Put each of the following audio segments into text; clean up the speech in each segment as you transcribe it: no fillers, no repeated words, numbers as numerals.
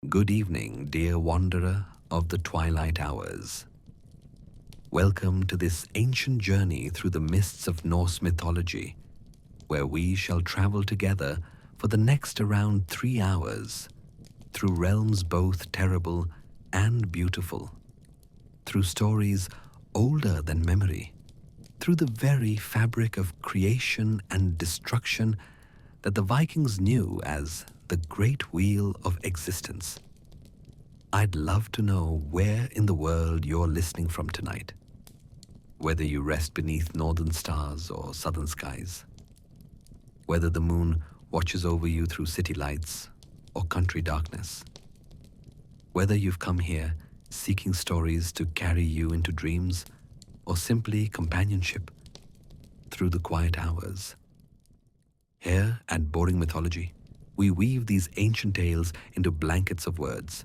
Good evening, dear wanderer of the twilight hours. Welcome to this ancient journey through the mists of Norse mythology, where we shall travel together for the next around 3 hours, through realms both terrible and beautiful, through stories older than memory, through the very fabric of creation and destruction that the Vikings knew as the Great Wheel of Existence. I'd love to know where in the world you're listening from tonight, whether you rest beneath northern stars or southern skies, whether the moon watches over you through city lights or country darkness, whether you've come here seeking stories to carry you into dreams or simply companionship through the quiet hours. Here at Boring Mythology, we weave these ancient tales into blankets of words,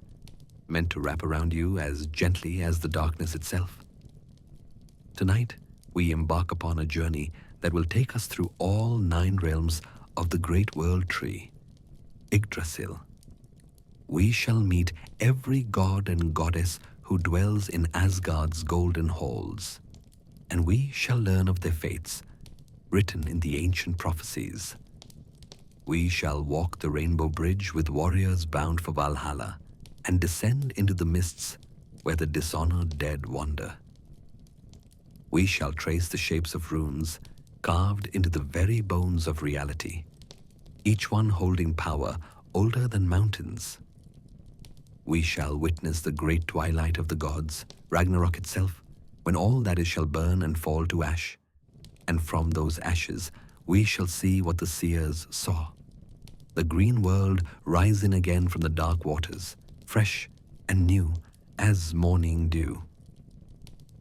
meant to wrap around you as gently as the darkness itself. Tonight, we embark upon a journey that will take us through all 9 realms of the great world tree, Yggdrasil. We shall meet every god and goddess who dwells in Asgard's golden halls, and we shall learn of their fates, written in the ancient prophecies. We shall walk the rainbow bridge with warriors bound for Valhalla and descend into the mists where the dishonored dead wander. We shall trace the shapes of runes carved into the very bones of reality, each one holding power older than mountains. We shall witness the great twilight of the gods, Ragnarok itself, when all that is shall burn and fall to ash, and from those ashes we shall see what the seers saw, the green world rising again from the dark waters, fresh and new as morning dew.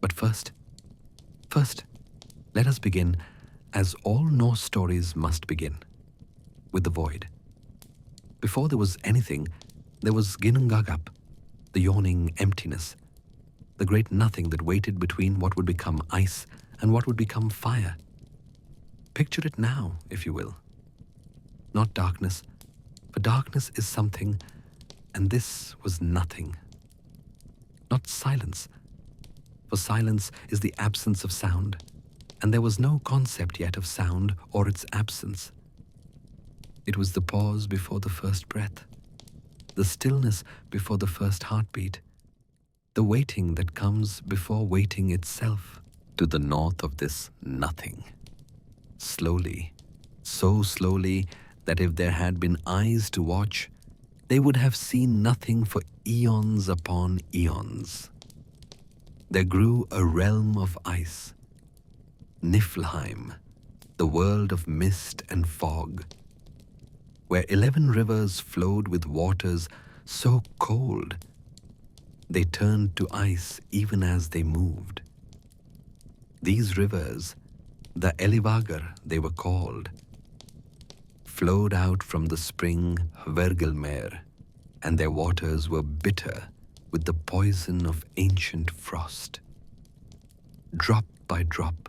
But first, let us begin, as all Norse stories must begin, with the void. Before there was anything, there was Ginnungagap, the yawning emptiness, the great nothing that waited between what would become ice and what would become fire. Picture it now, if you will. Not darkness, for darkness is something, and this was nothing. Not silence, for silence is the absence of sound, and there was no concept yet of sound or its absence. It was the pause before the first breath, the stillness before the first heartbeat, the waiting that comes before waiting itself. To the north of this nothing, slowly, so slowly that if there had been eyes to watch, they would have seen nothing for eons upon eons. There grew a realm of ice, Niflheim, the world of mist and fog, where 11 rivers flowed with waters so cold they turned to ice even as they moved. These rivers, the Níðhöggr they were called, flowed out from the spring Hvergelmer, and their waters were bitter with the poison of ancient frost. Drop by drop,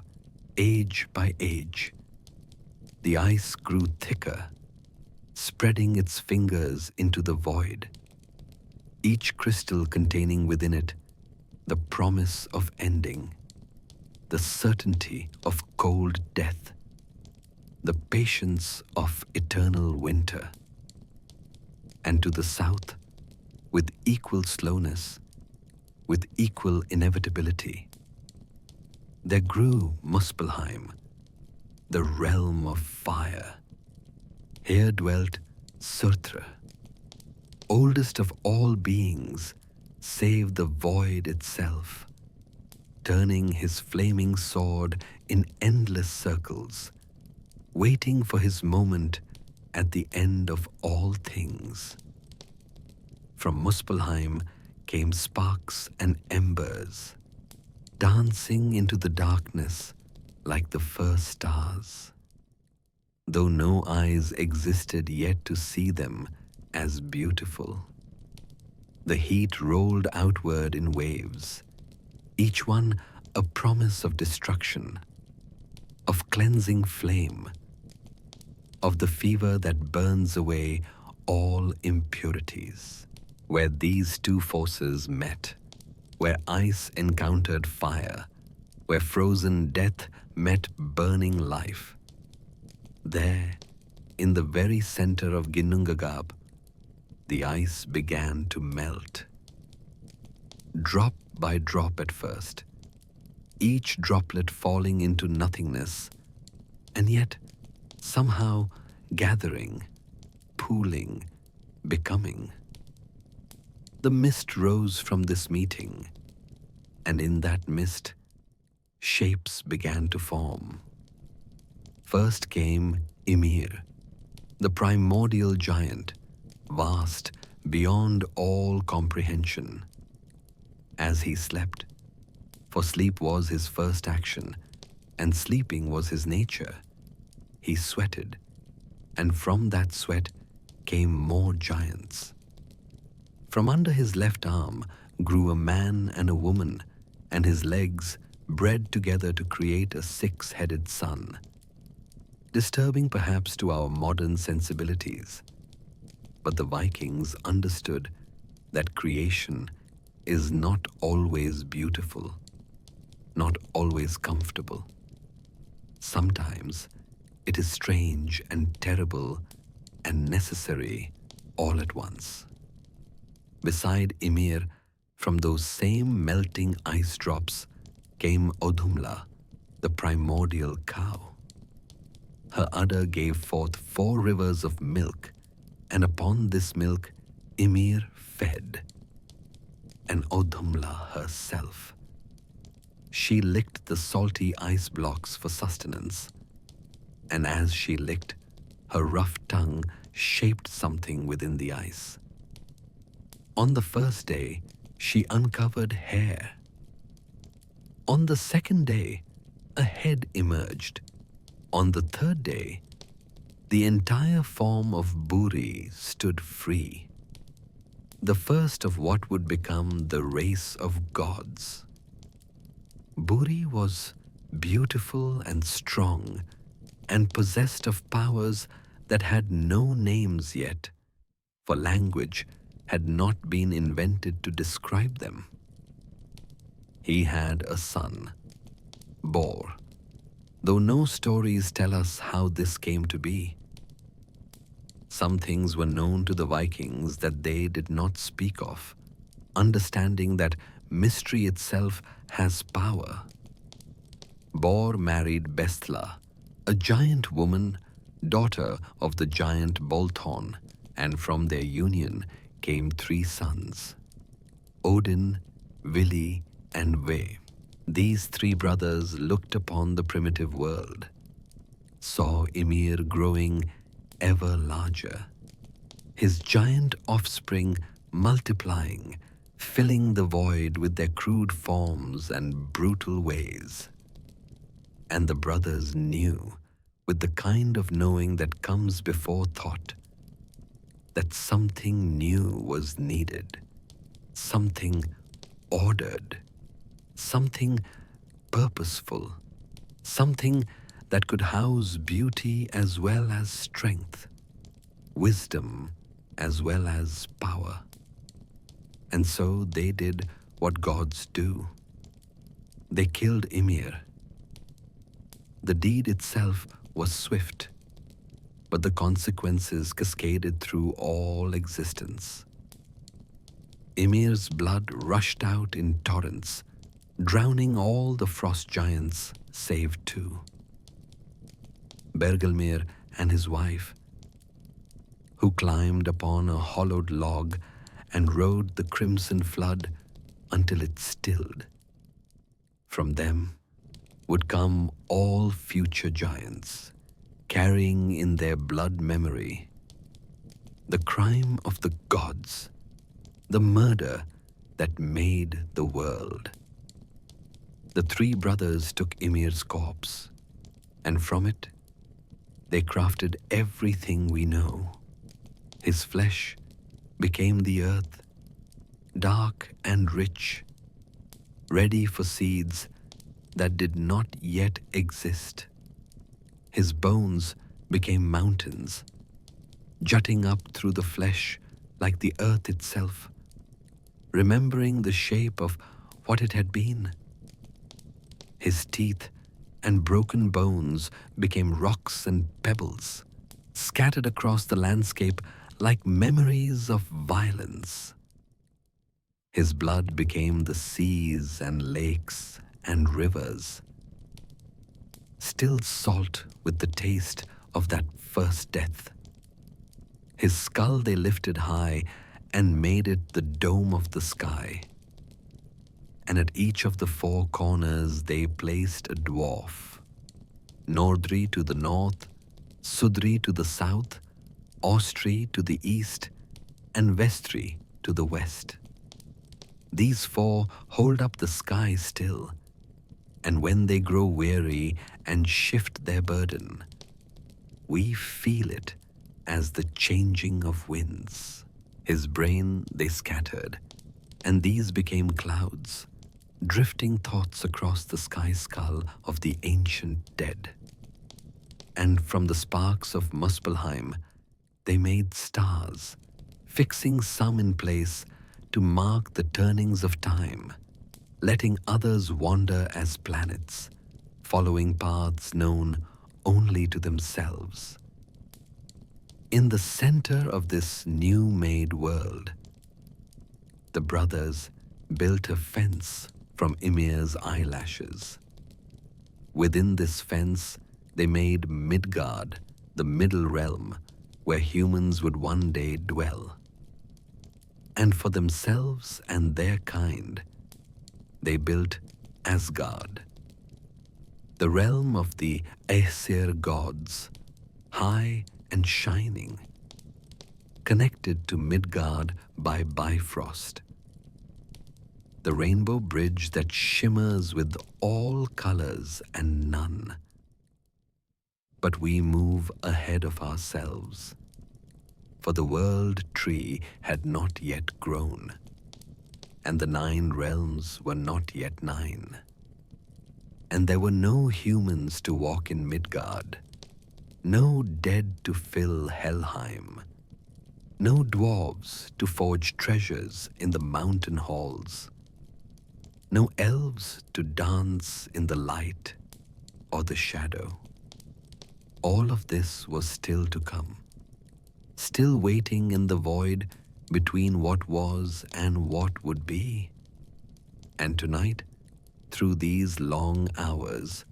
age by age, the ice grew thicker, spreading its fingers into the void, each crystal containing within it the promise of ending, the certainty of cold death, the patience of eternal winter. And to the south, with equal slowness, with equal inevitability, there grew Muspelheim, the realm of fire. Here dwelt Surtr, oldest of all beings, save the void itself, turning his flaming sword in endless circles, waiting for his moment at the end of all things. From Muspelheim came sparks and embers, dancing into the darkness like the first stars, though no eyes existed yet to see them as beautiful. The heat rolled outward in waves, each one a promise of destruction, of cleansing flame, of the fever that burns away all impurities. Where these two forces met, where ice encountered fire, where frozen death met burning life, there, in the very center of Ginnungagap, the ice began to melt. Drop by drop at first, each droplet falling into nothingness, and yet somehow gathering, pooling, becoming. The mist rose from this meeting, and in that mist, shapes began to form. First came Ymir, the primordial giant, vast beyond all comprehension. As he slept, for sleep was his first action, and sleeping was his nature, he sweated, and from that sweat came more giants. From under his left arm grew a man and a woman, and his legs bred together to create a six-headed sun. Disturbing perhaps to our modern sensibilities, but the Vikings understood that creation is not always beautiful, not always comfortable. Sometimes it is strange and terrible and necessary all at once. Beside Ymir, from those same melting ice drops, came Odhumla, the primordial cow. Her udder gave forth 4 rivers of milk, and upon this milk Ymir fed. And Odhumla herself. She licked the salty ice blocks for sustenance, and as she licked, her rough tongue shaped something within the ice. On the first day, she uncovered hair. On the second day, a head emerged. On the third day, the entire form of Buri stood free, the first of what would become the race of gods. Buri was beautiful and strong, and possessed of powers that had no names yet, for language had not been invented to describe them. He had a son, Bor, though no stories tell us how this came to be. Some things were known to the Vikings that they did not speak of, understanding that mystery itself has power. Bor married Bestla, a giant woman, daughter of the giant Bolthorn, and from their union came 3 sons, Odin, Vili, and Ve. These 3 brothers looked upon the primitive world, saw Ymir growing ever larger, his giant offspring multiplying, filling the void with their crude forms and brutal ways. And the brothers knew, with the kind of knowing that comes before thought, that something new was needed, something ordered, something purposeful, something that could house beauty as well as strength, wisdom as well as power. And so they did what gods do. They killed Ymir. The deed itself was swift, but the consequences cascaded through all existence. Ymir's blood rushed out in torrents, drowning all the frost giants save 2. Bergelmir and his wife, who climbed upon a hollowed log and rode the crimson flood until it stilled. From them would come all future giants, carrying in their blood memory the crime of the gods, the murder that made the world. The 3 brothers took Ymir's corpse, and from it they crafted everything we know. His flesh became the earth, dark and rich, ready for seeds that did not yet exist. His bones became mountains, jutting up through the flesh like the earth itself, remembering the shape of what it had been. His teeth and broken bones became rocks and pebbles, scattered across the landscape like memories of violence. His blood became the seas and lakes and rivers, still salt with the taste of that first death. His skull they lifted high and made it the dome of the sky. And at each of the four corners they placed a dwarf, Nordri to the north, Sudri to the south, Austri to the east, and Vestri to the west. These four hold up the sky still, and when they grow weary and shift their burden, we feel it as the changing of winds. His brain they scattered, and these became clouds, drifting thoughts across the sky skull of the ancient dead. And from the sparks of Muspelheim, they made stars, fixing some in place to mark the turnings of time, letting others wander as planets, following paths known only to themselves. In the center of this new-made world, the brothers built a fence from Ymir's eyelashes. Within this fence, they made Midgard, the middle realm, where humans would one day dwell. And for themselves and their kind, they built Asgard, the realm of the Aesir gods, high and shining, connected to Midgard by Bifrost, the rainbow bridge that shimmers with all colors and none. But we move ahead of ourselves, for the world tree had not yet grown, and the 9 realms were not yet 9. And there were no humans to walk in Midgard, no dead to fill Helheim, no dwarves to forge treasures in the mountain halls, no elves to dance in the light or the shadow. All of this was still to come, still waiting in the void between what was and what would be. And tonight, through these long hours,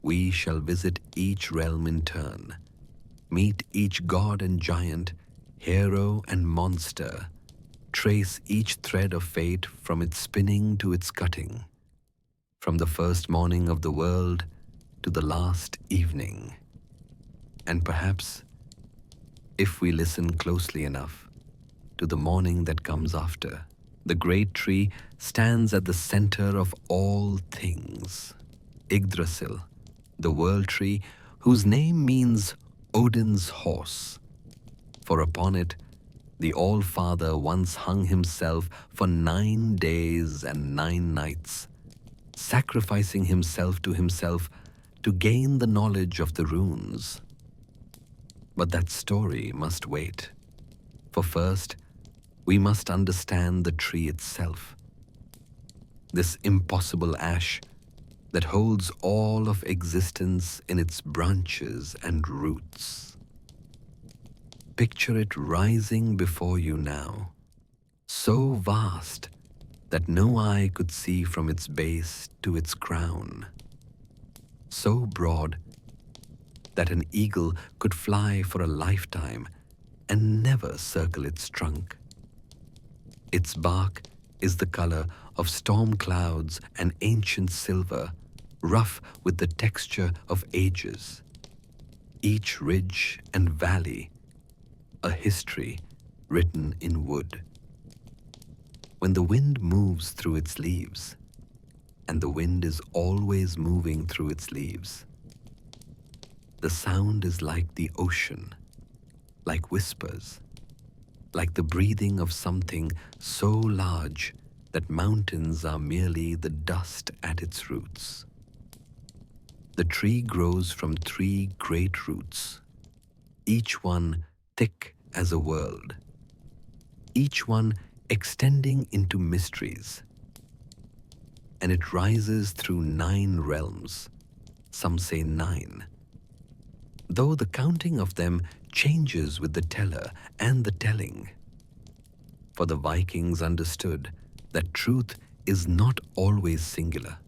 we shall visit each realm in turn, meet each god and giant, hero and monster, trace each thread of fate from its spinning to its cutting, from the first morning of the world to the last evening. And perhaps, if we listen closely enough, to the morning that comes after, the great tree stands at the center of all things. Yggdrasil, the world tree, whose name means Odin's horse, for upon it the All-Father once hung himself for 9 days and 9 nights, sacrificing himself to gain the knowledge of the runes. But that story must wait, for first we must understand the tree itself, this impossible ash that holds all of existence in its branches and roots. Picture it rising before you now, so vast that no eye could see from its base to its crown, so broad that an eagle could fly for a lifetime and never circle its trunk. Its bark is the color of storm clouds and ancient silver, rough with the texture of ages. Each ridge and valley, a history written in wood. When the wind moves through its leaves, and the wind is always moving through its leaves, the sound is like the ocean, like whispers, like the breathing of something so large that mountains are merely the dust at its roots. The tree grows from 3 great roots, each one thick as a world, each one extending into mysteries, and it rises through 9 realms, some say 9, though the counting of them changes with the teller and the telling. For the Vikings understood that truth is not always singular,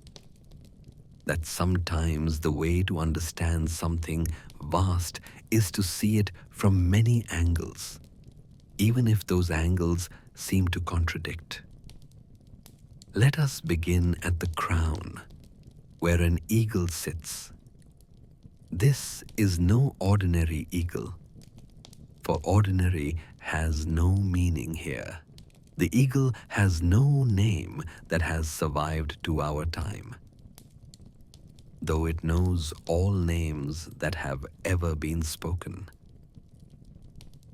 that sometimes the way to understand something vast is to see it from many angles, even if those angles seem to contradict. Let us begin at the crown, where an eagle sits. This is no ordinary eagle, for ordinary has no meaning here. The eagle has no name that has survived to our time, though it knows all names that have ever been spoken.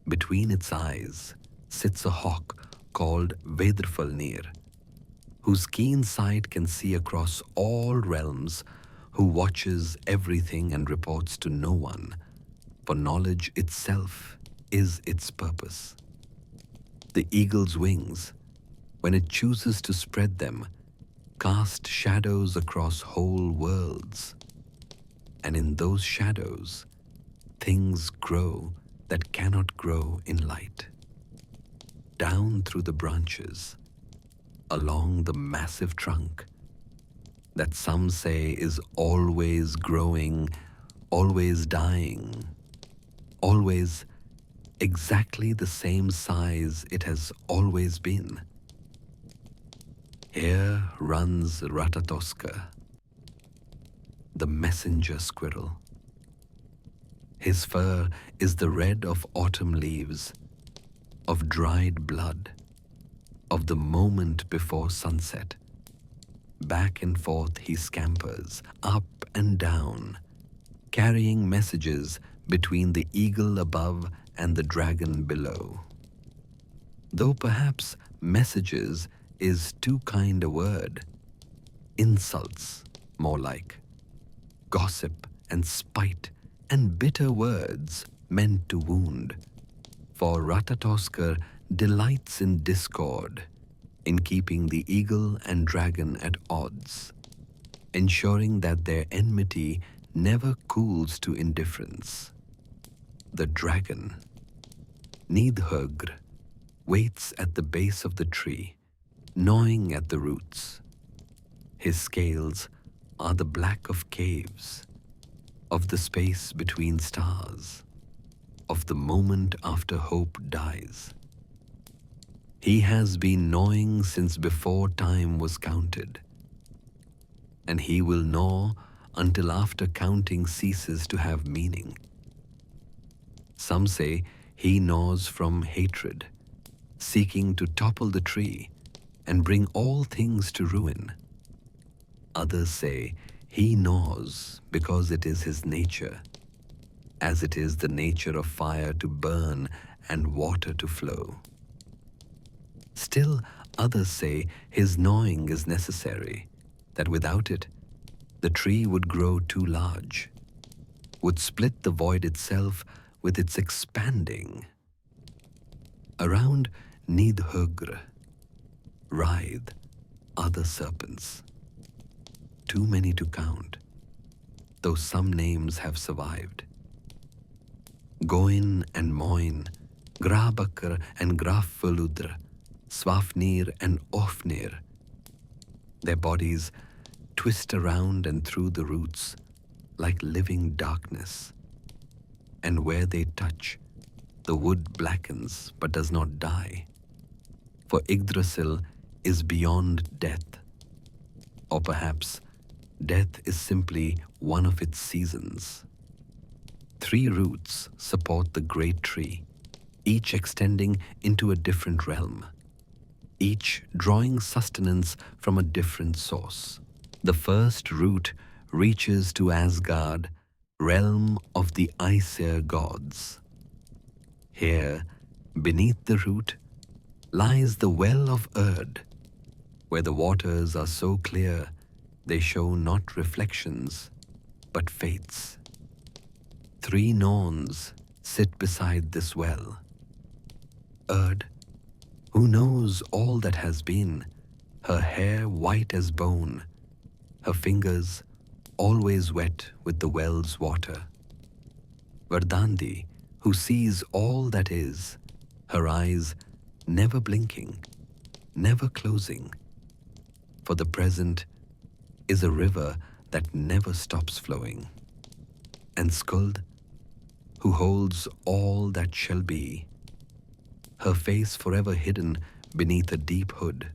Between its eyes sits a hawk called Vedrfalnir, whose keen sight can see across all realms, who watches everything and reports to no one, for knowledge itself is its purpose. The eagle's wings, when it chooses to spread them, cast shadows across whole worlds, and in those shadows, things grow that cannot grow in light. Down through the branches, along the massive trunk, that some say is always growing, always dying, always exactly the same size it has always been. Here runs Ratatoskr, the messenger squirrel. His fur is the red of autumn leaves, of dried blood, of the moment before sunset. Back and forth he scampers, up and down, carrying messages between the eagle above and the dragon below. Though perhaps messages is too kind a word, insults more like, gossip and spite and bitter words meant to wound. For Ratatoskr delights in discord, in keeping the eagle and dragon at odds, ensuring that their enmity never cools to indifference. The dragon, Níðhöggr, waits at the base of the tree, gnawing at the roots. His scales are the black of caves, of the space between stars, of the moment after hope dies. He has been gnawing since before time was counted, and he will gnaw until after counting ceases to have meaning. Some say he gnaws from hatred, seeking to topple the tree and bring all things to ruin. Others say he gnaws because it is his nature, as it is the nature of fire to burn and water to flow. Still others say his gnawing is necessary, that without it, the tree would grow too large, would split the void itself with its expanding. Around Níðhöggr writhe other serpents, too many to count, though some names have survived. Goin and Moin, Grabakr and Graföludr, Svafnir and Ofnir. Their bodies twist around and through the roots like living darkness, and where they touch, the wood blackens but does not die, for Yggdrasil is beyond death, or perhaps death is simply one of its seasons. 3 roots support the great tree, each extending into a different realm, each drawing sustenance from a different source. The first root reaches to Asgard, realm of the Aesir gods. Here, beneath the root, lies the well of Erd, where the waters are so clear they show not reflections, but fates. 3 Norns sit beside this well. Erd, who knows all that has been, her hair white as bone, her fingers always wet with the well's water. Vardandi, who sees all that is, her eyes never blinking, never closing, for the present is a river that never stops flowing. And Skuld, who holds all that shall be, her face forever hidden beneath a deep hood,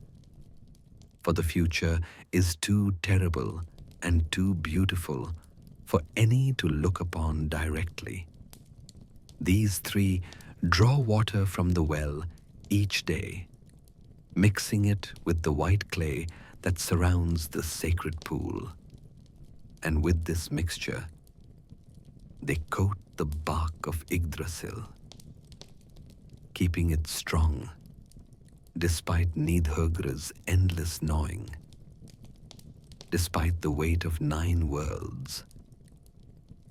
for the future is too terrible and too beautiful for any to look upon directly. These three draw water from the well each day, mixing it with the white clay that surrounds the sacred pool. And with this mixture, they coat the bark of Yggdrasil, keeping it strong despite Níðhöggr's endless gnawing, despite the weight of 9 worlds,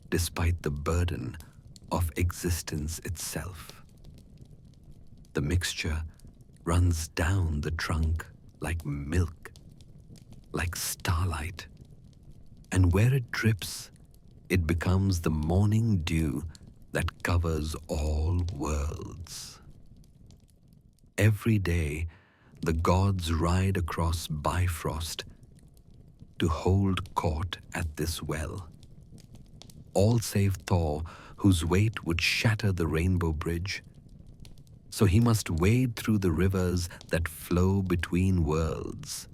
despite the burden of existence itself. The mixture runs down the trunk like milk, like starlight, and where it drips, it becomes the morning dew that covers all worlds. Every day, the gods ride across Bifrost to hold court at this well, all save Thor, whose weight would shatter the rainbow bridge. So he must wade through the rivers that flow between worlds,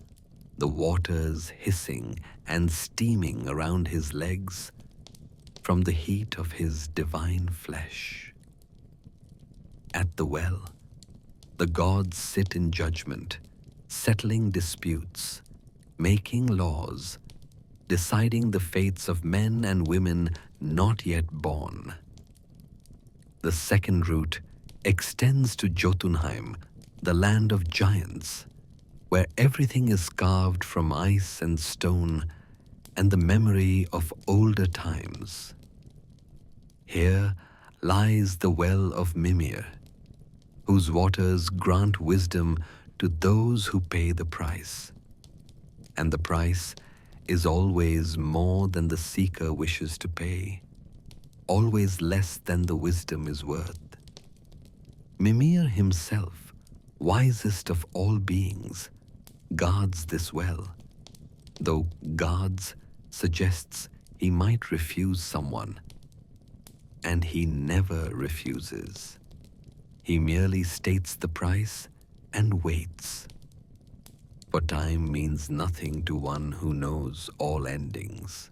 the waters hissing and steaming around his legs from the heat of his divine flesh. At the well, the gods sit in judgment, settling disputes, making laws, deciding the fates of men and women not yet born. The second route extends to Jotunheim, the land of giants, where everything is carved from ice and stone and the memory of older times. Here lies the well of Mimir, whose waters grant wisdom to those who pay the price. And the price is always more than the seeker wishes to pay, always less than the wisdom is worth. Mimir himself, wisest of all beings, guards this well, though guards suggests he might refuse someone. And he never refuses. He merely states the price and waits. For time means nothing to one who knows all endings.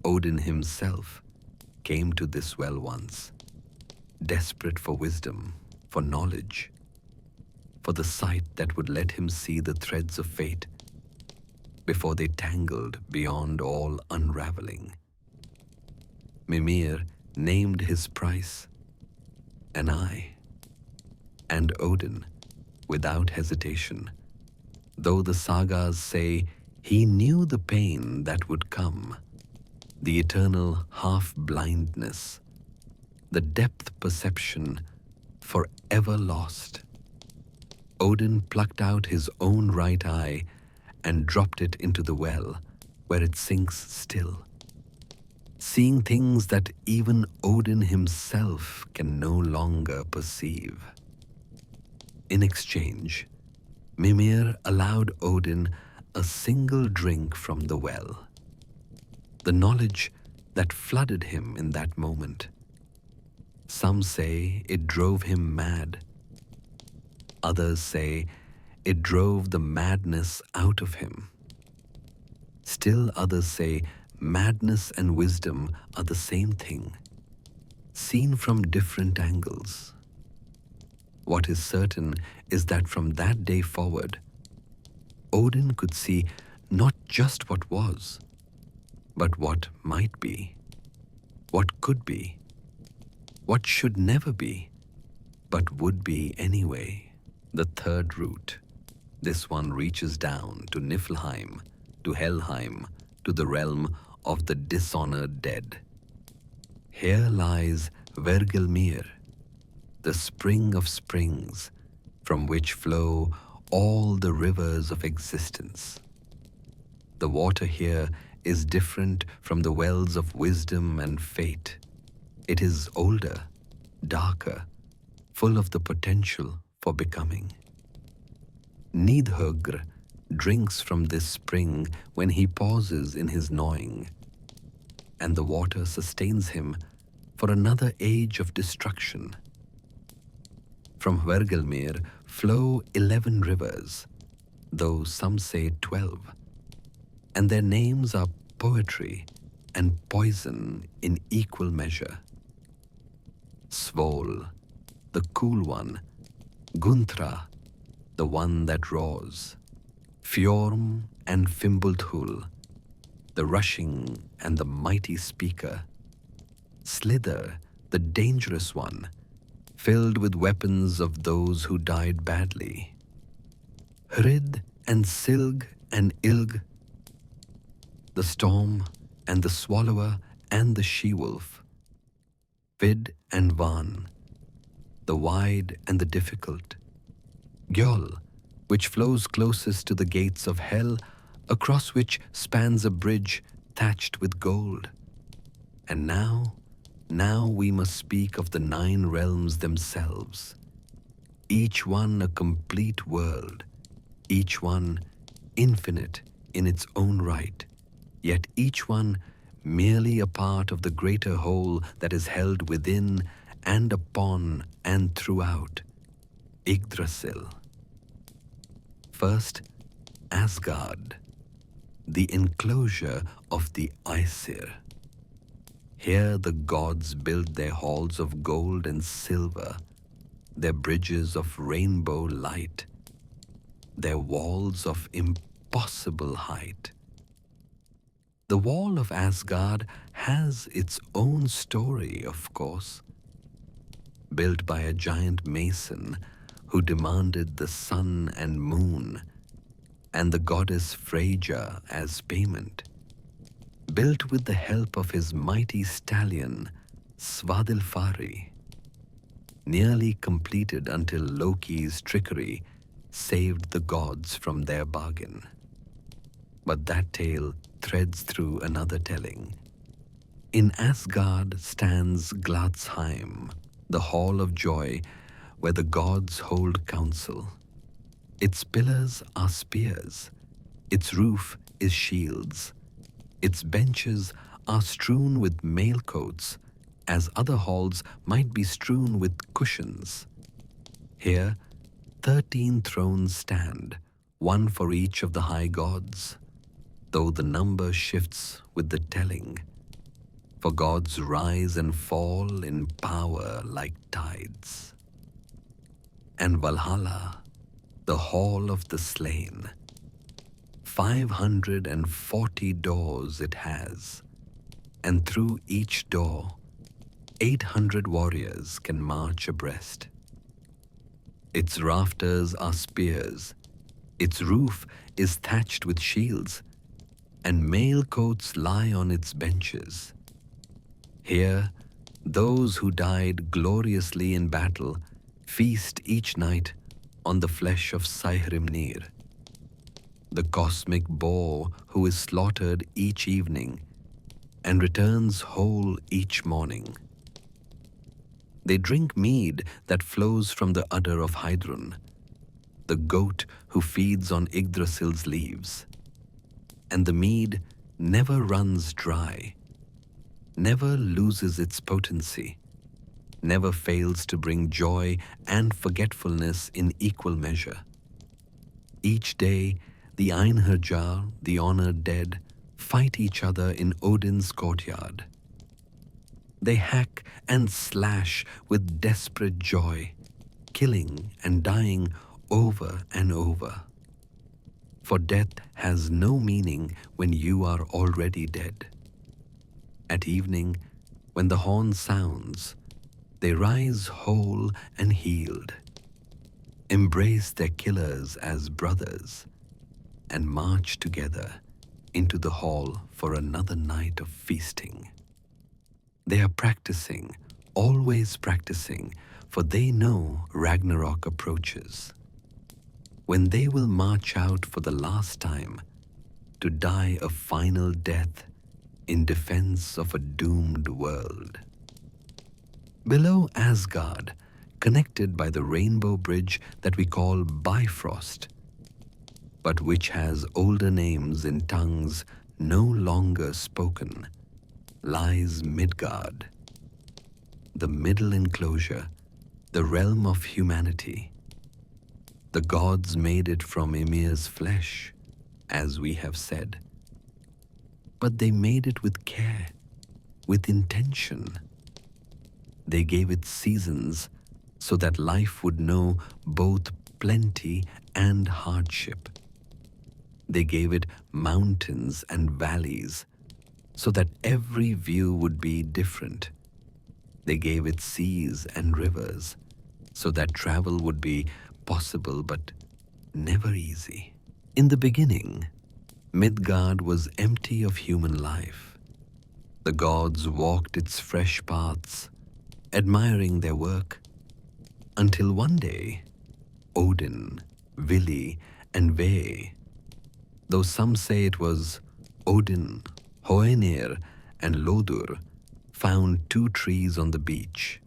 Odin himself came to this well once, desperate for wisdom, for knowledge, for the sight that would let him see the threads of fate before they tangled beyond all unraveling. Mimir named his price, and I, and Odin, without hesitation, though the sagas say he knew the pain that would come, the eternal half-blindness, the depth perception forever lost. Odin plucked out his own right eye and dropped it into the well, where it sinks still, seeing things that even Odin himself can no longer perceive. In exchange, Mimir allowed Odin a single drink from the well. The knowledge that flooded him in that moment. Some say it drove him mad. Others say it drove the madness out of him. Still others say madness and wisdom are the same thing, seen from different angles. What is certain is that from that day forward, Odin could see not just what was, but what might be, what could be, what should never be, but would be anyway. The third route, this one reaches down to Niflheim, to Helheim, to the realm of the dishonored dead. Here lies Hvergelmir, the spring of springs, from which flow all the rivers of existence. The water here is different from the wells of wisdom and fate. It is older, darker, full of the potential for becoming. Níðhöggr drinks from this spring when he pauses in his gnawing, and the water sustains him for another age of destruction. From Ymir flow 11 rivers, though some say 12, and their names are poetry and poison in equal measure. Svol, the cool one, Guntra, the one that roars, Fjorm and Fimbulthul, the rushing and the mighty speaker, Slither, the dangerous one, filled with weapons of those who died badly, Hrid and Silg and Ilg, the storm and the swallower and the she-wolf, Vid and Van, the wide and the difficult, Gjol, which flows closest to the gates of hell, across which spans a bridge thatched with gold. And now we must speak of the 9 realms themselves, each one a complete world, each one infinite in its own right, yet each one merely a part of the greater whole that is held within and upon and throughout Yggdrasil. First, Asgard, the enclosure of the Aesir. Here the gods build their halls of gold and silver, their bridges of rainbow light, their walls of impossible height. The wall of Asgard has its own story, of course, built by a giant mason who demanded the sun and moon and the goddess Freyja as payment, built with the help of his mighty stallion Svadilfari, nearly completed until Loki's trickery saved the gods from their bargain. But that tale threads through another telling. In Asgard stands Gladsheim, the hall of joy where the gods hold council. Its pillars are spears, its roof is shields, its benches are strewn with mailcoats, as other halls might be strewn with cushions. Here, 13 thrones stand, one for each of the high gods, though the number shifts with the telling, for gods rise and fall in power like tides. And Valhalla, the hall of the slain, 540 doors it has, and through each door 800 warriors can march abreast. Its rafters are spears, its roof is thatched with shields, and mailcoats lie on its benches. Here, those who died gloriously in battle feast each night on the flesh of Saehrimnir, the cosmic boar who is slaughtered each evening and returns whole each morning. They drink mead that flows from the udder of Heidrun, the goat who feeds on Yggdrasil's leaves. And the mead never runs dry, never loses its potency, never fails to bring joy and forgetfulness in equal measure. Each day, the Einherjar, the honored dead, fight each other in Odin's courtyard. They hack and slash with desperate joy, killing and dying over and over. For death has no meaning when you are already dead. At evening, when the horn sounds, they rise whole and healed, embrace their killers as brothers, and march together into the hall for another night of feasting. They are practicing, always practicing, for they know Ragnarok approaches. when they will march out for the last time to die a final death in defense of a doomed world. Below Asgard, connected by the rainbow bridge that we call Bifrost, but which has older names in tongues no longer spoken, lies Midgard, the middle enclosure, the realm of humanity. The gods made it from Ymir's flesh, as we have said, but they made it with care, with intention. They gave it seasons so that life would know both plenty and hardship. They gave it mountains and valleys so that every view would be different. They gave it seas and rivers so that travel would be possible but never easy. In the beginning, Midgard was empty of human life. The gods walked its fresh paths, admiring their work, until one day, Odin, Vili, and Ve, though some say it was Odin, Hoenir, and Lodur, found two trees on the beach,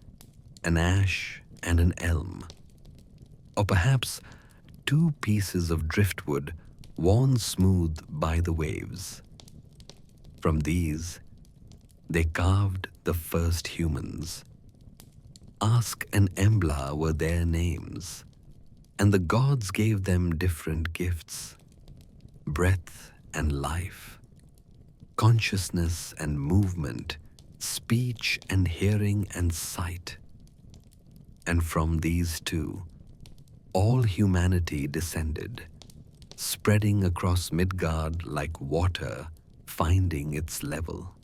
an ash and an elm, or perhaps two pieces of driftwood worn smooth by the waves. From these, they carved the first humans. Ask and Embla were their names, and the gods gave them different gifts: breath and life, consciousness and movement, speech and hearing and sight. And from these two, all humanity descended, spreading across Midgard like water finding its level.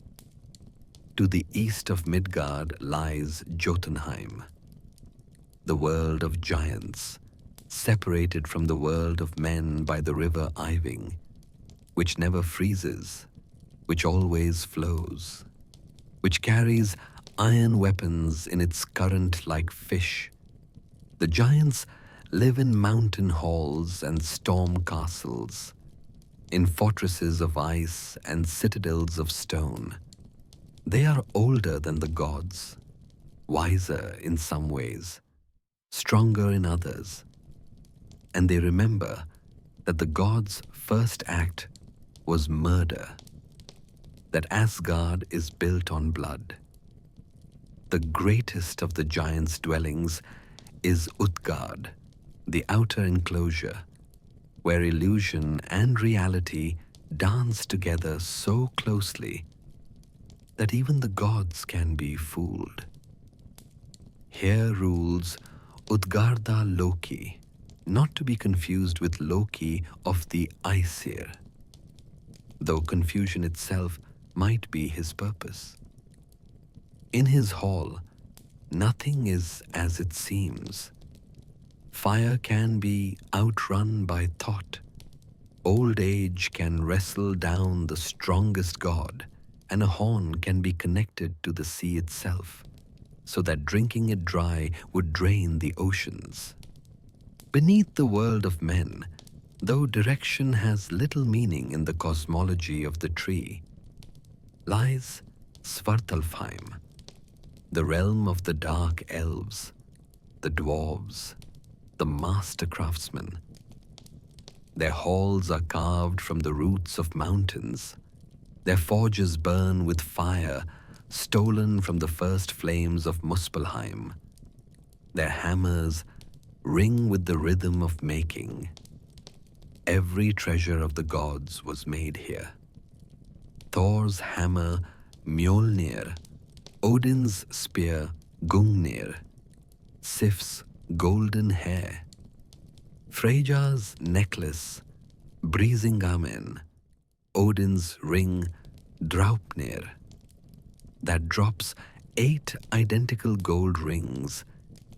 To the east of Midgard lies Jotunheim, the world of giants, separated from the world of men by the river Iving, which never freezes, which always flows, which carries iron weapons in its current like fish. The giants live in mountain halls and storm castles, in fortresses of ice and citadels of stone. They are older than the gods, wiser in some ways, stronger in others, and they remember that the gods' first act was murder, that Asgard is built on blood. The greatest of the giants' dwellings is Utgard, the outer enclosure, where illusion and reality dance together so closely that even the gods can be fooled. Here rules Utgarda Loki, not to be confused with Loki of the Aesir, though confusion itself might be his purpose. In his hall, nothing is as it seems. Fire can be outrun by thought. Old age can wrestle down the strongest god, and a horn can be connected to the sea itself, so that drinking it dry would drain the oceans. Beneath the world of men, though direction has little meaning in the cosmology of the tree, lies Svartalfheim, the realm of the dark elves, the dwarves, the master craftsmen. Their halls are carved from the roots of mountains. Their forges burn with fire stolen from the first flames of Muspelheim. Their hammers ring with the rhythm of making. Every treasure of the gods was made here. Thor's hammer, Mjolnir, Odin's spear, Gungnir, Sif's golden hair, Freyja's necklace, Brisingamen, Odin's ring, Draupnir, that drops 8 identical gold rings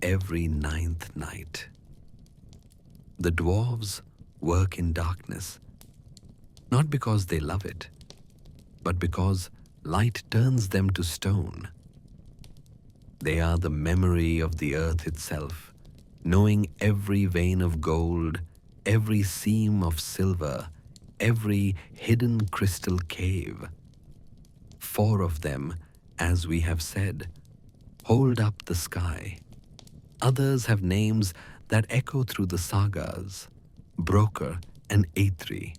every 9th night. The dwarves work in darkness, not because they love it, but because light turns them to stone. They are the memory of the earth itself, knowing every vein of gold, every seam of silver, every hidden crystal cave. 4 of them, as we have said, hold up the sky. Others have names that echo through the sagas, Broker and Eitri,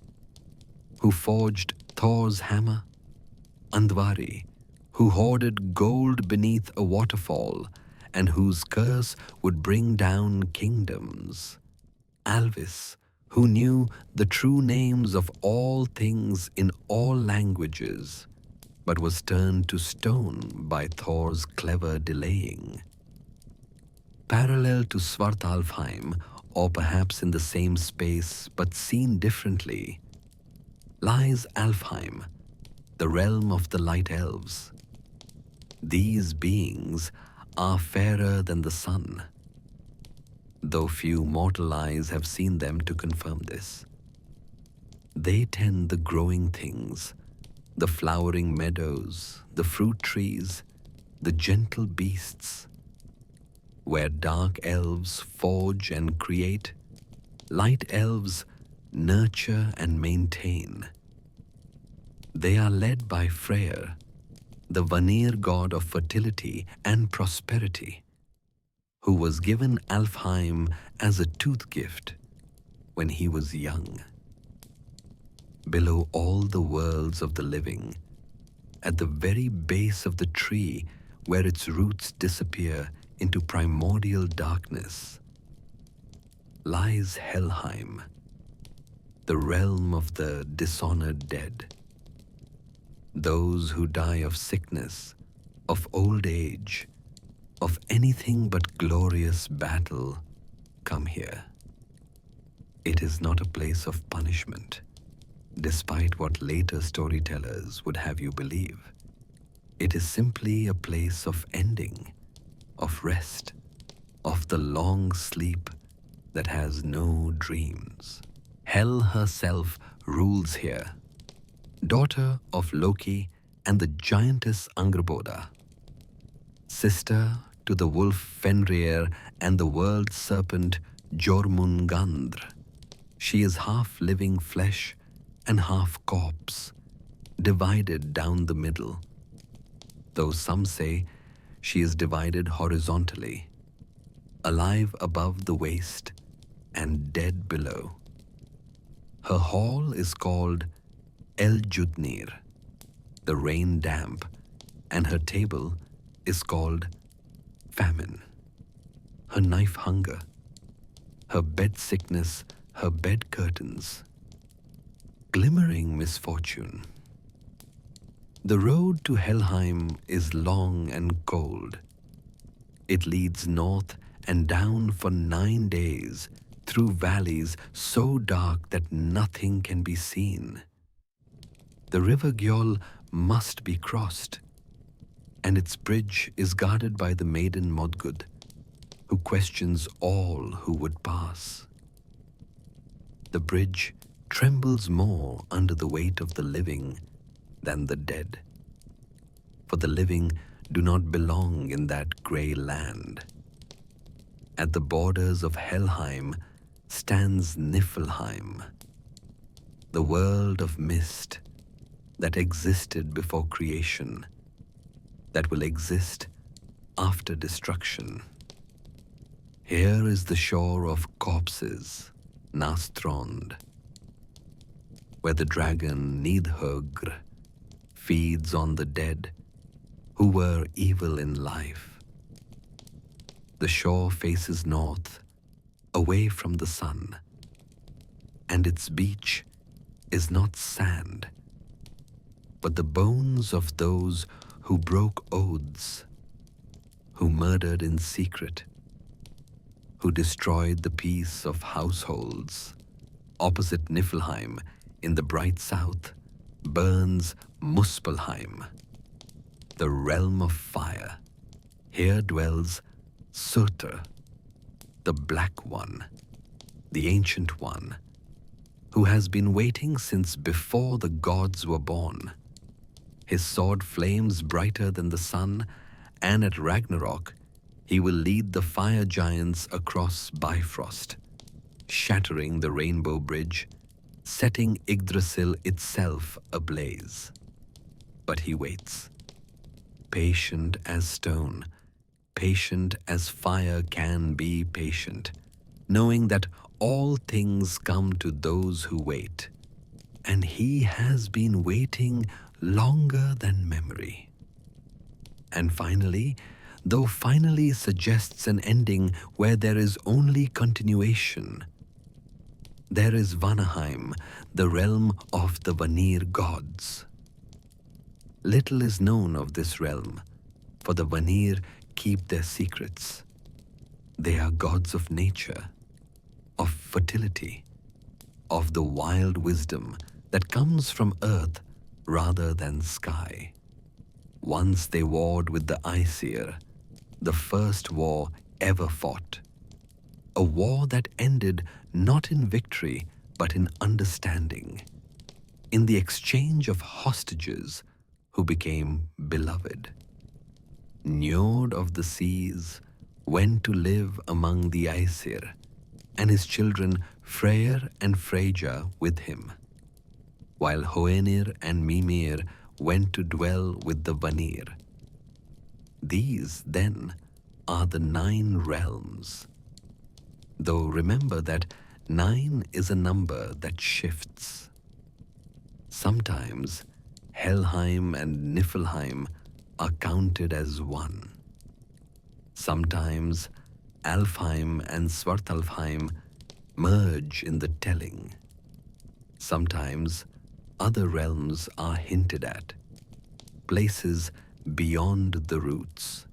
who forged Thor's hammer, Andvari, who hoarded gold beneath a waterfall and whose curse would bring down kingdoms, Alvis, who knew the true names of all things in all languages, but was turned to stone by Thor's clever delaying. Parallel to Svartalfheim, or perhaps in the same space but seen differently, lies Alfheim, the realm of the light elves. These beings are fairer than the sun, though few mortal eyes have seen them to confirm this. They tend the growing things, the flowering meadows, the fruit trees, the gentle beasts. Where dark elves forge and create, light elves nurture and maintain. They are led by Freyr, the Vanir god of fertility and prosperity, who was given Alfheim as a tooth gift when he was young. Below all the worlds of the living, at the very base of the tree where its roots disappear into primordial darkness, lies Helheim, the realm of the dishonored dead. Those who die of sickness, of old age, of anything but glorious battle, come here. It is not a place of punishment, despite what later storytellers would have you believe. It is simply a place of ending, of rest, of the long sleep that has no dreams. Hel herself rules here, daughter of Loki and the giantess Angrboda, sister to the wolf Fenrir and the world serpent Jormungandr. She is half living flesh and half corpse, divided down the middle, though some say she is divided horizontally, alive above the waist and dead below. Her hall is called El-Judnir, the rain damp, and her table is called Famine. Her knife hunger, her bed sickness, her bed curtains, glimmering misfortune. The road to Helheim is long and cold. It leads north and down for 9 days through valleys so dark that nothing can be seen. The river Gjoll must be crossed, and its bridge is guarded by the maiden Modgud, who questions all who would pass. The bridge trembles more under the weight of the living than the dead, for the living do not belong in that grey land. At the borders of Helheim stands Niflheim, the world of mist that existed before creation, that will exist after destruction. Here is the shore of corpses, Nastrond, where the dragon Níðhöggr feeds on the dead who were evil in life. The shore faces north, away from the sun, and its beach is not sand, but the bones of those who broke oaths, who murdered in secret, who destroyed the peace of households. Opposite Niflheim, in the bright south, burns Muspelheim, the realm of fire. Here dwells Surtur, the Black One, the Ancient One, who has been waiting since before the gods were born. His sword flames brighter than the sun, and at Ragnarok he will lead the fire giants across Bifrost, shattering the rainbow bridge, setting Yggdrasil itself ablaze. But he waits, patient as stone, patient as fire can be patient, knowing that all things come to those who wait. And he has been waiting longer than memory. And finally, though finally suggests an ending where there is only continuation, there is Vanaheim, the realm of the Vanir gods. Little is known of this realm, for the Vanir keep their secrets. They are gods of nature, of fertility, of the wild wisdom that comes from earth rather than sky. Once they warred with the Aesir, the first war ever fought. A war that ended not in victory, but in understanding, in the exchange of hostages who became beloved. Njord of the seas went to live among the Aesir, and his children Freyr and Freyja with him, while Hoenir and Mimir went to dwell with the Vanir. These, then, are the 9 realms. Though remember that 9 is a number that shifts. Sometimes Helheim and Niflheim are counted as 1. Sometimes Alfheim and Svartalfheim merge in the telling. Sometimes other realms are hinted at, places beyond the roots,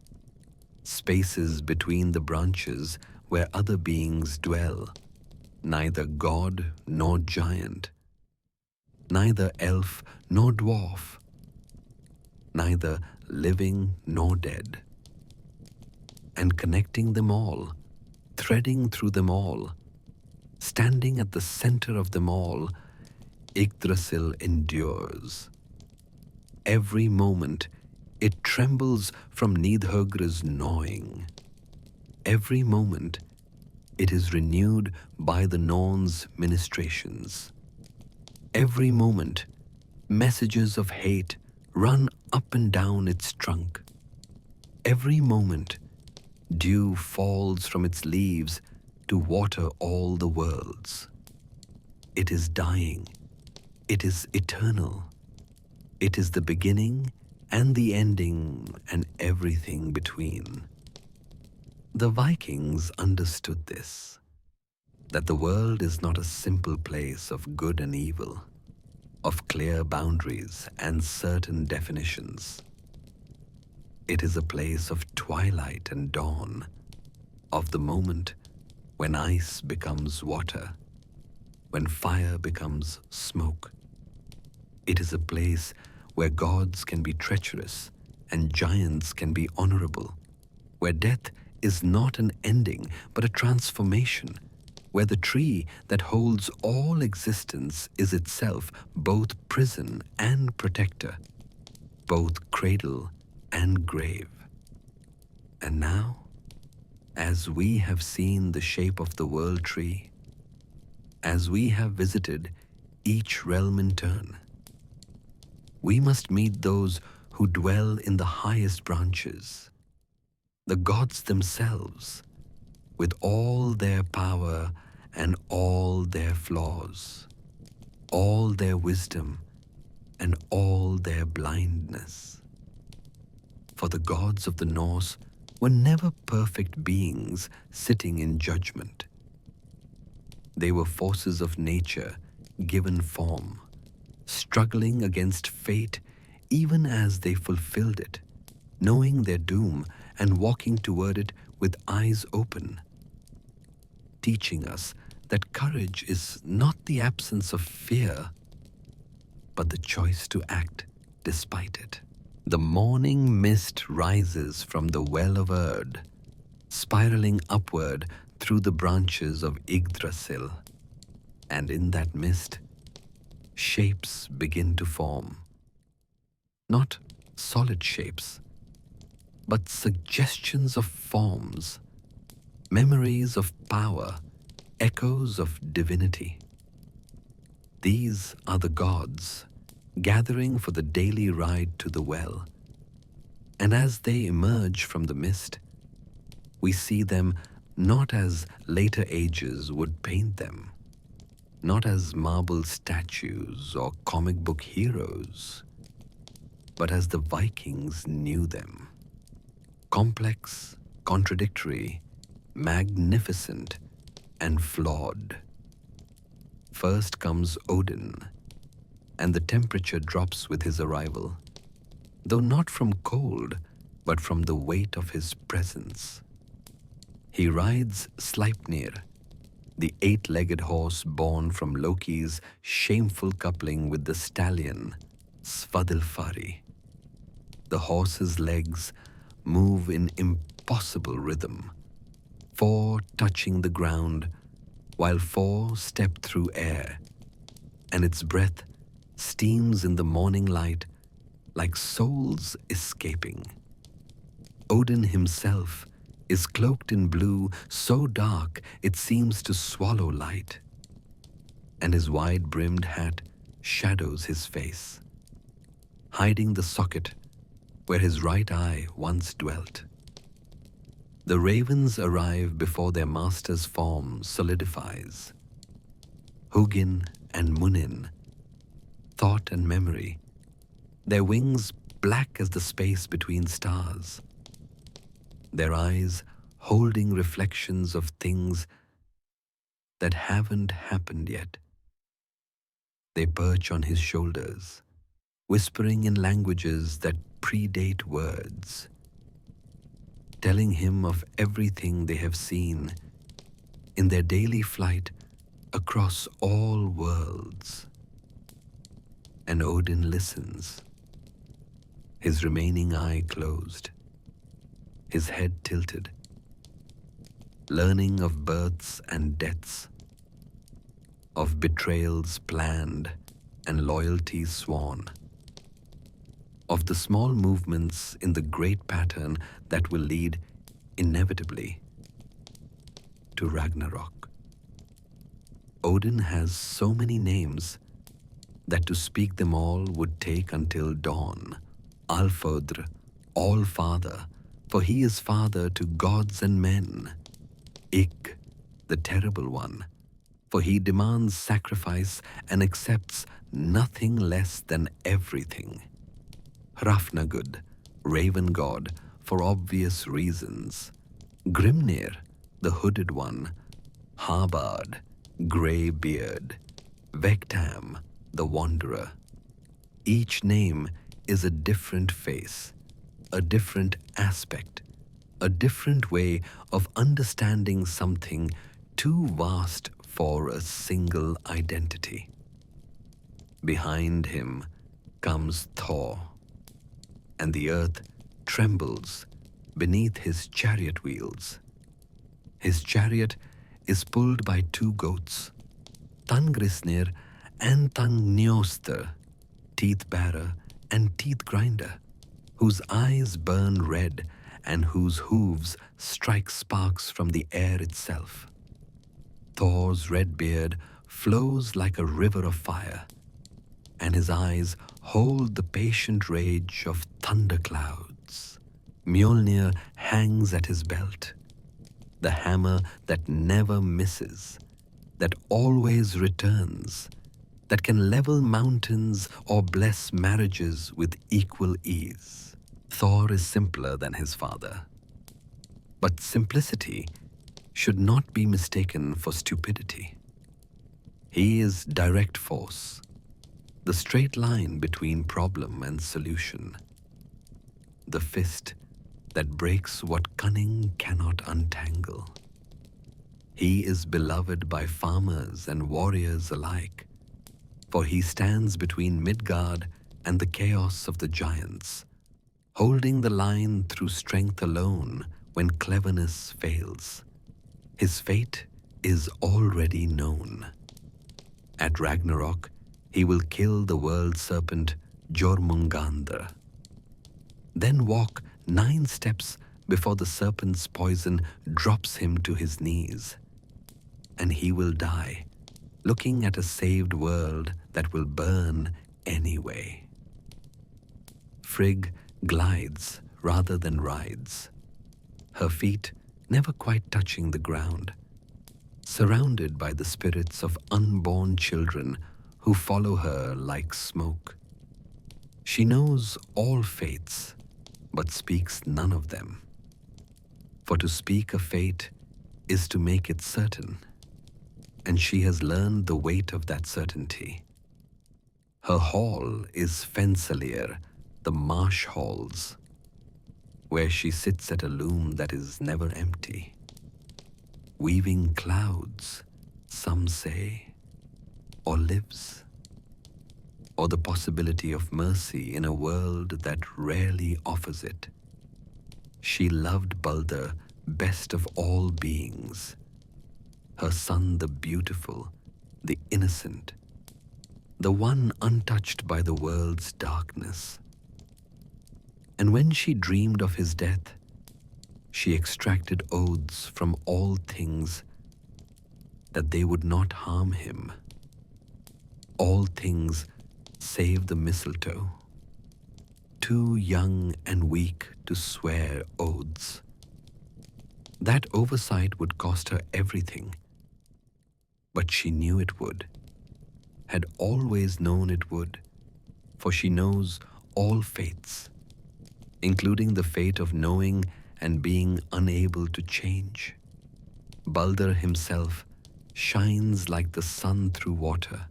spaces between the branches where other beings dwell, neither god nor giant, neither elf nor dwarf, neither living nor dead. And connecting them all, threading through them all, standing at the center of them all, Yggdrasil endures. Every moment it trembles from Níðhöggr's gnawing. Every moment it is renewed by the Norn's ministrations. Every moment messages of hate run up and down its trunk. Every moment dew falls from its leaves to water all the worlds. It is dying. It is eternal. It is the beginning and the ending and everything between. The Vikings understood this, that the world is not a simple place of good and evil, of clear boundaries and certain definitions. It is a place of twilight and dawn, of the moment when ice becomes water, when fire becomes smoke. It is a place where gods can be treacherous and giants can be honorable, where death is not an ending but a transformation, where the tree that holds all existence is itself both prison and protector, both cradle and grave. And now, as we have seen the shape of the world tree, as we have visited each realm in turn, we must meet those who dwell in the highest branches, the gods themselves, with all their power and all their flaws, all their wisdom and all their blindness. For the gods of the Norse were never perfect beings sitting in judgment. They were forces of nature given form, struggling against fate even as they fulfilled it, knowing their doom and walking toward it with eyes open, teaching us that courage is not the absence of fear, but the choice to act despite it. The morning mist rises from the well of Erd, spiraling upward through the branches of Yggdrasil, and in that mist, shapes begin to form. Not solid shapes, but suggestions of forms, memories of power, echoes of divinity. These are the gods gathering for the daily ride to the well, and as they emerge from the mist, we see them not as later ages would paint them, not as marble statues or comic book heroes, but as the Vikings knew them. Complex, contradictory, magnificent, and flawed. First comes Odin, and the temperature drops with his arrival, though not from cold, but from the weight of his presence. He rides Sleipnir, the eight-legged horse born from Loki's shameful coupling with the stallion, Svadilfari. The horse's legs move in impossible rhythm, 4 touching the ground, while 4 step through air, and its breath steams in the morning light like souls escaping. Odin himself is cloaked in blue so dark it seems to swallow light, and his wide-brimmed hat shadows his face, hiding the socket where his right eye once dwelt. The ravens arrive before their master's form solidifies. Hugin and Munin, thought and memory, their wings black as the space between stars, their eyes holding reflections of things that haven't happened yet. They perch on his shoulders, whispering in languages that predate words, telling him of everything they have seen in their daily flight across all worlds. And Odin listens, his remaining eye closed, his head tilted, learning of births and deaths, of betrayals planned and loyalties sworn, of the small movements in the great pattern that will lead inevitably to Ragnarok. Odin has so many names that to speak them all would take until dawn. Alfodr, All-Father, for he is father to gods and men. Ygg, the Terrible One, for he demands sacrifice and accepts nothing less than everything. Hrafnagud, Raven God, for obvious reasons. Grimnir, the Hooded One. Harbard, Grey Beard. Vegtam, the Wanderer. Each name is a different face, a different aspect, a different way of understanding something too vast for a single identity. Behind him comes Thor, and the earth trembles beneath his chariot wheels. His chariot is pulled by 2 goats, Tangrisnir and Tangnjoster, teeth bearer and teeth grinder, whose eyes burn red and whose hooves strike sparks from the air itself. Thor's red beard flows like a river of fire, and his eyes hold the patient rage of thunderclouds. Mjolnir hangs at his belt, the hammer that never misses, that always returns, that can level mountains or bless marriages with equal ease. Thor is simpler than his father, but simplicity should not be mistaken for stupidity. He is direct force, the straight line between problem and solution, the fist that breaks what cunning cannot untangle. He is beloved by farmers and warriors alike, for he stands between Midgard and the chaos of the giants, holding the line through strength alone when cleverness fails. His fate is already known. At Ragnarok, he will kill the world serpent Jormungandr, then walk 9 steps before the serpent's poison drops him to his knees. and he will die, looking at a saved world that will burn anyway. Frigg glides rather than rides, her feet never quite touching the ground, surrounded by the spirits of unborn children who follow her like smoke. She knows all fates, but speaks none of them. For to speak a fate is to make it certain, and she has learned the weight of that certainty. Her hall is Fenrir, the marsh halls, where she sits at a loom that is never empty, weaving clouds, some say, or lives, or the possibility of mercy in a world that rarely offers it. She loved Balder best of all beings, her son the beautiful, the innocent, the one untouched by the world's darkness. And when she dreamed of his death, she extracted oaths from all things that they would not harm him. All things save the mistletoe, too young and weak to swear oaths. That oversight would cost her everything, but she knew it would, had always known it would, for she knows all fates, including the fate of knowing and being unable to change. Balder himself shines like the sun through water,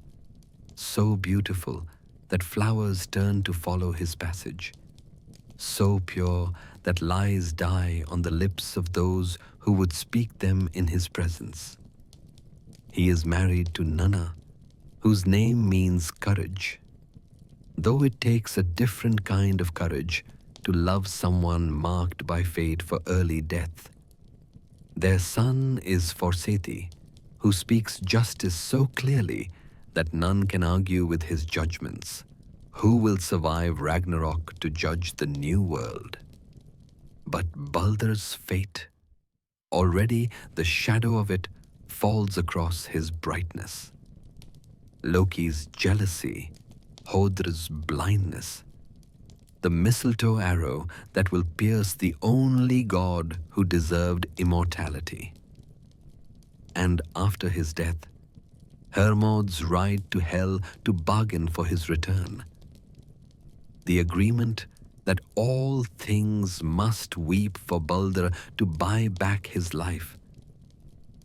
so beautiful that flowers turn to follow his passage, so pure that lies die on the lips of those who would speak them in his presence. He is married to Nanna, whose name means courage, though it takes a different kind of courage to love someone marked by fate for early death. Their son is Forseti, who speaks justice so clearly that none can argue with his judgments. Who will survive Ragnarok to judge the new world? But Balder's fate, already the shadow of it falls across his brightness. Loki's jealousy, Hodr's blindness, the mistletoe arrow that will pierce the only god who deserved immortality. And after his death, Hermod's ride to hell to bargain for his return. The agreement that all things must weep for Balder to buy back his life,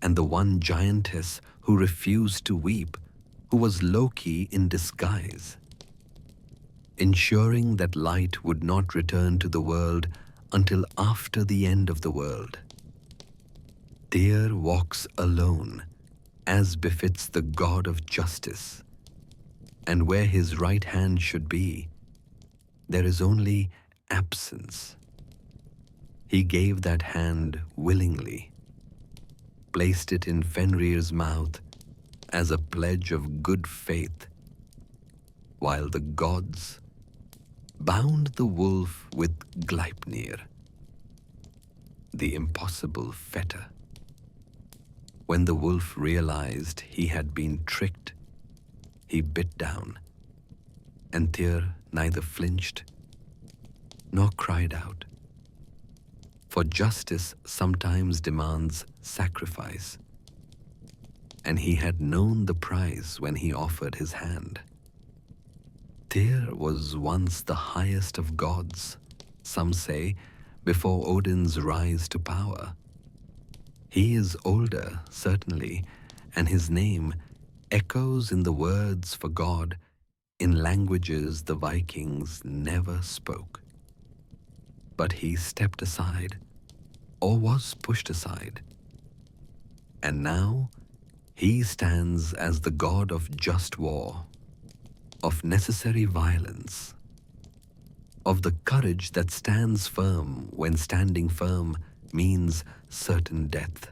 and the one giantess who refused to weep, who was Loki in disguise, ensuring that light would not return to the world until after the end of the world. Tyr walks alone, as befits the god of justice, and where his right hand should be, there is only absence. He gave that hand willingly, placed it in Fenrir's mouth as a pledge of good faith, while the gods bound the wolf with Gleipnir, the impossible fetter. When the wolf realized he had been tricked, he bit down, and Tyr neither flinched nor cried out. For justice sometimes demands sacrifice, and he had known the price when he offered his hand. Tyr was once the highest of gods, some say, before Odin's rise to power. He is older, certainly, and his name echoes in the words for God in languages the Vikings never spoke. But he stepped aside, or was pushed aside, and now he stands as the god of just war, of necessary violence, of the courage that stands firm when standing firm means certain death.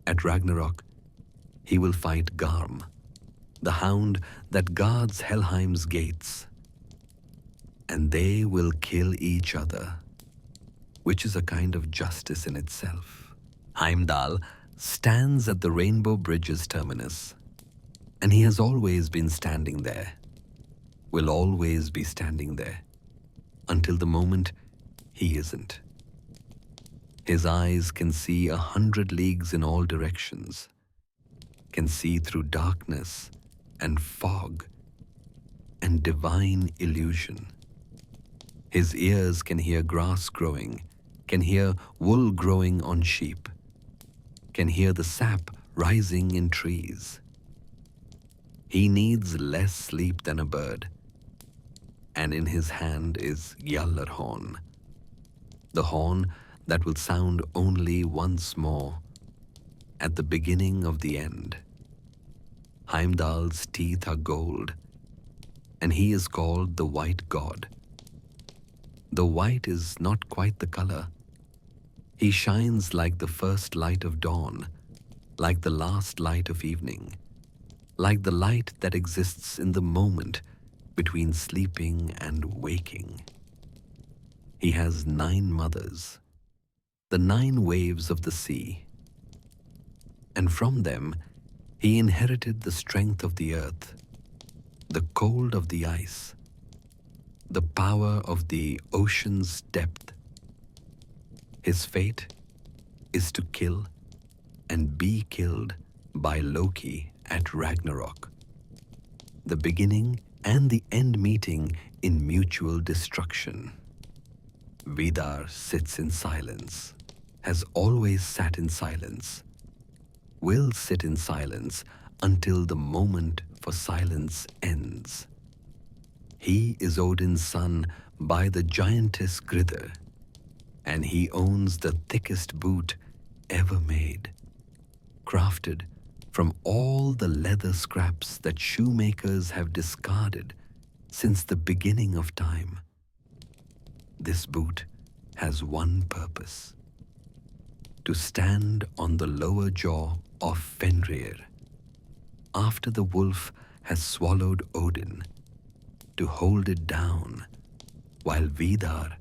At Ragnarok, he will fight Garm, the hound that guards Helheim's gates, and they will kill each other, which is a kind of justice in itself. Heimdall stands at the Rainbow Bridge's terminus, and he has always been standing there, will always be standing there, until the moment he isn't. His eyes can see 100 leagues in all directions, can see through darkness and fog and divine illusion. His ears can hear grass growing, can hear wool growing on sheep, can hear the sap rising in trees. He needs less sleep than a bird, and in his hand is Gjallarhorn, the horn that will sound only once more at the beginning of the end. Heimdall's teeth are gold, and he is called the White God. The white is not quite the color. He shines like the first light of dawn, like the last light of evening, like the light that exists in the moment between sleeping and waking. He has 9 mothers, the 9 waves of the sea, and from them he inherited the strength of the earth, the cold of the ice, the power of the ocean's depth. His fate is to kill and be killed by Loki at Ragnarok, the beginning and the end meeting in mutual destruction. Vidar sits in silence, has always sat in silence, will sit in silence until the moment for silence ends. He is Odin's son by the giantess Gridr, and he owns the thickest boot ever made, crafted from all the leather scraps that shoemakers have discarded since the beginning of time. This boot has one purpose: to stand on the lower jaw of Fenrir after the wolf has swallowed Odin, to hold it down while Vidar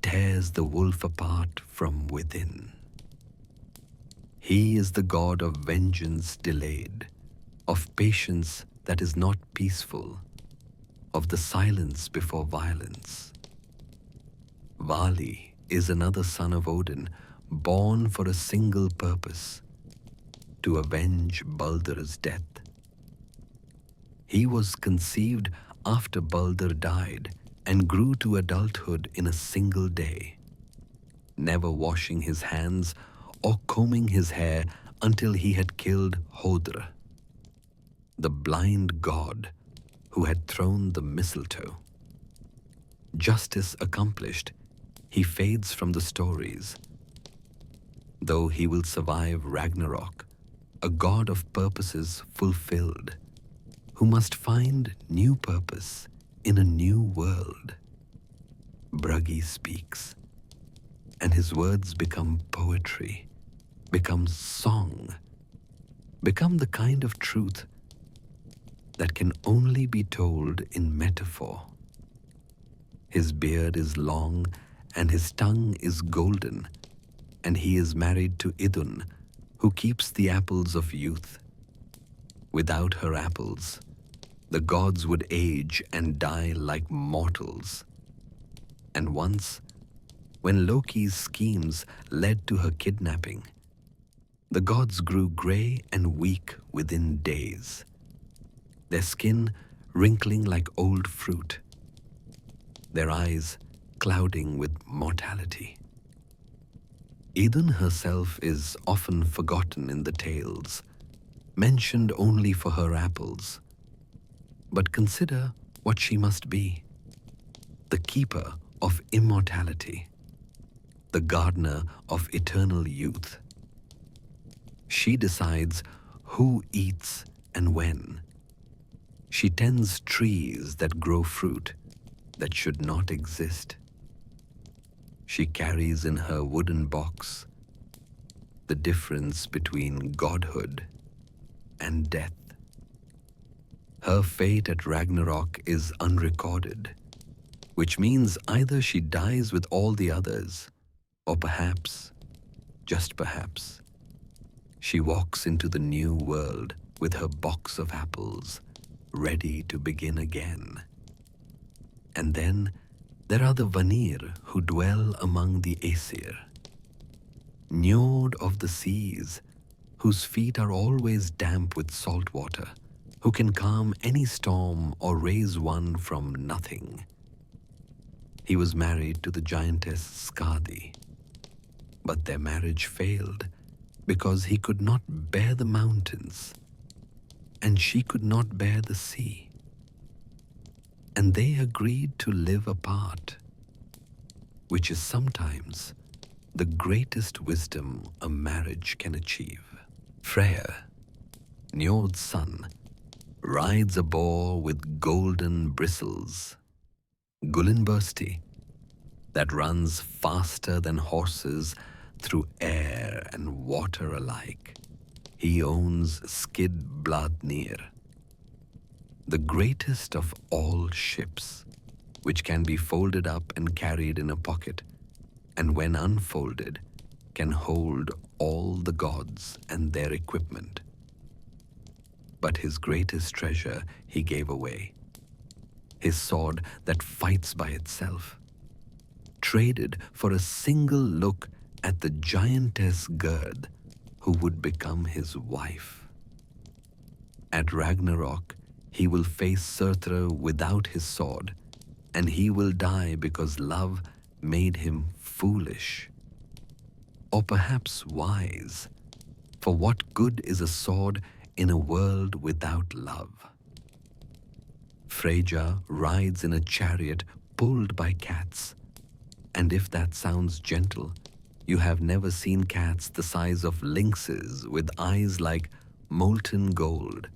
tears the wolf apart from within. He is the god of vengeance delayed, of patience that is not peaceful, of the silence before violence. Vali is another son of Odin, born for a single purpose: to avenge Baldr's death. He was conceived after Baldur died and grew to adulthood in a single day, never washing his hands or combing his hair until he had killed Hodr, the blind god who had thrown the mistletoe. Justice accomplished, he fades from the stories, though he will survive Ragnarok, a god of purposes fulfilled, who must find new purpose in a new world. Bragi speaks, and his words become poetry, become song, become the kind of truth that can only be told in metaphor. His beard is long and his tongue is golden, and he is married to Idun, who keeps the apples of youth. Without her apples, the gods would age and die like mortals. And once, when Loki's schemes led to her kidnapping, the gods grew grey and weak within days, their skin wrinkling like old fruit, their eyes clouding with mortality. Idun herself is often forgotten in the tales, mentioned only for her apples. But consider what she must be: the keeper of immortality, the gardener of eternal youth. She decides who eats and when. She tends trees that grow fruit that should not exist. She carries in her wooden box the difference between godhood and death. Her fate at Ragnarok is unrecorded, which means either she dies with all the others, or perhaps, just perhaps, She walks into the new world with her box of apples, ready to begin again. And then there are the Vanir who dwell among the Aesir. Njord of the seas, whose feet are always damp with salt water, who can calm any storm or raise one from nothing. He was married to the giantess Skadi, but their marriage failed because he could not bear the mountains, and she could not bear the sea. And they agreed to live apart, which is sometimes the greatest wisdom a marriage can achieve. Freyr, Njord's son, rides a boar with golden bristles, Gullinbursti, that runs faster than horses through air and water alike. He owns Skidbladnir, the greatest of all ships, which can be folded up and carried in a pocket, and when unfolded, can hold all the gods and their equipment. But his greatest treasure he gave away, his sword that fights by itself, traded for a single look at the giantess Gerd, who would become his wife. At Ragnarok, he will face Surtr without his sword, and he will die because love made him foolish. Or perhaps wise, for what good is a sword in a world without love? Freyja rides in a chariot pulled by cats, and if that sounds gentle, you have never seen cats the size of lynxes with eyes like molten gold.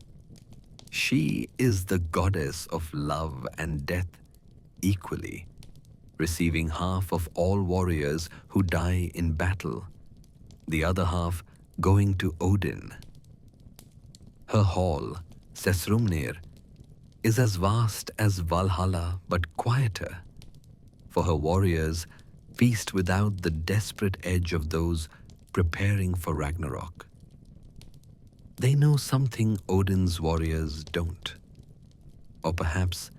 She is the goddess of love and death equally, receiving half of all warriors who die in battle, the other half going to Odin. Her hall, Sessrumnir, is as vast as Valhalla but quieter, for her warriors feast without the desperate edge of those preparing for Ragnarok. They know something Odin's warriors don't. Or perhaps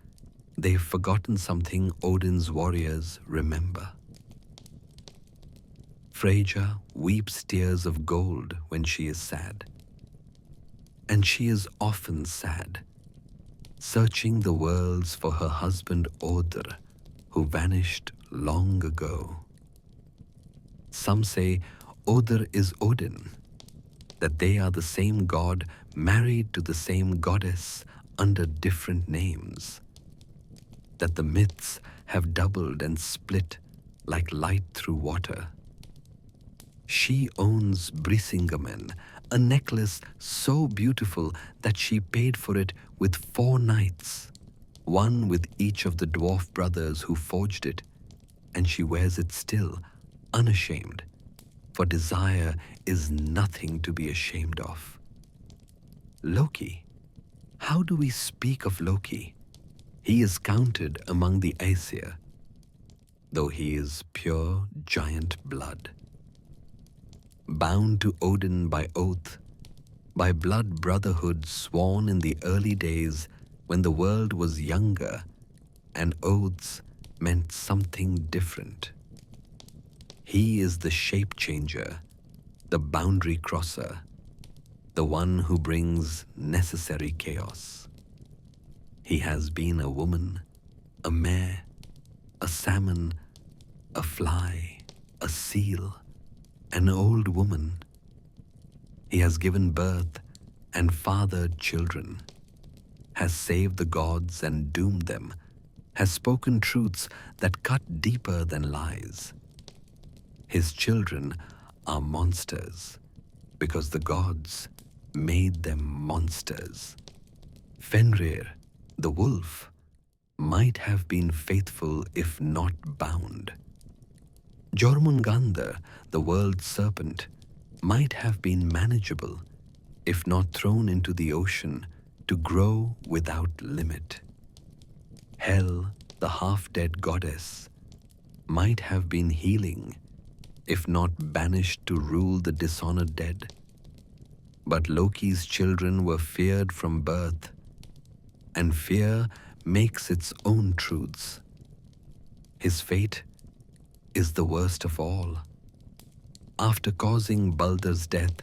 they've forgotten something Odin's warriors remember. Freyja weeps tears of gold when she is sad. And she is often sad, searching the worlds for her husband Odr, who vanished long ago. Some say Odr is Odin, that they are the same god married to the same goddess under different names, that the myths have doubled and split like light through water. She owns Brisingamen, a necklace so beautiful that she paid for it with 4 knights, one with each of the dwarf brothers who forged it, and she wears it still, unashamed, for desire is nothing to be ashamed of. Loki. How do we speak of Loki? He is counted among the Aesir, though he is pure giant blood. Bound to Odin by oath, by blood brotherhood sworn in the early days when the world was younger and oaths meant something different. He is the shape changer, the boundary crosser, the one who brings necessary chaos. He has been a woman, a mare, a salmon, a fly, a seal, an old woman. He has given birth and fathered children, has saved the gods and doomed them, has spoken truths that cut deeper than lies. His children are monsters because the gods made them monsters. Fenrir, the wolf, might have been faithful if not bound. Jormungandr, the world serpent, might have been manageable if not thrown into the ocean to grow without limit. Hel, the half-dead goddess, might have been healing if not banished to rule the dishonored dead. But Loki's children were feared from birth, and fear makes its own truths. His fate is the worst of all. After causing Baldur's death,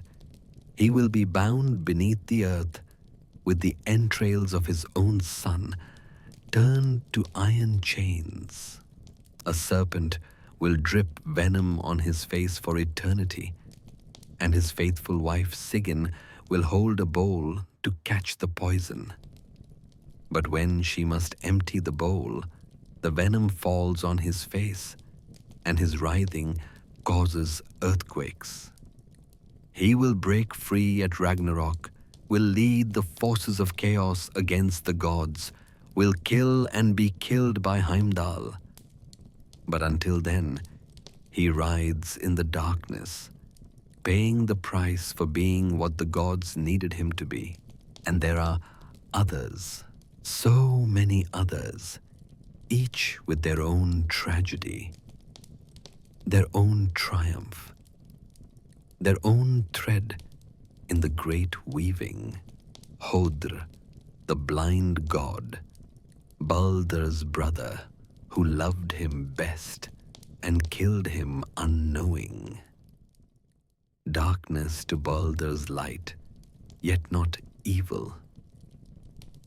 he will be bound beneath the earth with the entrails of his own son, turned to iron chains. A serpent will drip venom on his face for eternity, and his faithful wife Sigyn will hold a bowl to catch the poison. But when she must empty the bowl, the venom falls on his face, and his writhing causes earthquakes. He will break free at Ragnarok, will lead the forces of chaos against the gods, will kill and be killed by Heimdall. But until then, he rides in the darkness, paying the price for being what the gods needed him to be. And there are others, so many others, each with their own tragedy, their own triumph, their own thread in the great weaving. Hodr, the blind god, Baldur's brother, who loved him best and killed him unknowing. Darkness to Baldur's light, yet not evil,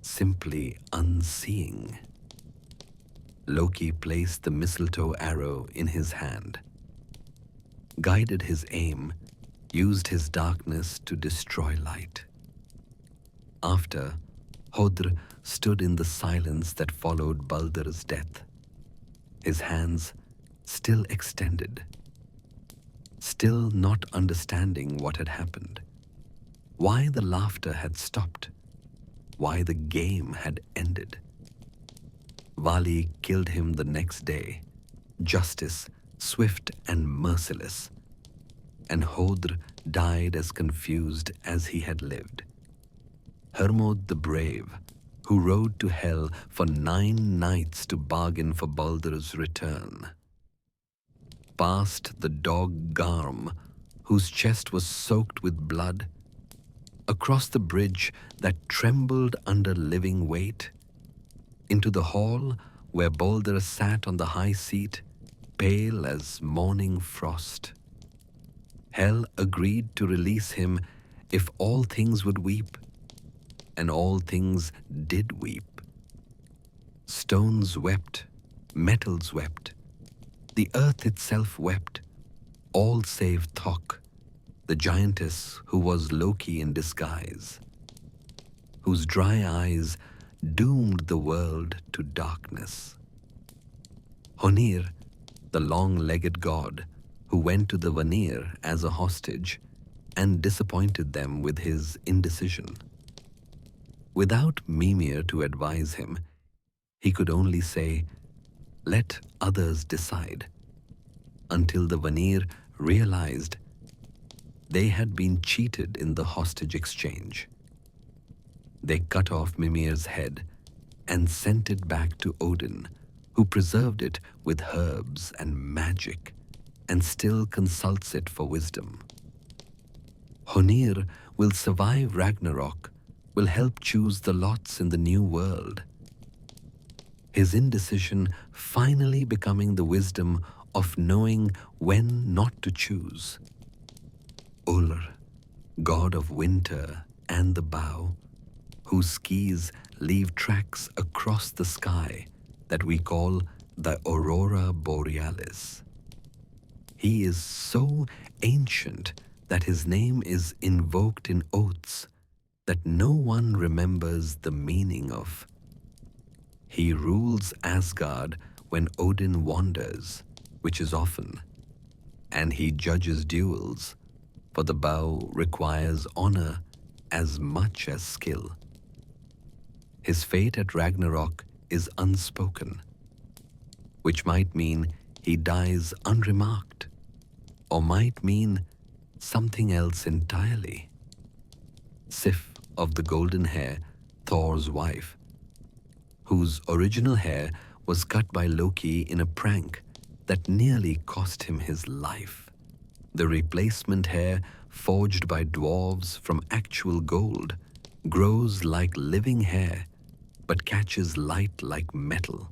simply unseeing. Loki placed the mistletoe arrow in his hand, guided his aim, used his darkness to destroy light. After, Hodr stood in the silence that followed Baldur's death, his hands still extended, still not understanding what had happened, why the laughter had stopped, why the game had ended. Vali killed him the next day, justice swift and merciless, and Hodr died as confused as he had lived. Hermod the Brave, who rode to hell for 9 nights to bargain for Baldur's return. Past the dog Garm, whose chest was soaked with blood, across the bridge that trembled under living weight, into the hall where Baldur sat on the high seat, pale as morning frost. Hell agreed to release him if all things would weep, and all things did weep. Stones wept, metals wept, the earth itself wept, all save Thok, the giantess who was Loki in disguise, whose dry eyes doomed the world to darkness. Honir, the long-legged god, who went to the Vanir as a hostage and disappointed them with his indecision. Without Mimir to advise him, he could only say, "Let others decide," until the Vanir realized they had been cheated in the hostage exchange. They cut off Mimir's head and sent it back to Odin, who preserved it with herbs and magic and still consults it for wisdom. Honir will survive Ragnarok, will help choose the lots in the new world. His indecision finally becoming the wisdom of knowing when not to choose. Ullr, god of winter and the bow, whose skis leave tracks across the sky that we call the Aurora Borealis. He is so ancient that his name is invoked in oaths that no one remembers the meaning of. He rules Asgard when Odin wanders, which is often, and he judges duels, for the bow requires honor as much as skill. His fate at Ragnarok is unspoken, which might mean he dies unremarked, or might mean something else entirely. Sif of the golden hair, Thor's wife, whose original hair was cut by Loki in a prank that nearly cost him his life. The replacement hair forged by dwarves from actual gold, grows like living hair, but catches light like metal.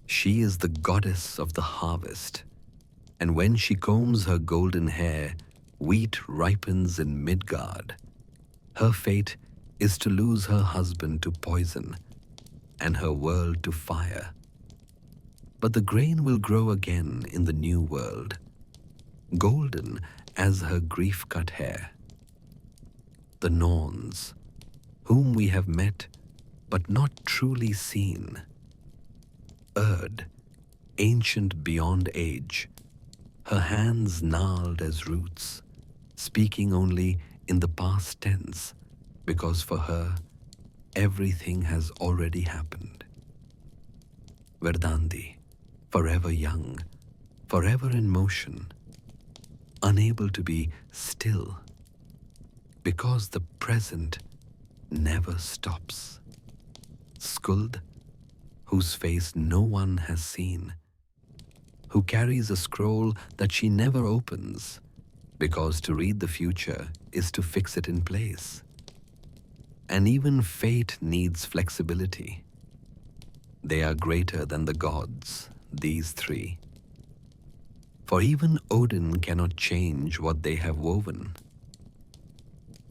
She is the goddess of the harvest, and when she combs her golden hair, wheat ripens in Midgard. Her fate is to lose her husband to poison, and her world to fire. But the grain will grow again in the new world, golden as her grief-cut hair. The Norns, whom we have met but not truly seen. Erd, ancient beyond age, her hands gnarled as roots, speaking only in the past tense, because for her, everything has already happened. Verdandi, forever young, forever in motion, unable to be still, because the present never stops. Skuld, whose face no one has seen, who carries a scroll that she never opens, because to read the future is to fix it in place. And even fate needs flexibility. They are greater than the gods, these three. For even Odin cannot change what they have woven.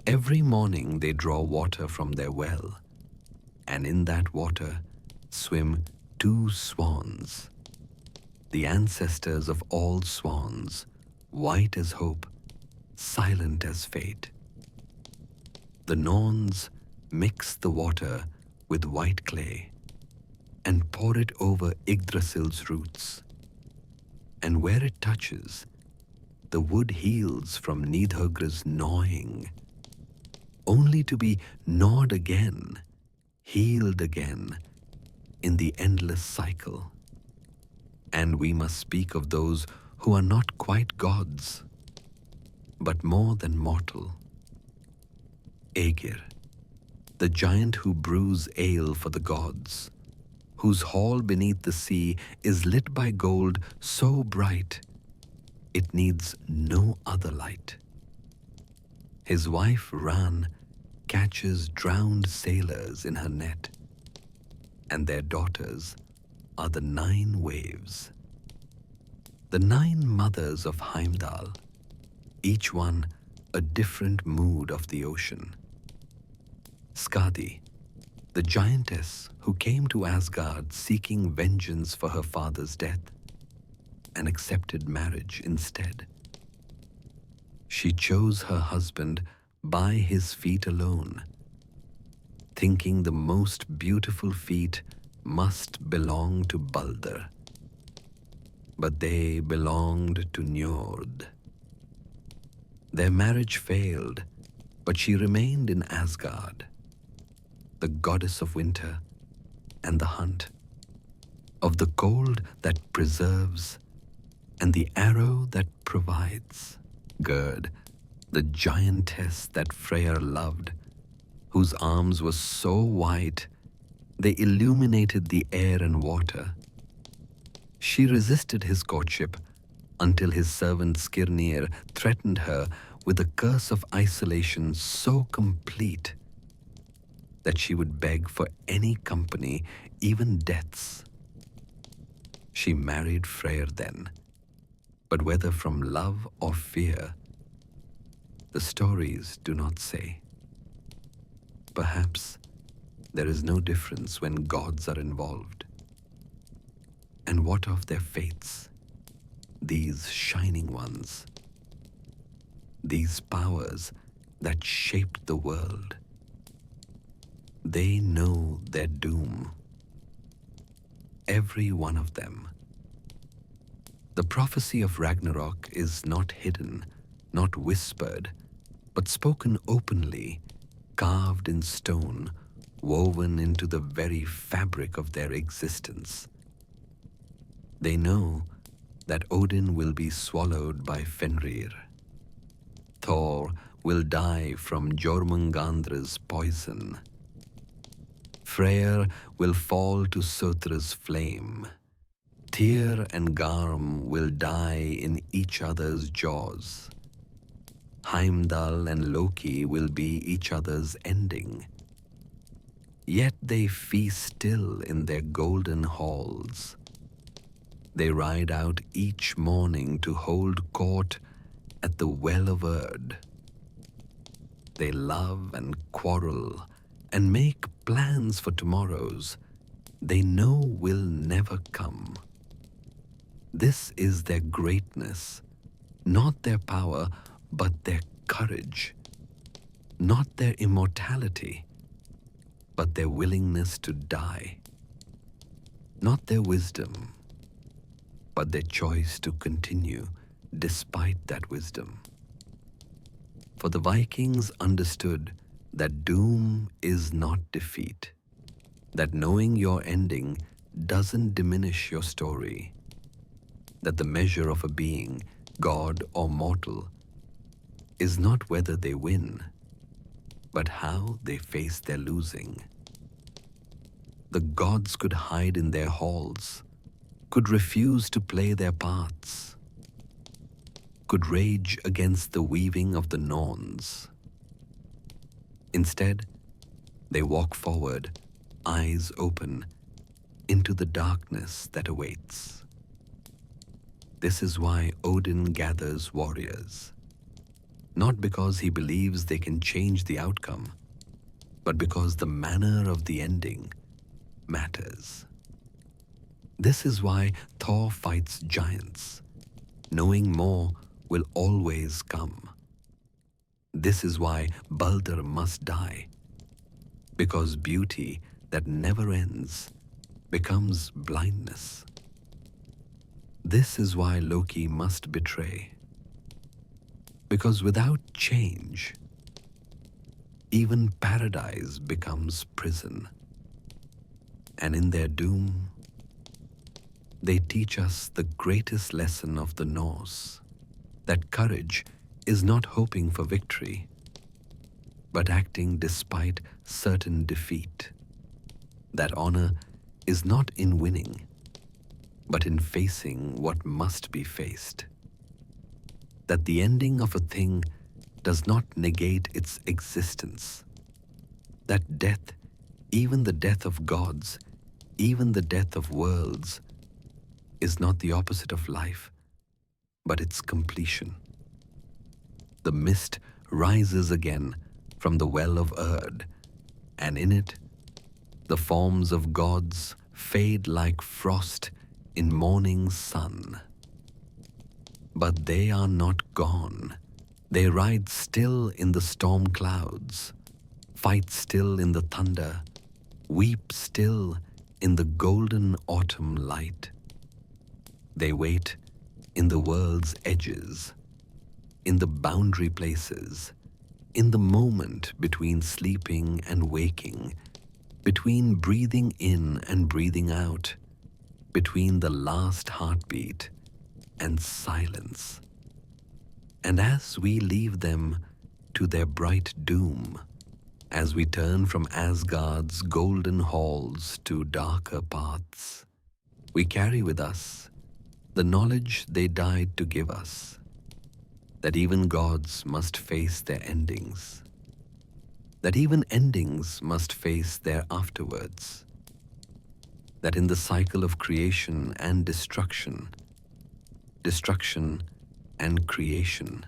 Every morning they draw water from their well, and in that water swim two swans, the ancestors of all swans, white as hope, silent as fate. The Norns mix the water with white clay and pour it over Yggdrasil's roots. And where it touches, the wood heals from Níðhöggr's gnawing, only to be gnawed again, healed again, in the endless cycle. And we must speak of those who are not quite gods, but more than mortal. Ygir, the giant who brews ale for the gods, whose hall beneath the sea is lit by gold so bright it needs no other light. His wife Ran catches drowned sailors in her net, and their daughters are the 9 waves. The 9 mothers of Heimdall, each one a different mood of the ocean. Skadi, the giantess who came to Asgard seeking vengeance for her father's death, and accepted marriage instead. She chose her husband by his feet alone, thinking the most beautiful feet must belong to Balder. But they belonged to Njord. Their marriage failed, but she remained in Asgard, the goddess of winter and the hunt, of the cold that preserves and the arrow that provides. Gerd, the giantess that Freyr loved, whose arms were so white they illuminated the air and water. She resisted his courtship until his servant Skirnir threatened her with a curse of isolation so complete that she would beg for any company, even death's. She married Freyr then, but whether from love or fear, the stories do not say. Perhaps there is no difference when gods are involved. And what of their fates, these shining ones, these powers that shaped the world? They know their doom, every one of them. The prophecy of Ragnarok is not hidden, not whispered, but spoken openly, carved in stone, woven into the very fabric of their existence. They know that Odin will be swallowed by Fenrir. Thor will die from Jormungandr's poison. Freyr will fall to Surtra's flame. Tyr and Garm will die in each other's jaws. Heimdall and Loki will be each other's ending. Yet they feast still in their golden halls. They ride out each morning to hold court at the Well of Erd. They love and quarrel and make plans for tomorrows they know will never come. This is their greatness, not their power, but their courage, not their immortality, but their willingness to die, not their wisdom, but their choice to continue despite that wisdom. For the Vikings understood that doom is not defeat, that knowing your ending doesn't diminish your story, that the measure of a being, god or mortal, is not whether they win, but how they face their losing. The gods could hide in their halls, could refuse to play their parts, could rage against the weaving of the Norns. Instead, they walk forward, eyes open, into the darkness that awaits. This is why Odin gathers warriors, not because he believes they can change the outcome, but because the manner of the ending matters. This is why Thor fights giants, knowing more will always come. This is why Balder must die, because beauty that never ends becomes blindness. This is why Loki must betray, because without change, even paradise becomes prison. And in their doom, they teach us the greatest lesson of the Norse, that courage is not hoping for victory, but acting despite certain defeat. That honor is not in winning, but in facing what must be faced. That the ending of a thing does not negate its existence. That death, even the death of gods, even the death of worlds, is not the opposite of life, but its completion. The mist rises again from the Well of Erd, and in it, the forms of gods fade like frost in morning sun. But they are not gone. They ride still in the storm clouds, fight still in the thunder, weep still in the golden autumn light. They wait in the world's edges, in the boundary places, in the moment between sleeping and waking, between breathing in and breathing out, between the last heartbeat and silence. And as we leave them to their bright doom, as we turn from Asgard's golden halls to darker paths, we carry with us the knowledge they died to give us, that even gods must face their endings, that even endings must face their afterwards, that in the cycle of creation and destruction, destruction and creation,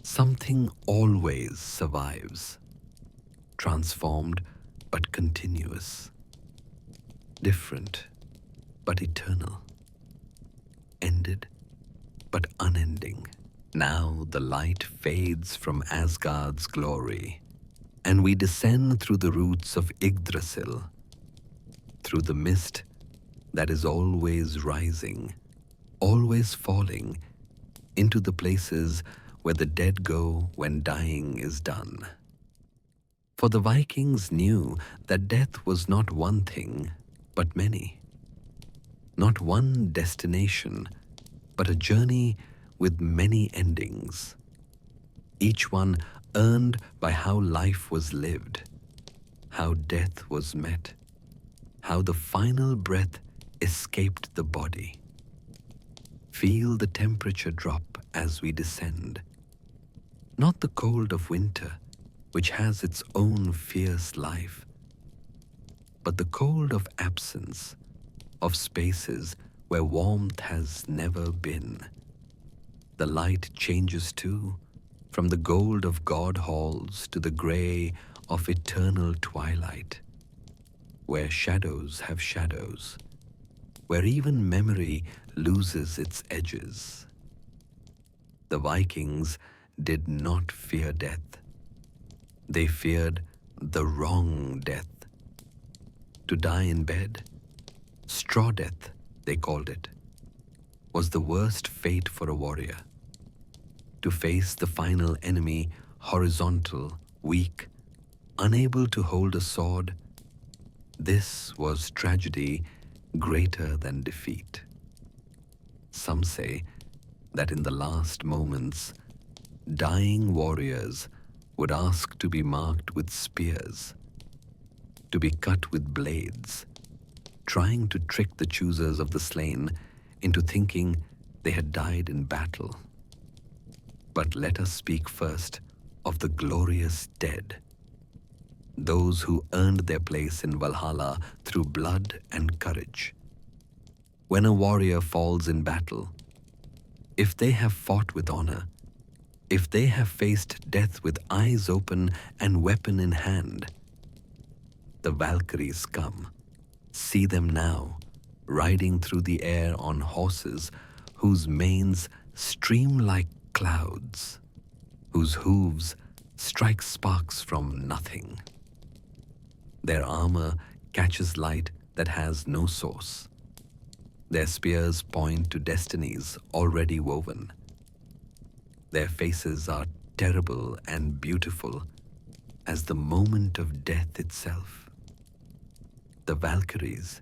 something always survives, transformed but continuous, different but eternal, ended but unending. Now the light fades from Asgard's glory, and we descend through the roots of Yggdrasil, through the mist that is always rising, always falling into the places where the dead go when dying is done. For the Vikings knew that death was not one thing, but many. Not one destination, but a journey with many endings, each one earned by how life was lived, how death was met, how the final breath escaped the body. Feel the temperature drop as we descend. not the cold of winter, which has its own fierce life, but the cold of absence, of spaces where warmth has never been. The light changes too, from the gold of god halls to the grey of eternal twilight, where shadows have shadows, where even memory loses its edges. The Vikings did not fear death. They feared the wrong death. To die in bed, straw death, they called it, was the worst fate for a warrior. To face the final enemy, horizontal, weak, unable to hold a sword, this was tragedy greater than defeat. Some say that in the last moments, dying warriors would ask to be marked with spears, to be cut with blades, trying to trick the choosers of the slain into thinking they had died in battle. But let us speak first of the glorious dead, those who earned their place in Valhalla through blood and courage. When a warrior falls in battle, if they have fought with honor, if they have faced death with eyes open and weapon in hand, the Valkyries come. See them now, riding through the air on horses whose manes stream like clouds, whose hooves strike sparks from nothing. Their armor catches light that has no source. Their spears point to destinies already woven. Their faces are terrible and beautiful as the moment of death itself. The Valkyries,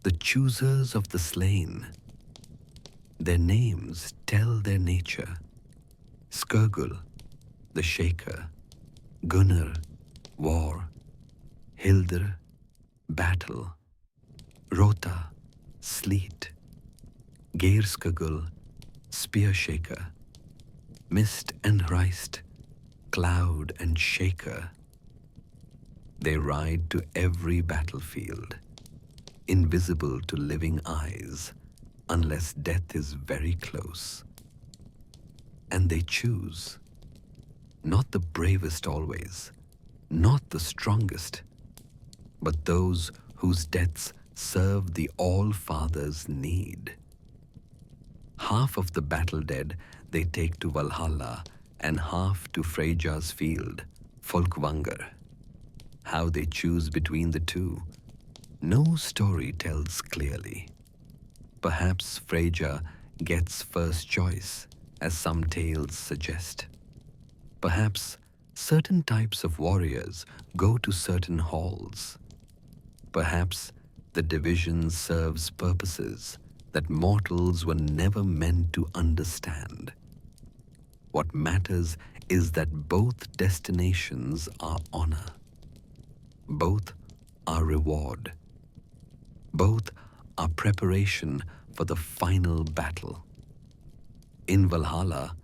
the choosers of the slain. Their names tell their nature. Skurgul, the shaker. Gunnar, war. Hildr, battle. Rota, sleet. Geirskugul, spear shaker. Mist and Hreist, cloud and shaker. They ride to every battlefield, invisible to living eyes, unless death is very close. And they choose, not the bravest always, not the strongest, but those whose deaths serve the All-Father's need. Half of the battle dead they take to Valhalla, and half to Freyja's field, Folkvangr. How they choose between the two, no story tells clearly. Perhaps Freyja gets first choice, as some tales suggest. Perhaps certain types of warriors go to certain halls. Perhaps the division serves purposes that mortals were never meant to understand. What matters is that both destinations are honor. Both are reward. Both are preparation for the final battle. In Valhalla,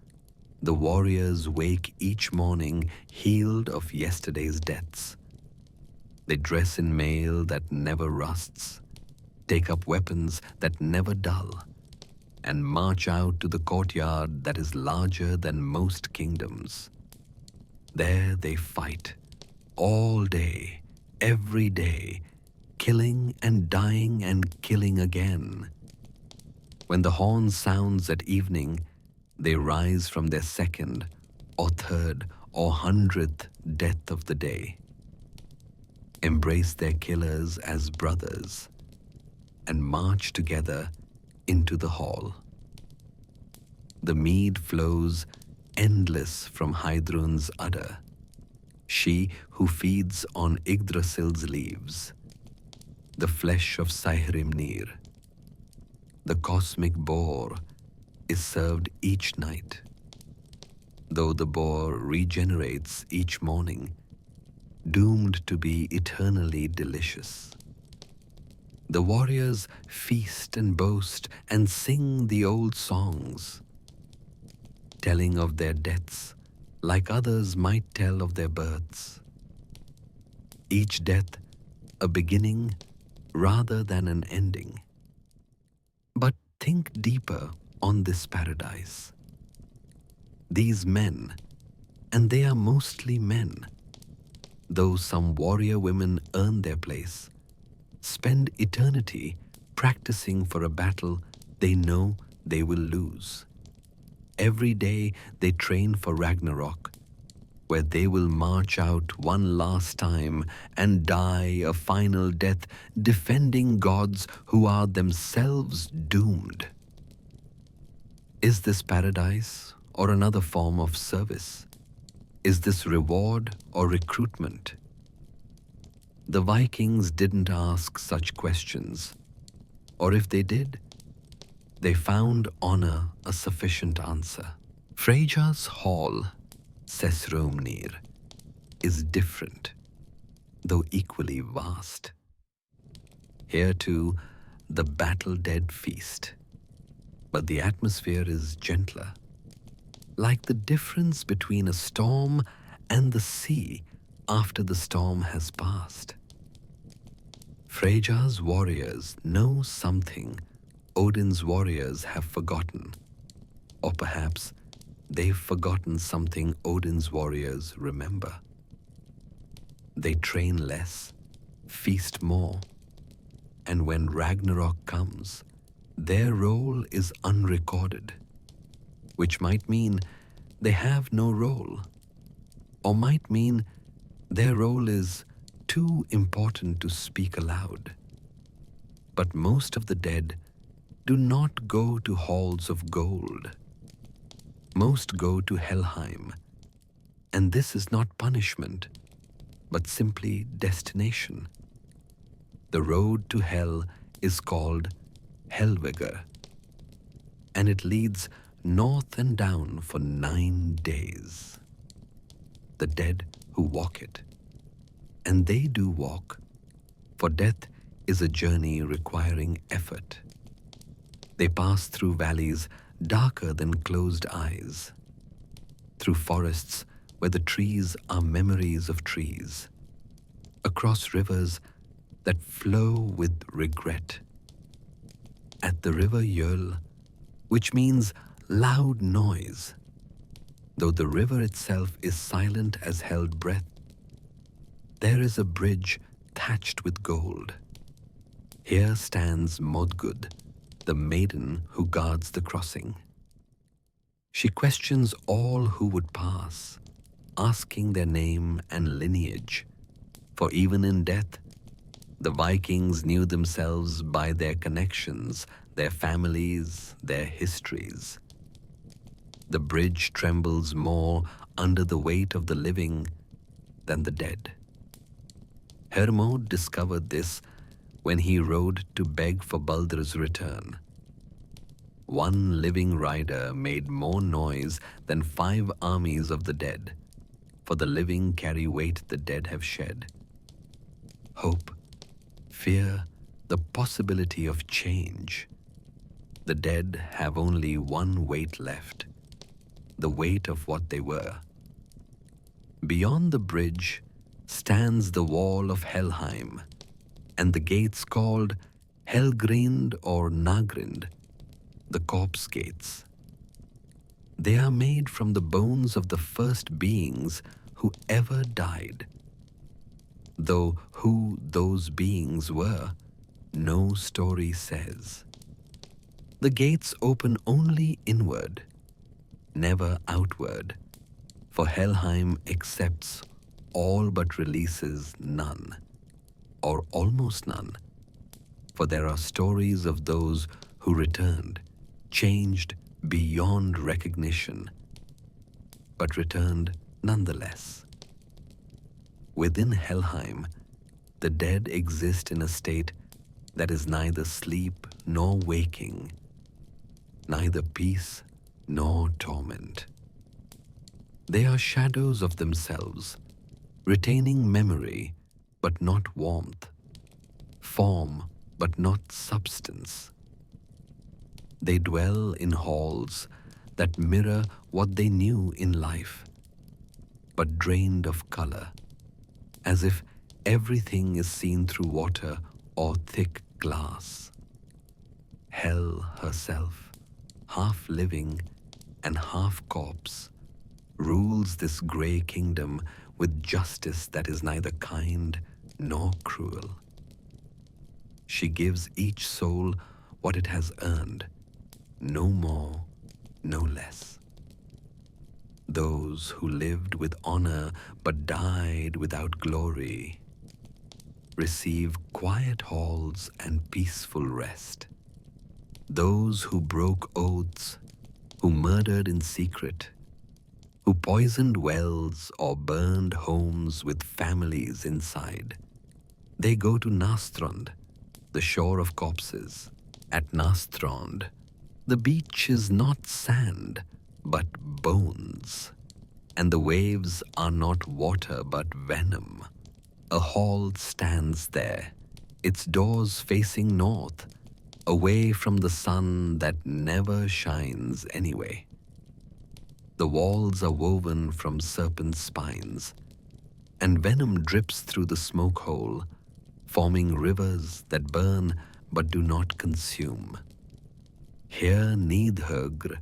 the warriors wake each morning healed of yesterday's deaths. They dress in mail that never rusts, take up weapons that never dull, and march out to the courtyard that is larger than most kingdoms. There they fight, all day, every day, killing and dying and killing again. When the horn sounds at evening, they rise from their second or third or 100th death of the day, embrace their killers as brothers, and march together into the hall. The mead flows endless from Heidrun's udder, she who feeds on Yggdrasil's leaves, the flesh of Saehrimnir. The cosmic boar is served each night. Though the boar regenerates each morning, doomed to be eternally delicious. The warriors feast and boast and sing the old songs, telling of their deaths, like others might tell of their births. Each death a beginning rather than an ending. But think deeper on this paradise. These men, and they are mostly men, though some warrior women earn their place, spend eternity practicing for a battle they know they will lose. Every day they train for Ragnarok, where they will march out one last time and die a final death defending gods who are themselves doomed. Is this paradise or another form of service? Is this reward or recruitment? The Vikings didn't ask such questions, or if they did, they found honor a sufficient answer. Freyja's hall, says Hromnir, is different, though equally vast. Here too, the battle-dead feast, but the atmosphere is gentler, like the difference between a storm and the sea after the storm has passed. Freyja's warriors know something Odin's warriors have forgotten, or perhaps they've forgotten something Odin's warriors remember. They train less, feast more, and when Ragnarok comes, their role is unrecorded, which might mean they have no role, or might mean their role is too important to speak aloud. But most of the dead do not go to halls of gold. Most go to Helheim, and this is not punishment, but simply destination. The road to hell is called Níðhöggr, and it leads north and down for 9 days. The dead who walk it, and they do walk, for death is a journey requiring effort. They pass through valleys darker than closed eyes, through forests where the trees are memories of trees, across rivers that flow with regret. At the river Jöl, which means loud noise, though the river itself is silent as held breath, there is a bridge thatched with gold. Here stands Modgud, the maiden who guards the crossing. She questions all who would pass, asking their name and lineage, for even in death, the Vikings knew themselves by their connections, their families, their histories. The bridge trembles more under the weight of the living than the dead. Hermod discovered this when he rode to beg for Baldr's return. One living rider made more noise than 5 armies of the dead, for the living carry weight the dead have shed. Hope, fear, the possibility of change. The dead have only one weight left, the weight of what they were. Beyond the bridge stands the wall of Helheim, and the gates called Helgrind or Nagrind, the corpse gates. They are made from the bones of the first beings who ever died. Though who those beings were, no story says. The gates open only inward, never outward, for Helheim accepts all but releases none, or almost none, for there are stories of those who returned, changed beyond recognition, but returned nonetheless. Within Helheim, the dead exist in a state that is neither sleep nor waking, neither peace nor torment. They are shadows of themselves, retaining memory but not warmth, form but not substance. They dwell in halls that mirror what they knew in life, but drained of color, as if everything is seen through water or thick glass. Hell herself, half living and half corpse, rules this grey kingdom with justice that is neither kind nor cruel. She gives each soul what it has earned, no more, no less. Those who lived with honor but died without glory receive quiet halls and peaceful rest. Those who broke oaths, who murdered in secret, who poisoned wells or burned homes with families inside, they go to Nastrond, the shore of corpses. At Nastrond, the beach is not sand, but bones, and the waves are not water, but venom. A hall stands there, its doors facing north, away from the sun that never shines anyway. The walls are woven from serpent spines, and venom drips through the smoke hole, forming rivers that burn but do not consume. Here Níðhöggr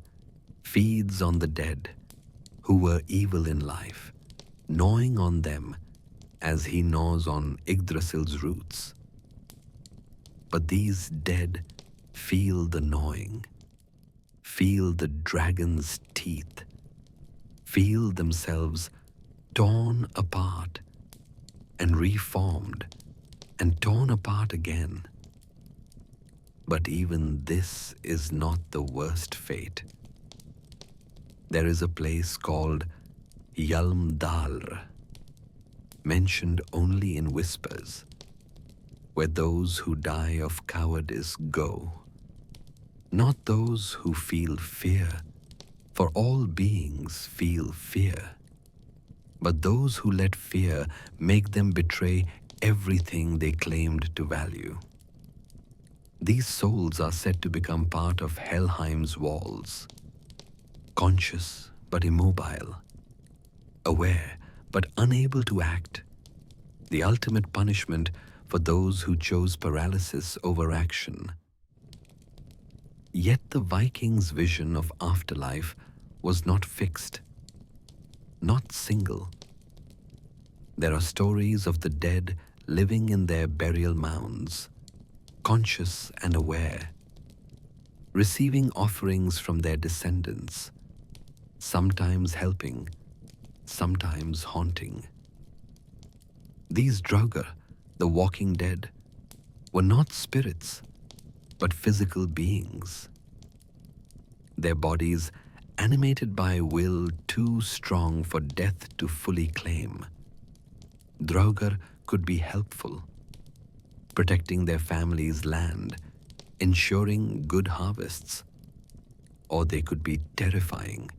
feeds on the dead, who were evil in life, gnawing on them as he gnaws on Yggdrasil's roots. But these dead feel the gnawing, feel the dragon's teeth, feel themselves torn apart and reformed and torn apart again. But even this is not the worst fate. There is a place called Hjalmdalr, mentioned only in whispers, where those who die of cowardice go. Not those who feel fear, for all beings feel fear, but those who let fear make them betray everything they claimed to value. These souls are said to become part of Helheim's walls, conscious but immobile, aware but unable to act, the ultimate punishment for those who chose paralysis over action. Yet the Vikings' vision of afterlife was not fixed, not single. There are stories of the dead living in their burial mounds, conscious and aware, receiving offerings from their descendants, sometimes helping, sometimes haunting. These Draugr, the walking dead, were not spirits, but physical beings. Their bodies animated by a will too strong for death to fully claim. Draugr could be helpful, protecting their family's land, ensuring good harvests, or they could be terrifying,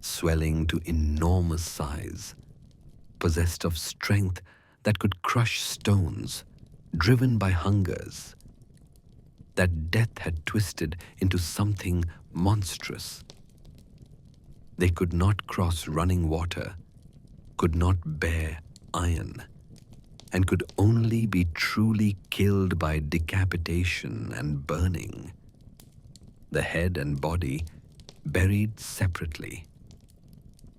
swelling to enormous size, possessed of strength that could crush stones, driven by hungers, that death had twisted into something monstrous. They could not cross running water, could not bear iron, and could only be truly killed by decapitation and burning, the head and body buried separately.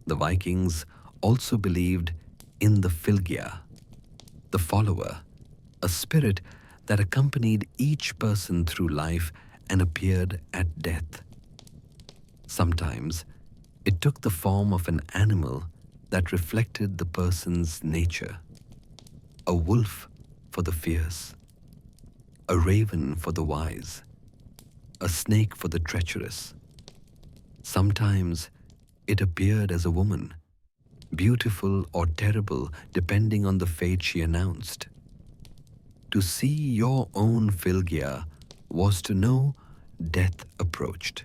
The Vikings also believed in the Fylgja, the follower, a spirit that accompanied each person through life and appeared at death. Sometimes it took the form of an animal that reflected the person's nature. A wolf for the fierce, a raven for the wise, a snake for the treacherous. Sometimes it appeared as a woman, beautiful or terrible depending on the fate she announced. To see your own Fylgja was to know death approached.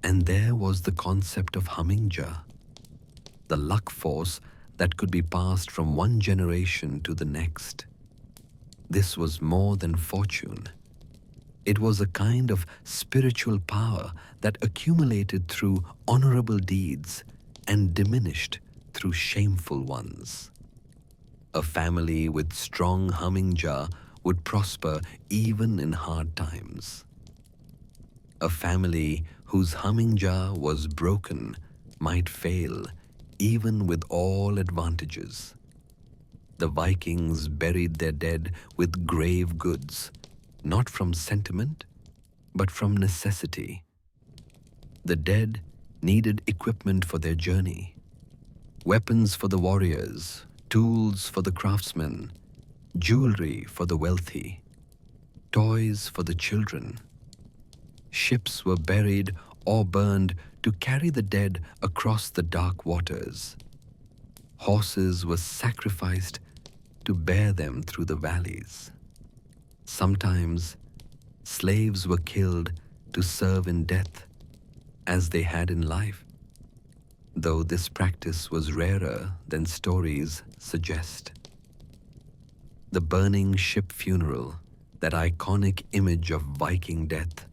And there was the concept of Hummingjur, the luck force that could be passed from one generation to the next. This was more than fortune. It was a kind of spiritual power that accumulated through honorable deeds and diminished through shameful ones. A family with strong humming jar would prosper even in hard times. A family whose humming jar was broken might fail even with all advantages. The Vikings buried their dead with grave goods, not from sentiment, but from necessity. The dead needed equipment for their journey, weapons for the warriors, tools for the craftsmen, jewelry for the wealthy, toys for the children. Ships were buried or burned to carry the dead across the dark waters. Horses were sacrificed to bear them through the valleys. Sometimes slaves were killed to serve in death as they had in life, though this practice was rarer than stories suggest. The burning ship funeral, that iconic image of Viking death,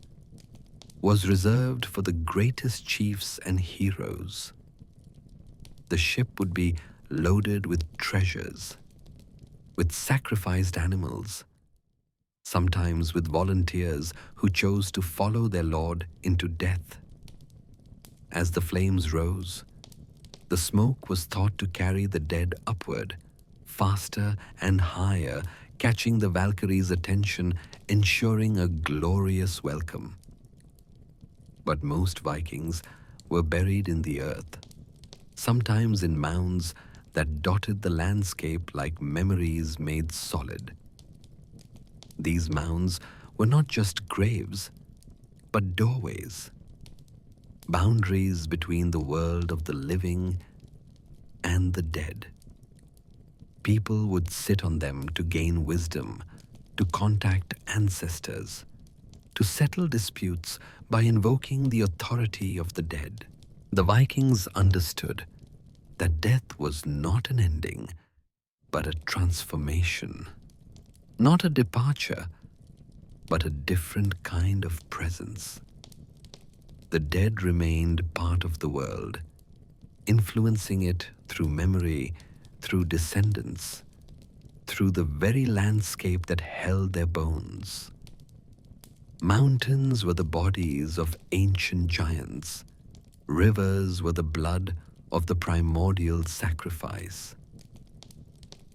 was reserved for the greatest chiefs and heroes. The ship would be loaded with treasures, with sacrificed animals, sometimes with volunteers who chose to follow their lord into death. As the flames rose, the smoke was thought to carry the dead upward, faster and higher, catching the Valkyries' attention, ensuring a glorious welcome. But most Vikings were buried in the earth, sometimes in mounds that dotted the landscape like memories made solid. These mounds were not just graves, but doorways, boundaries between the world of the living and the dead. People would sit on them to gain wisdom, to contact ancestors, to settle disputes by invoking the authority of the dead. The Vikings understood that death was not an ending, but a transformation. Not a departure, but a different kind of presence. The dead remained part of the world, influencing it through memory, through descendants, through the very landscape that held their bones. Mountains were the bodies of ancient giants. Rivers were the blood of the primordial sacrifice.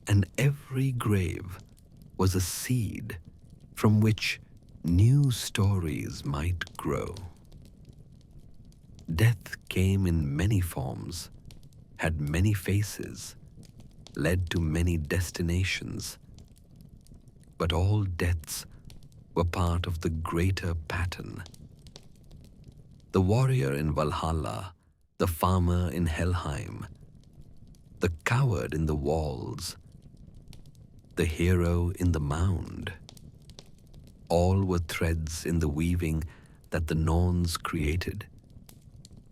And every grave was a seed from which new stories might grow. Death came in many forms, had many faces, led to many destinations, but all deaths were part of the greater pattern. The warrior in Valhalla, the farmer in Helheim, the coward in the walls, the hero in the mound, all were threads in the weaving that the Norns created,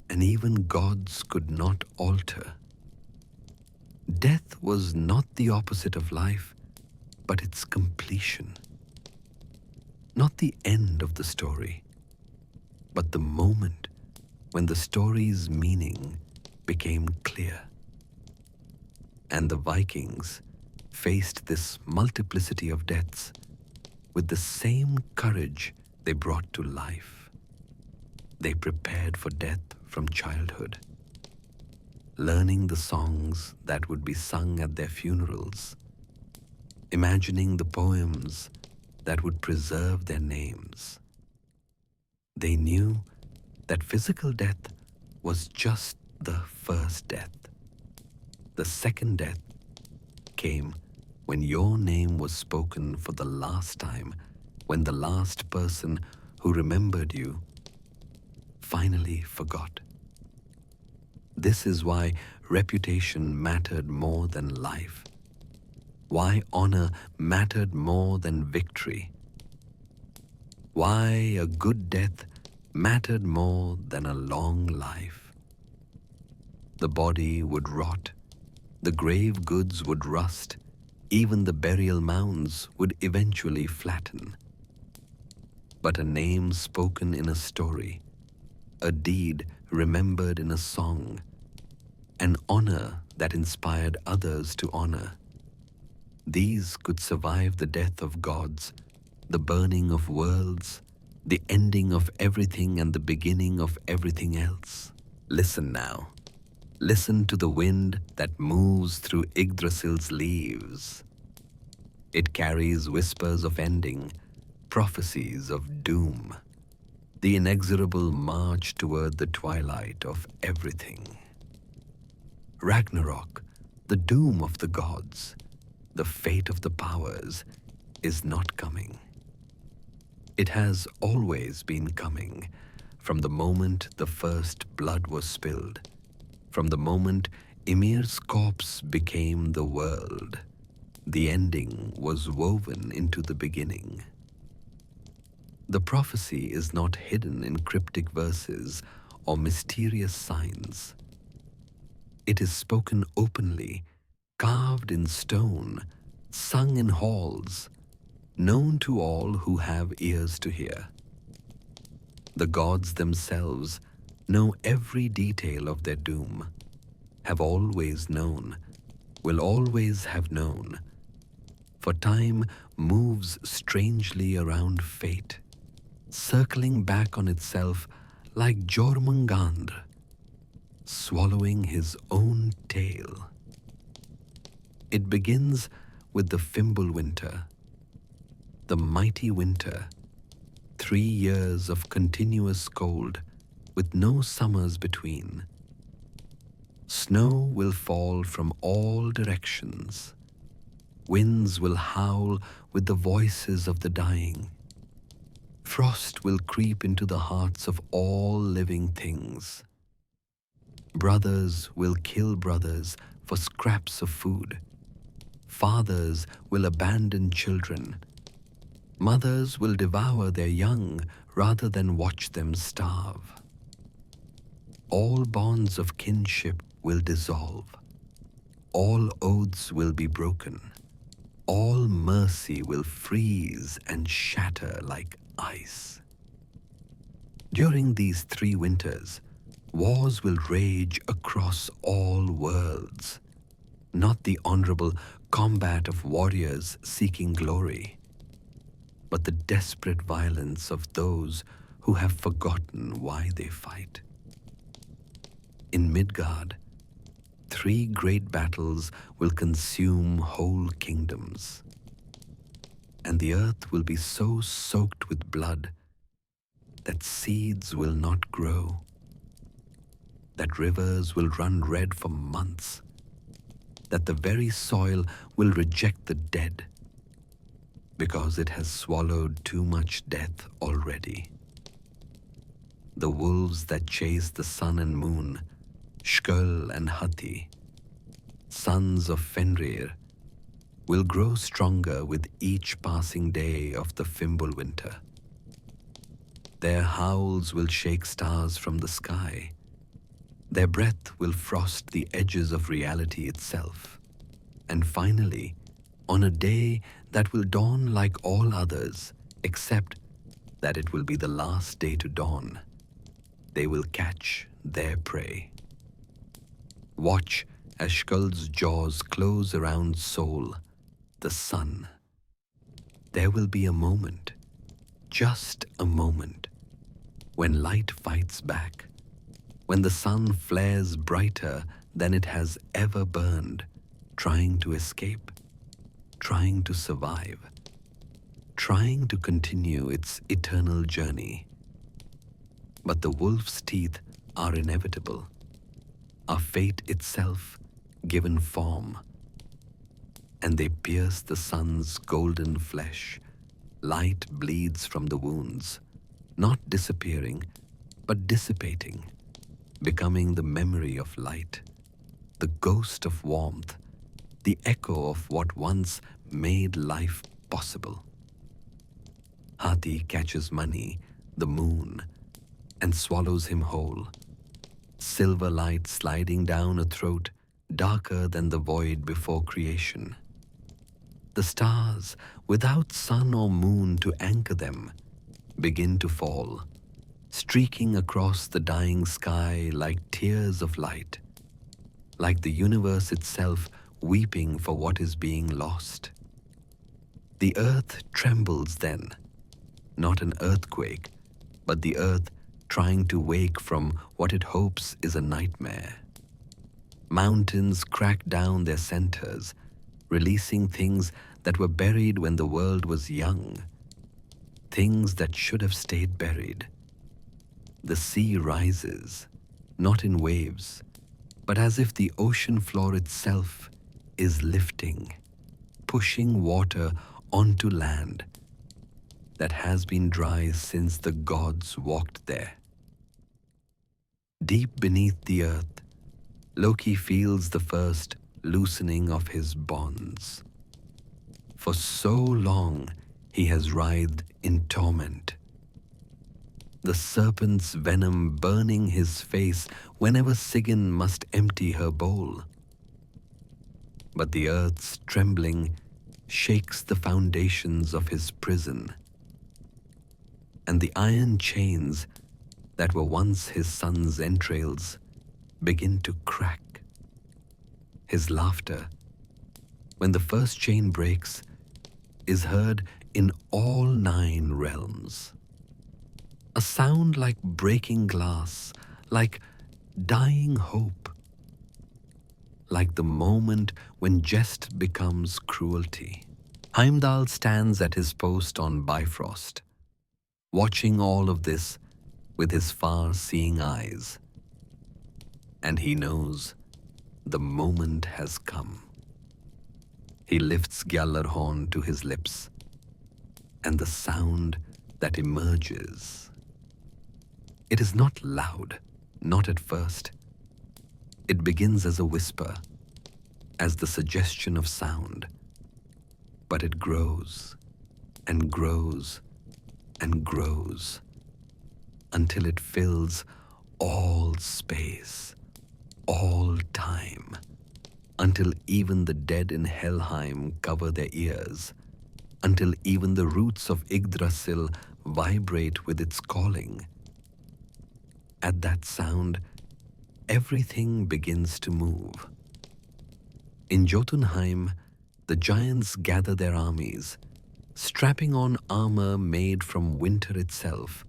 and even gods could not alter. Death was not the opposite of life, but its completion. Not the end of the story, but the moment when the story's meaning became clear. And the Vikings faced this multiplicity of deaths with the same courage they brought to life. They prepared for death from childhood, learning the songs that would be sung at their funerals, imagining the poems that would preserve their names. They knew that physical death was just the first death. The second death came when your name was spoken for the last time, when the last person who remembered you finally forgot. This is why reputation mattered more than life, why honor mattered more than victory, why a good death mattered more than a long life. The body would rot, the grave goods would rust, even the burial mounds would eventually flatten. But a name spoken in a story, a deed remembered in a song, an honor that inspired others to honor. These could survive the death of gods, the burning of worlds, the ending of everything and the beginning of everything else. Listen now. Listen to the wind that moves through Yggdrasil's leaves. It carries whispers of ending, prophecies of doom, the inexorable march toward the twilight of everything. Ragnarok, the doom of the gods, the fate of the powers, is not coming. It has always been coming, from the moment the first blood was spilled, from the moment Ymir's corpse became the world. The ending was woven into the beginning. The prophecy is not hidden in cryptic verses or mysterious signs. It is spoken openly, carved in stone, sung in halls, known to all who have ears to hear. The gods themselves know every detail of their doom, have always known, will always have known, for time moves strangely around fate, circling back on itself like Jormungandr, swallowing his own tail. It begins with the Fimbulwinter, the mighty winter, 3 years of continuous cold with no summers between. Snow will fall from all directions. Winds will howl with the voices of the dying. Frost will creep into the hearts of all living things. Brothers will kill brothers for scraps of food. Fathers will abandon children. Mothers will devour their young rather than watch them starve. All bonds of kinship will dissolve. All oaths will be broken. All mercy will freeze and shatter like ice. During these 3 winters, wars will rage across all worlds, not the honorable combat of warriors seeking glory, but the desperate violence of those who have forgotten why they fight. In Midgard, 3 great battles will consume whole kingdoms, and the earth will be so soaked with blood that seeds will not grow, that rivers will run red for months, that the very soil will reject the dead because it has swallowed too much death already. The wolves that chase the sun and moon, Skjöll and Hati, sons of Fenrir, will grow stronger with each passing day of the Fimbulwinter. Their howls will shake stars from the sky. Their breath will frost the edges of reality itself. And finally, on a day that will dawn like all others, except that it will be the last day to dawn, they will catch their prey. Watch as Skjöld's jaws close around Sol, the sun. There will be a moment, just a moment, when light fights back, when the sun flares brighter than it has ever burned, trying to escape, trying to survive, trying to continue its eternal journey. But the wolf's teeth are inevitable, are fate itself given form, and they pierce the sun's golden flesh. Light bleeds from the wounds, not disappearing, but dissipating, becoming the memory of light, the ghost of warmth, the echo of what once made life possible. Hati catches Mani, the moon, and swallows him whole. Silver light sliding down a throat darker than the void before creation. The stars, without sun or moon to anchor them, begin to fall, streaking across the dying sky like tears of light, like the universe itself weeping for what is being lost. The earth trembles then, not an earthquake, but the earth trying to wake from what it hopes is a nightmare. Mountains crack down their centers, releasing things that were buried when the world was young, things that should have stayed buried. The sea rises, not in waves, but as if the ocean floor itself is lifting, pushing water onto land that has been dry since the gods walked there. Deep beneath the earth, Loki feels the first loosening of his bonds. For so long he has writhed in torment, the serpent's venom burning his face whenever Sigyn must empty her bowl. But the earth's trembling shakes the foundations of his prison, and the iron chains that were once his son's entrails begin to crack. His laughter, when the first chain breaks, is heard in all 9 realms. A sound like breaking glass, like dying hope, like the moment when jest becomes cruelty. Heimdall stands at his post on Bifrost, watching all of this with his far-seeing eyes. And he knows the moment has come. He lifts Gjallarhorn to his lips, and the sound that emerges. It is not loud, not at first. It begins as a whisper, as the suggestion of sound. But it grows and grows and grows until it fills all space, all time, until even the dead in Helheim cover their ears, until even the roots of Yggdrasil vibrate with its calling. At that sound, everything begins to move. In Jotunheim, the giants gather their armies, strapping on armor made from winter itself,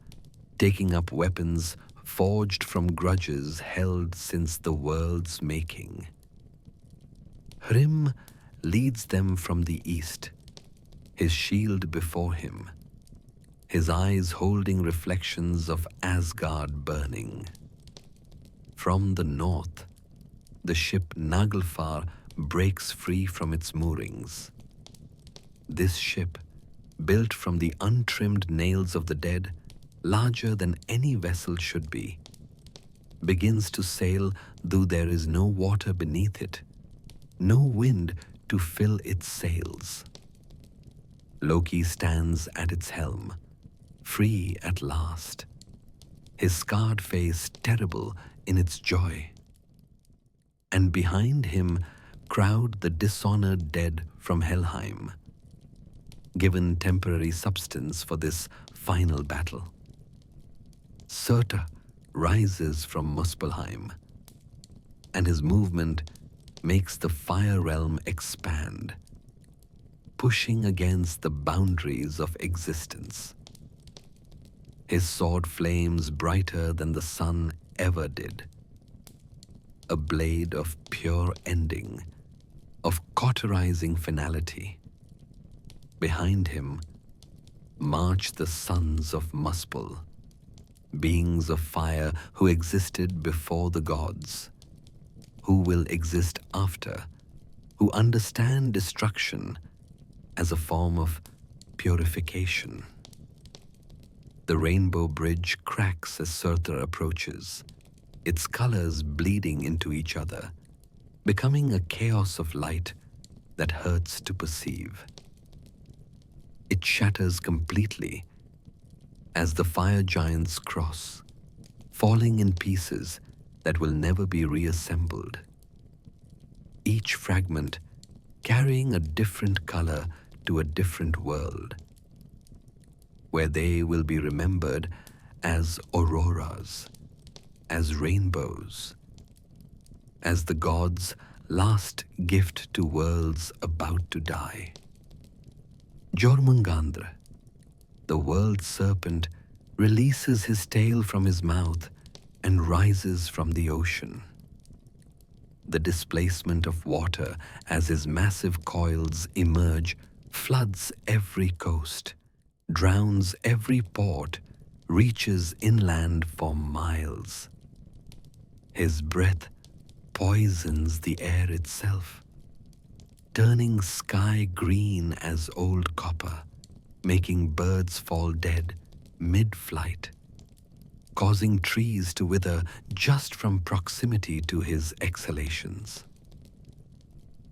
taking up weapons forged from grudges held since the world's making. Hrym leads them from the east, his shield before him, his eyes holding reflections of Asgard burning. From the north, the ship Naglfar breaks free from its moorings. This ship, built from the untrimmed nails of the dead, larger than any vessel should be, begins to sail though there is no water beneath it, no wind to fill its sails. Loki stands at its helm, free at last, his scarred face terrible in its joy. And behind him crowd the dishonored dead from Helheim, given temporary substance for this final battle. Surta rises from Muspelheim, and his movement makes the fire realm expand, pushing against the boundaries of existence. His sword flames brighter than the sun ever did, a blade of pure ending, of cauterizing finality. Behind him march the sons of Muspel, beings of fire who existed before the gods, who will exist after, who understand destruction as a form of purification. The rainbow bridge cracks as Surtur approaches, its colors bleeding into each other, becoming a chaos of light that hurts to perceive. It shatters completely as the fire giants cross, falling in pieces that will never be reassembled. Each fragment carrying a different color to a different world, where they will be remembered as auroras, as rainbows, as the gods' last gift to worlds about to die. Jormungandr, the world serpent, releases his tail from his mouth and rises from the ocean. The displacement of water as his massive coils emerge floods every coast, drowns every port, reaches inland for miles. His breath poisons the air itself, turning sky green as old copper, making birds fall dead mid-flight, causing trees to wither just from proximity to his exhalations.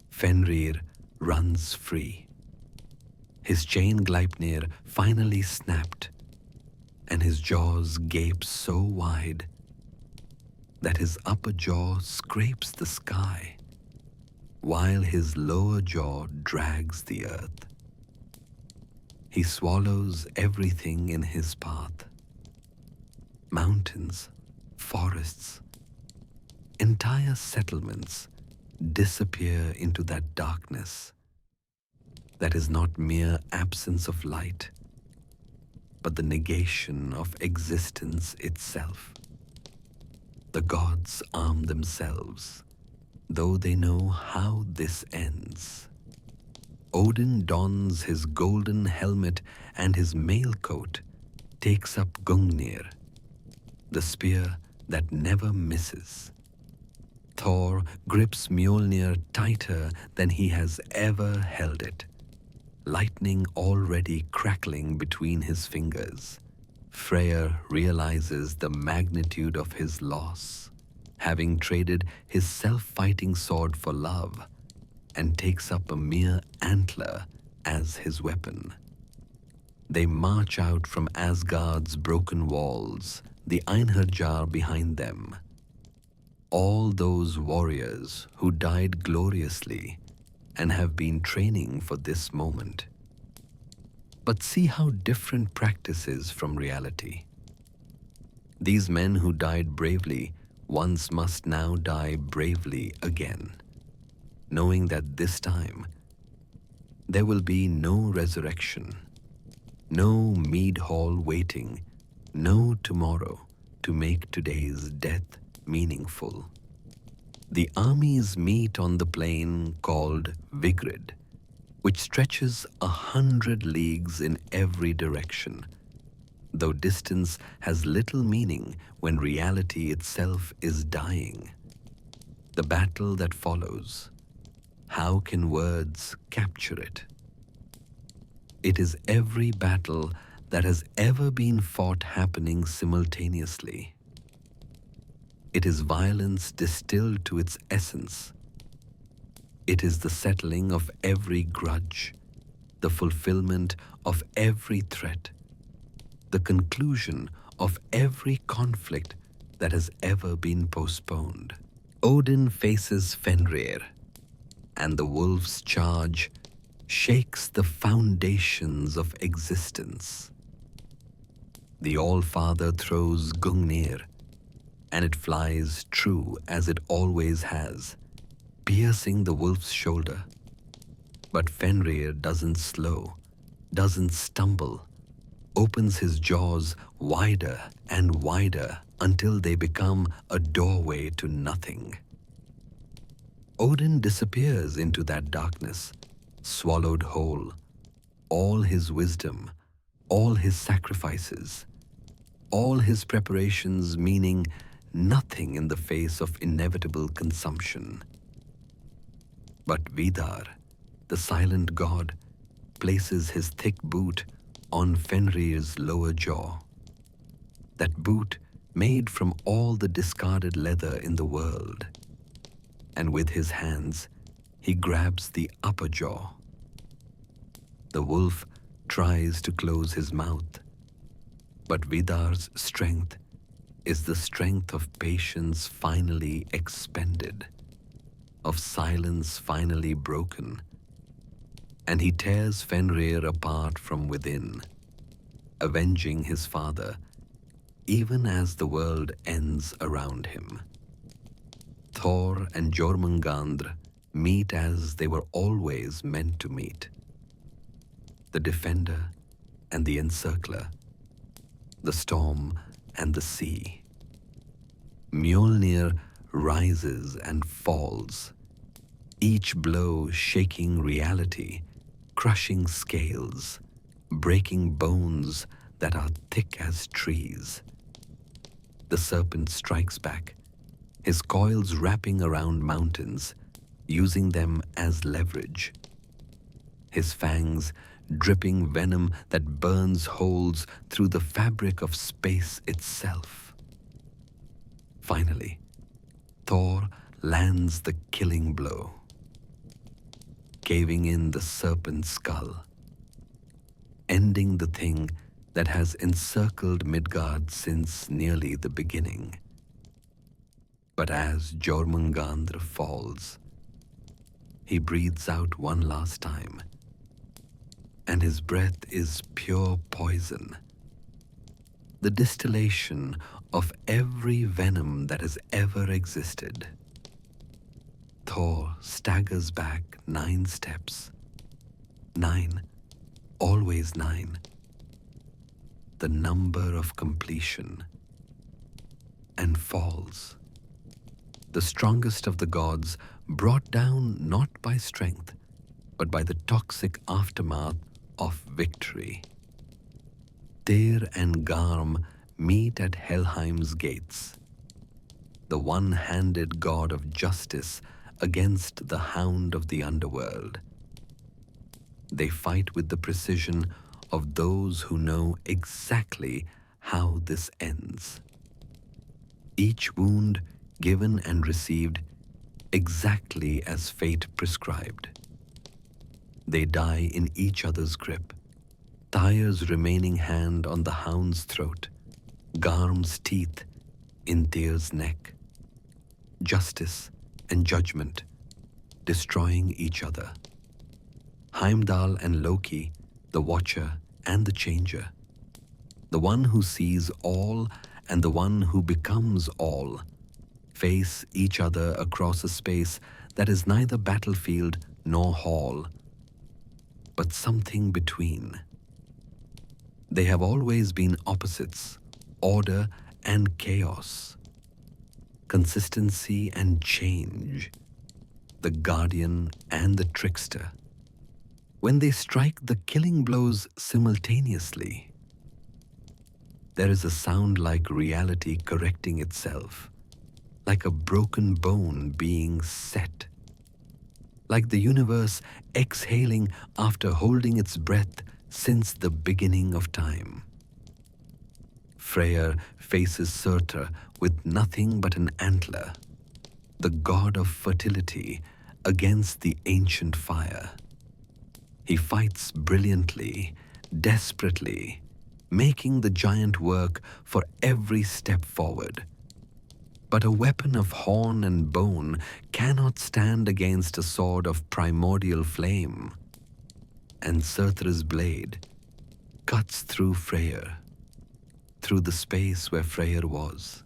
Fenrir runs free. His chain Gleipnir finally snapped, and his jaws gape so wide that his upper jaw scrapes the sky, while his lower jaw drags the earth. He swallows everything in his path. Mountains, forests, entire settlements disappear into that darkness that is not mere absence of light, but the negation of existence itself. The gods arm themselves, though they know how this ends. Odin dons his golden helmet and his mail coat takes up Gungnir, the spear that never misses. Thor grips Mjolnir tighter than he has ever held it, lightning already crackling between his fingers. Freyr realizes the magnitude of his loss, having traded his self-fighting sword for love, and takes up a mere antler as his weapon. They march out from Asgard's broken walls, the Einherjar behind them. All those warriors who died gloriously and have been training for this moment. But see how different practice is from reality. These men who died bravely once must now die bravely again, knowing that this time there will be no resurrection, no mead hall waiting, no tomorrow to make today's death meaningful. The armies meet on the plain called Vigrid, which stretches 100 leagues in every direction, though distance has little meaning when reality itself is dying. The battle that follows, how can words capture it? It is every battle that has ever been fought happening simultaneously. It is violence distilled to its essence. It is the settling of every grudge, the fulfillment of every threat, the conclusion of every conflict that has ever been postponed. Odin faces Fenrir, and the wolf's charge shakes the foundations of existence. The All-Father throws Gungnir, and it flies true as it always has, piercing the wolf's shoulder. But Fenrir doesn't slow, doesn't stumble, opens his jaws wider and wider until they become a doorway to nothing. Odin disappears into that darkness, swallowed whole, all his wisdom, all his sacrifices, all his preparations meaning nothing in the face of inevitable consumption. But Vidar, the silent god, places his thick boot on Fenrir's lower jaw. That boot made from all the discarded leather in the world. And with his hands, he grabs the upper jaw. The wolf tries to close his mouth, but Vidar's strength is the strength of patience finally expended, of silence finally broken, and he tears Fenrir apart from within, avenging his father, even as the world ends around him. Thor and Jormungandr meet as they were always meant to meet. The defender and the encircler, the storm and the sea. Mjolnir rises and falls, each blow shaking reality, crushing scales, breaking bones that are thick as trees. The serpent strikes back, his coils wrapping around mountains, using them as leverage. His fangs dripping venom that burns holes through the fabric of space itself. Finally, Thor lands the killing blow, caving in the serpent's skull, ending the thing that has encircled Midgard since nearly the beginning. But as Jormungandr falls, he breathes out one last time, and his breath is pure poison, the distillation of every venom that has ever existed. Thor staggers back 9 steps. 9, always 9. The number of completion, and falls. The strongest of the gods, brought down not by strength, but by the toxic aftermath of victory. Tyr and Garm meet at Helheim's gates, the one-handed god of justice against the hound of the underworld. They fight with the precision of those who know exactly how this ends. Each wound given and received exactly as fate prescribed. They die in each other's grip, Tyr's remaining hand on the hound's throat, Garm's teeth in Tyr's neck. Justice and judgment destroying each other. Heimdall and Loki, the Watcher and the Changer, the one who sees all and the one who becomes all, face each other across a space that is neither battlefield nor hall, but something between. They have always been opposites, order and chaos, consistency and change, the guardian and the trickster. When they strike the killing blows simultaneously, there is a sound like reality correcting itself, like a broken bone being set, like the universe exhaling after holding its breath since the beginning of time. Freyr faces Surtur with nothing but an antler, the god of fertility, against the ancient fire. He fights brilliantly, desperately, making the giant work for every step forward. But a weapon of horn and bone cannot stand against a sword of primordial flame. And Surtur's blade cuts through Freyr, through the space where Freyr was,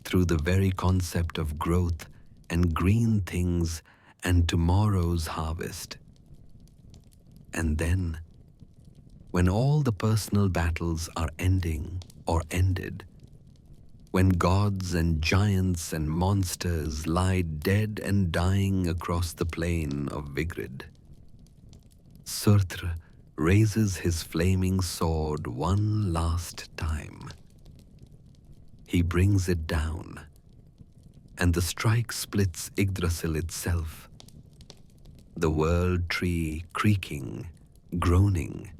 through the very concept of growth and green things and tomorrow's harvest. And then, when all the personal battles are ending or ended, when gods and giants and monsters lie dead and dying across the plain of Vigrid, Surtur raises his flaming sword one last time. He brings it down, and the strike splits Yggdrasil itself, the world tree creaking, groaning,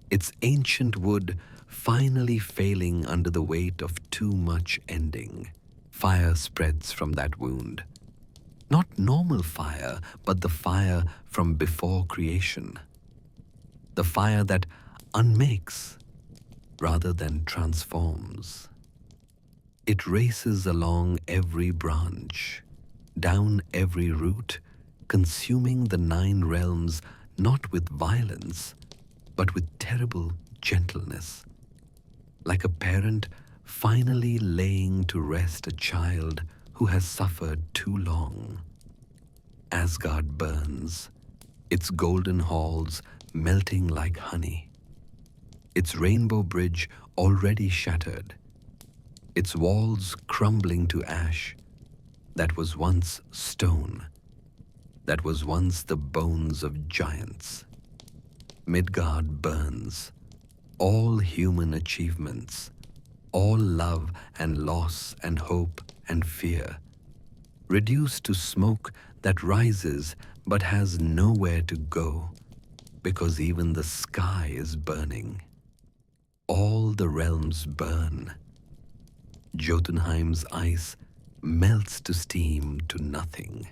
its ancient wood finally failing under the weight of too much ending. Fire spreads from that wound. Not normal fire, but the fire from before creation. The fire that unmakes rather than transforms. It races along every branch, down every root, consuming the 9 realms not with violence, but with terrible gentleness, like a parent finally laying to rest a child who has suffered too long. Asgard burns, its golden halls melting like honey, its rainbow bridge already shattered, its walls crumbling to ash that was once stone, that was once the bones of giants. Midgard burns, all human achievements, all love and loss and hope and fear, reduced to smoke that rises but has nowhere to go, because even the sky is burning. All the realms burn. Jotunheim's ice melts to steam to nothing.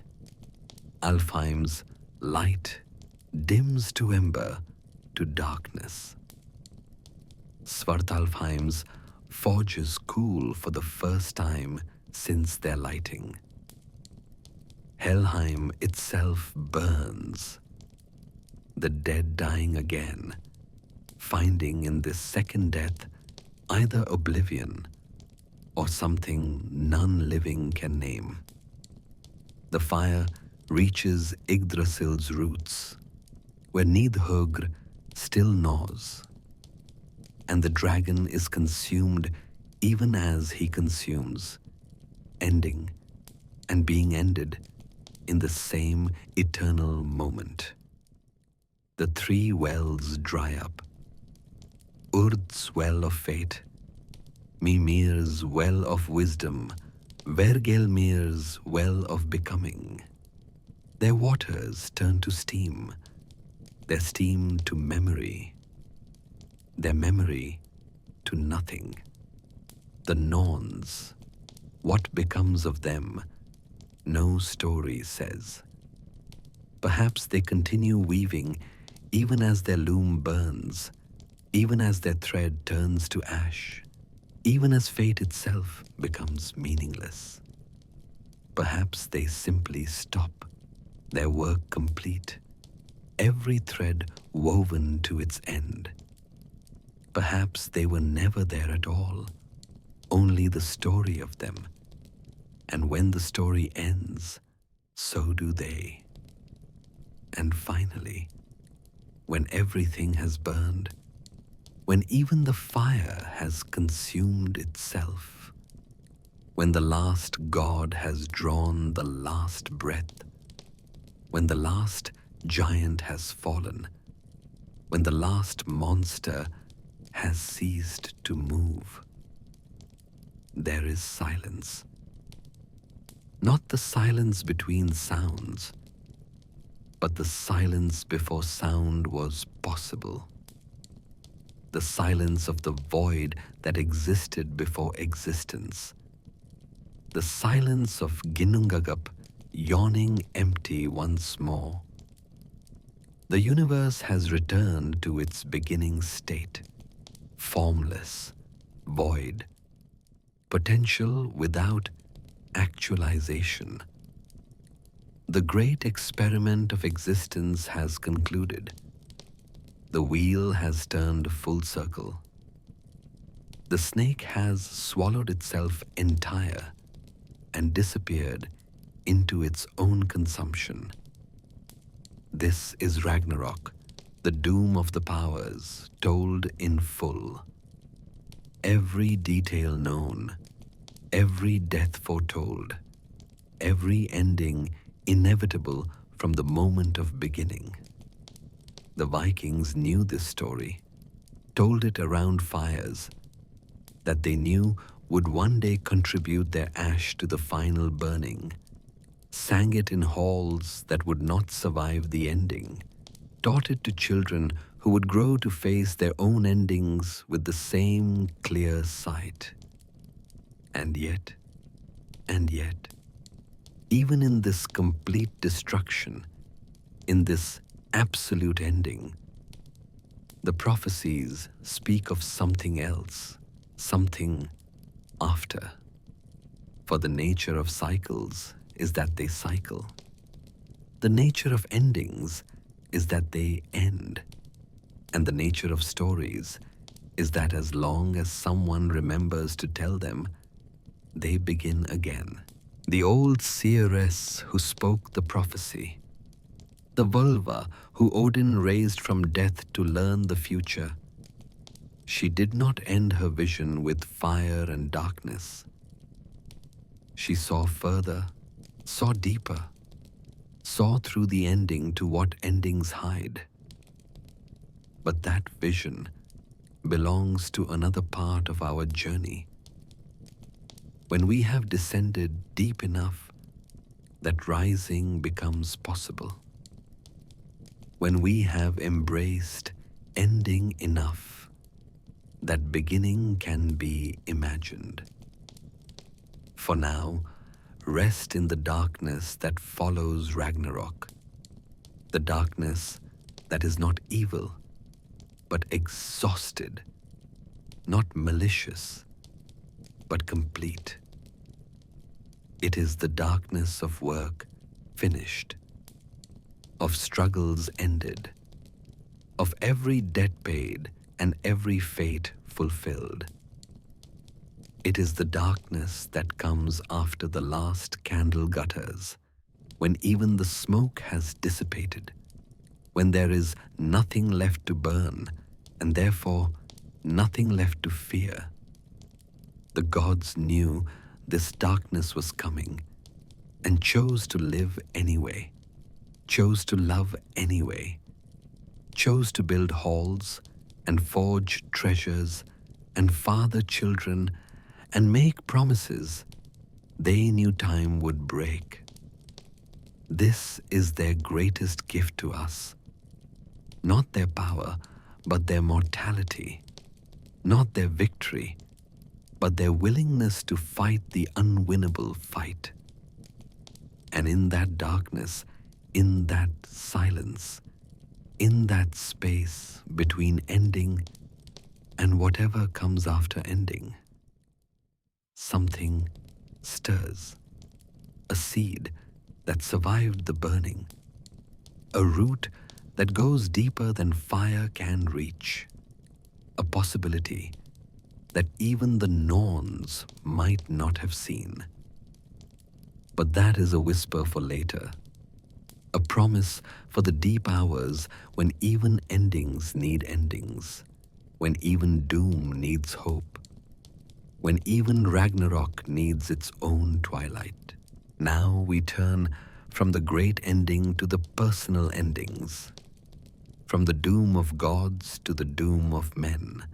Alfheim's light dims to ember to darkness. Svartalfheim's forges cool for the first time since their lighting. Helheim itself burns, the dead dying again, finding in this second death either oblivion or something none living can name. The fire reaches Yggdrasil's roots, where Níðhöggr still gnaws, and the dragon is consumed even as he consumes, ending and being ended in the same eternal moment. The three wells dry up. Urd's well of fate, Mimir's well of wisdom, Vergelmir's well of becoming. Their waters turn to steam, their steam to memory, their memory to nothing. The Norns, what becomes of them, no story says. Perhaps they continue weaving even as their loom burns, even as their thread turns to ash, even as fate itself becomes meaningless. Perhaps they simply stop, their work complete, every thread woven to its end. Perhaps they were never there at all, only the story of them. And when the story ends, so do they. And finally, when everything has burned, when even the fire has consumed itself, when the last god has drawn the last breath, when the last giant has fallen, when the last monster has ceased to move, there is silence. Not the silence between sounds, but the silence before sound was possible. The silence of the void that existed before existence. The silence of Ginnungagap yawning empty once more. The universe has returned to its beginning state, formless, void, potential without actualization. The great experiment of existence has concluded. The wheel has turned full circle. The snake has swallowed itself entire and disappeared into its own consumption. This is Ragnarok, the doom of the powers, told in full. Every detail known, every death foretold, every ending inevitable from the moment of beginning. The Vikings knew this story, told it around fires, that they knew would one day contribute their ash to the final burning, sang it in halls that would not survive the ending, taught it to children who would grow to face their own endings with the same clear sight. And yet, even in this complete destruction, in this absolute ending, the prophecies speak of something else, something after. For the nature of cycles is that they cycle. The nature of endings is that they end. And the nature of stories is that as long as someone remembers to tell them, they begin again. the old seeress who spoke the prophecy, the vulva who Odin raised from death to learn the future. She did not end her vision with fire and darkness. She saw further, saw deeper, saw through the ending to what endings hide. But that vision belongs to another part of our journey. When we have descended deep enough that rising becomes possible. When we have embraced ending enough that beginning can be imagined. For now, rest in the darkness that follows Ragnarok, the darkness that is not evil, but exhausted, not malicious, but complete. It is the darkness of work finished, of struggles ended, of every debt paid and every fate fulfilled. It is the darkness that comes after the last candle gutters, when even the smoke has dissipated, when there is nothing left to burn, and therefore nothing left to fear. The gods knew this darkness was coming and chose to live anyway, chose to love anyway, chose to build halls and forge treasures and father children and make promises they knew time would break. This is their greatest gift to us. Not their power, but their mortality. Not their victory, but their willingness to fight the unwinnable fight. And in that darkness, in that silence, in that space between ending and whatever comes after ending, something stirs, a seed that survived the burning, a root that goes deeper than fire can reach, a possibility that even the Norns might not have seen. But that is a whisper for later, a promise for the deep hours when even endings need endings, when even doom needs hope, when even Ragnarok needs its own twilight. Now we turn from the great ending to the personal endings, from the doom of gods to the doom of men,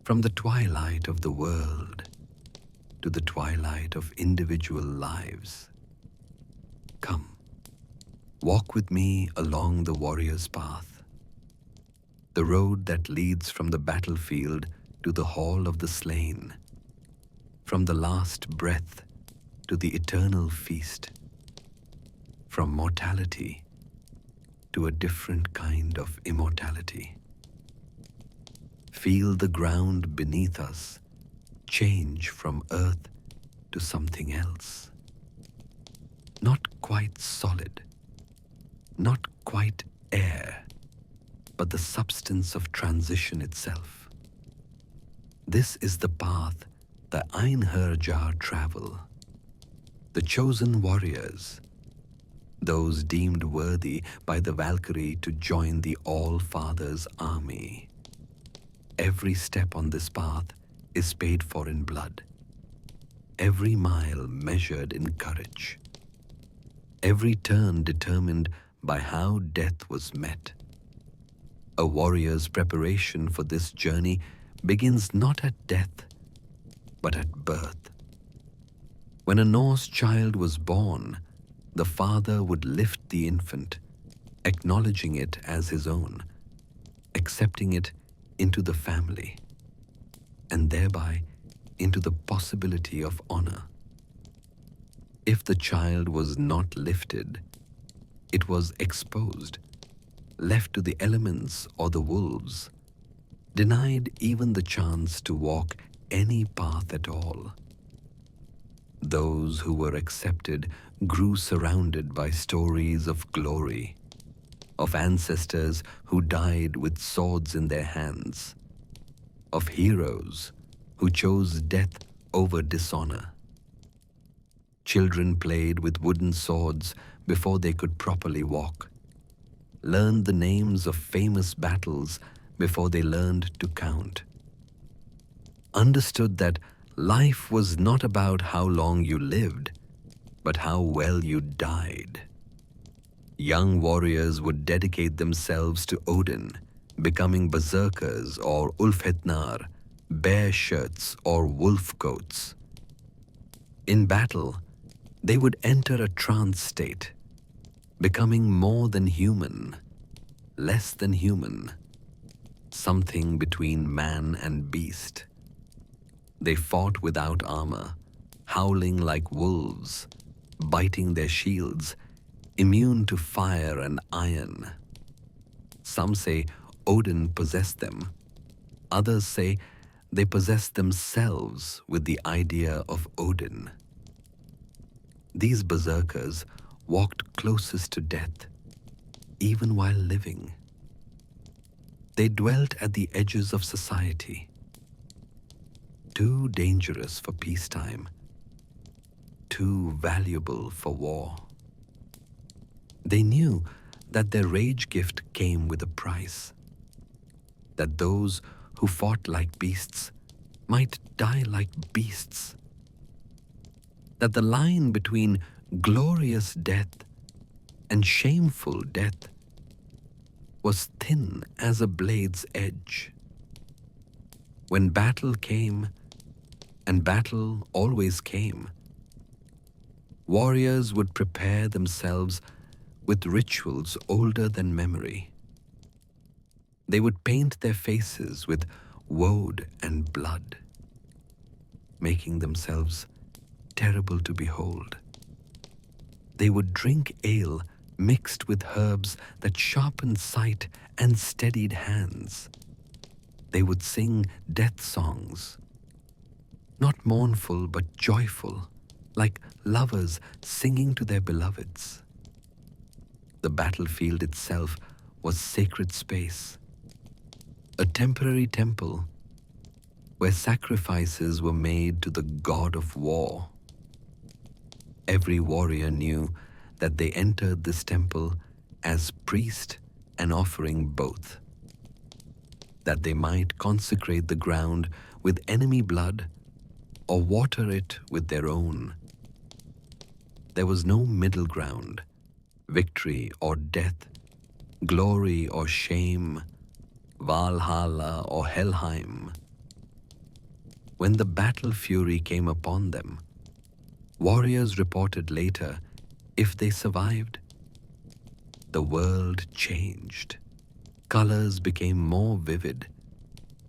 from the twilight of the world to the twilight of individual lives. Come, walk with me along the warrior's path, the road that leads from the battlefield to the hall of the slain, from the last breath to the eternal feast, from mortality to a different kind of immortality. Feel the ground beneath us change from earth to something else. Not quite solid, not quite air, but the substance of transition itself. This is the path the Níðhöggr travel, the chosen warriors, those deemed worthy by the Valkyrie to join the All-Father's army. Every step on this path is paid for in blood, every mile measured in courage, every turn determined by how death was met. A warrior's preparation for this journey begins not at death, but at birth. When a Norse child was born, the father would lift the infant, acknowledging it as his own, accepting it into the family, and thereby into the possibility of honor. If the child was not lifted, it was exposed, left to the elements or the wolves, denied even the chance to walk any path at all. Those who were accepted grew surrounded by stories of glory, of ancestors who died with swords in their hands, of heroes who chose death over dishonor. Children played with wooden swords before they could properly walk, learned the names of famous battles before they learned to count, understood that life was not about how long you lived, but how well you died. Young warriors would dedicate themselves to Odin, becoming berserkers or Ulfhetnar, bear shirts or wolf coats. In battle, they would enter a trance state, becoming more than human, less than human, something between man and beast. They fought without armor, howling like wolves, biting their shields, immune to fire and iron. Some say Odin possessed them. Others say they possessed themselves with the idea of Odin. These berserkers walked closest to death, even while living. They dwelt at the edges of society, too dangerous for peacetime, too valuable for war. They knew that their rage gift came with a price, that those who fought like beasts might die like beasts, that the line between glorious death and shameful death was thin as a blade's edge. When battle came, and battle always came, warriors would prepare themselves with rituals older than memory. They would paint their faces with woad and blood, making themselves terrible to behold. They would drink ale mixed with herbs that sharpened sight and steadied hands. They would sing death songs, not mournful but joyful, like lovers singing to their beloveds. The battlefield itself was sacred space, a temporary temple where sacrifices were made to the god of war. Every warrior knew that they entered this temple as priest and offering both, that they might consecrate the ground with enemy blood or water it with their own. There was no middle ground, victory or death, glory or shame, Valhalla or Helheim. When the battle fury came upon them, warriors reported later, if they survived, the world changed. Colors became more vivid.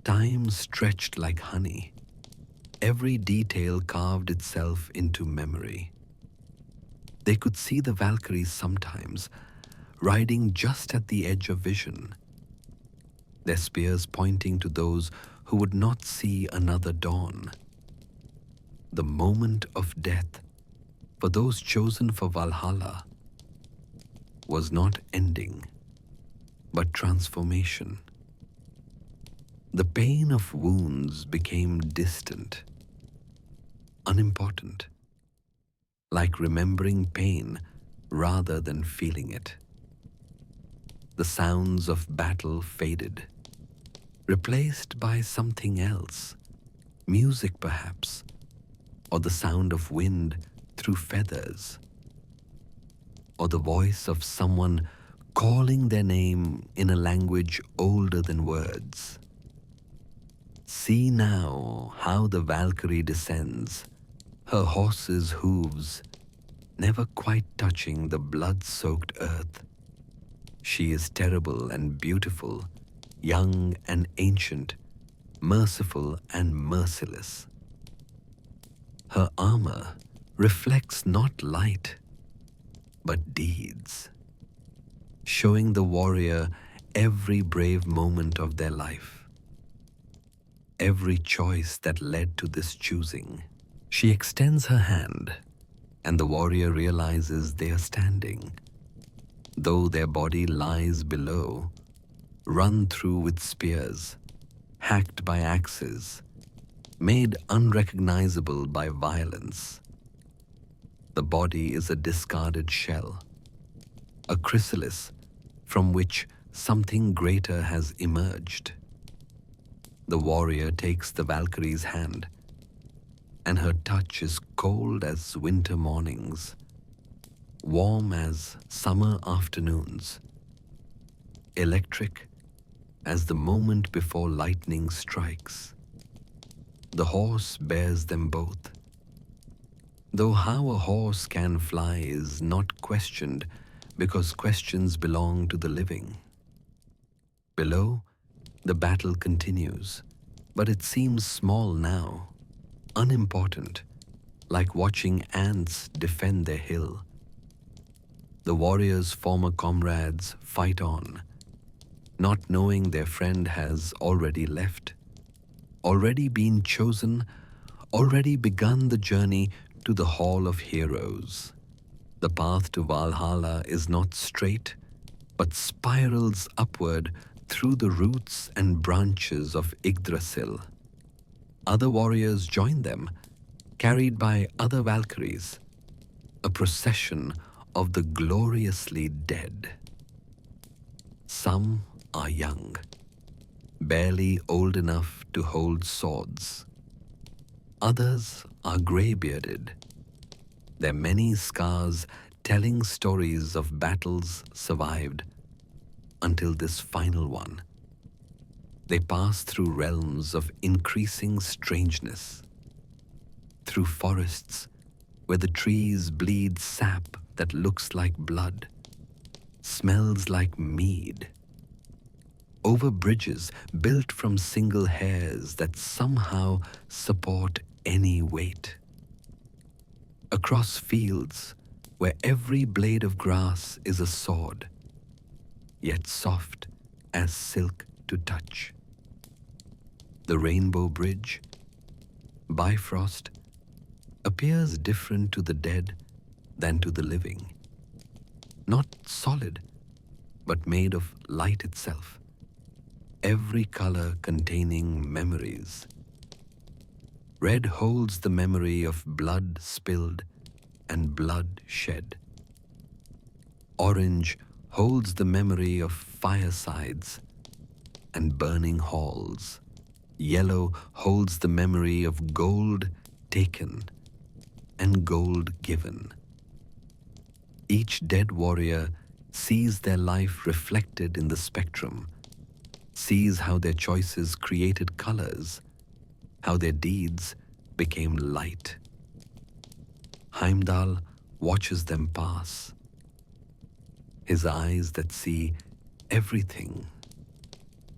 Time stretched like honey. Every detail carved itself into memory. They could see the Valkyries sometimes, riding just at the edge of vision, their spears pointing to those who would not see another dawn. The moment of death, for those chosen for Valhalla, was not ending, but transformation. The pain of wounds became distant, unimportant, like remembering pain rather than feeling it. The sounds of battle faded, replaced by something else, music perhaps, or the sound of wind through feathers, or the voice of someone calling their name in a language older than words. See now how the Valkyrie descends, her horse's hooves never quite touching the blood-soaked earth. She is terrible and beautiful, young and ancient, merciful and merciless. Her armor reflects not light, but deeds, showing the warrior every brave moment of their life, every choice that led to this choosing. She extends her hand, and the warrior realizes they are standing, though their body lies below, run through with spears, hacked by axes, made unrecognizable by violence. The body is a discarded shell, a chrysalis from which something greater has emerged. The warrior takes the Valkyrie's hand, and her touch is cold as winter mornings, warm as summer afternoons, electric as the moment before lightning strikes. The horse bears them both, though how a horse can fly is not questioned, because questions belong to the living. Below, the battle continues, but it seems small now, unimportant, like watching ants defend their hill. The warriors' former comrades fight on, not knowing their friend has already left, already been chosen, already begun the journey to the Hall of Heroes. The path to Valhalla is not straight, but spirals upward through the roots and branches of Yggdrasil. Other warriors join them, carried by other Valkyries, a procession of the gloriously dead. Some are young, barely old enough to hold swords. Others are grey-bearded, their many scars telling stories of battles survived until this final one. They pass through realms of increasing strangeness, through forests where the trees bleed sap that looks like blood, smells like mead, over bridges built from single hairs that somehow support any weight, across fields where every blade of grass is a sword, yet soft as silk to touch. The Rainbow Bridge, Bifrost, appears different to the dead than to the living. Not solid, but made of light itself, every color containing memories. Red holds the memory of blood spilled and blood shed. Orange holds the memory of firesides and burning halls. Yellow holds the memory of gold taken and gold given. Each dead warrior sees their life reflected in the spectrum, sees how their choices created colors, how their deeds became light. Heimdall watches them pass, his eyes that see everything,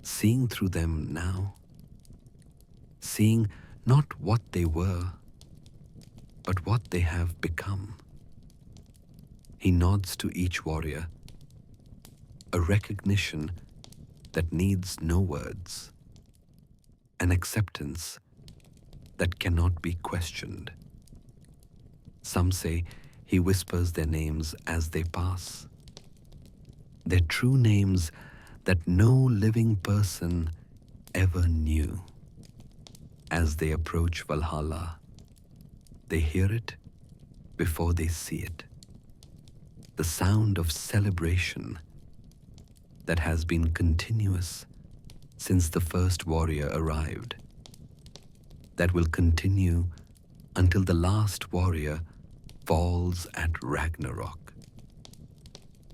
seeing through them now, seeing not what they were, but what they have become. He nods to each warrior, a recognition that needs no words, an acceptance that cannot be questioned. Some say he whispers their names as they pass, their true names that no living person ever knew. As they approach Valhalla, they hear it before they see it. The sound of celebration that has been continuous since the first warrior arrived, that will continue until the last warrior falls at Ragnarok.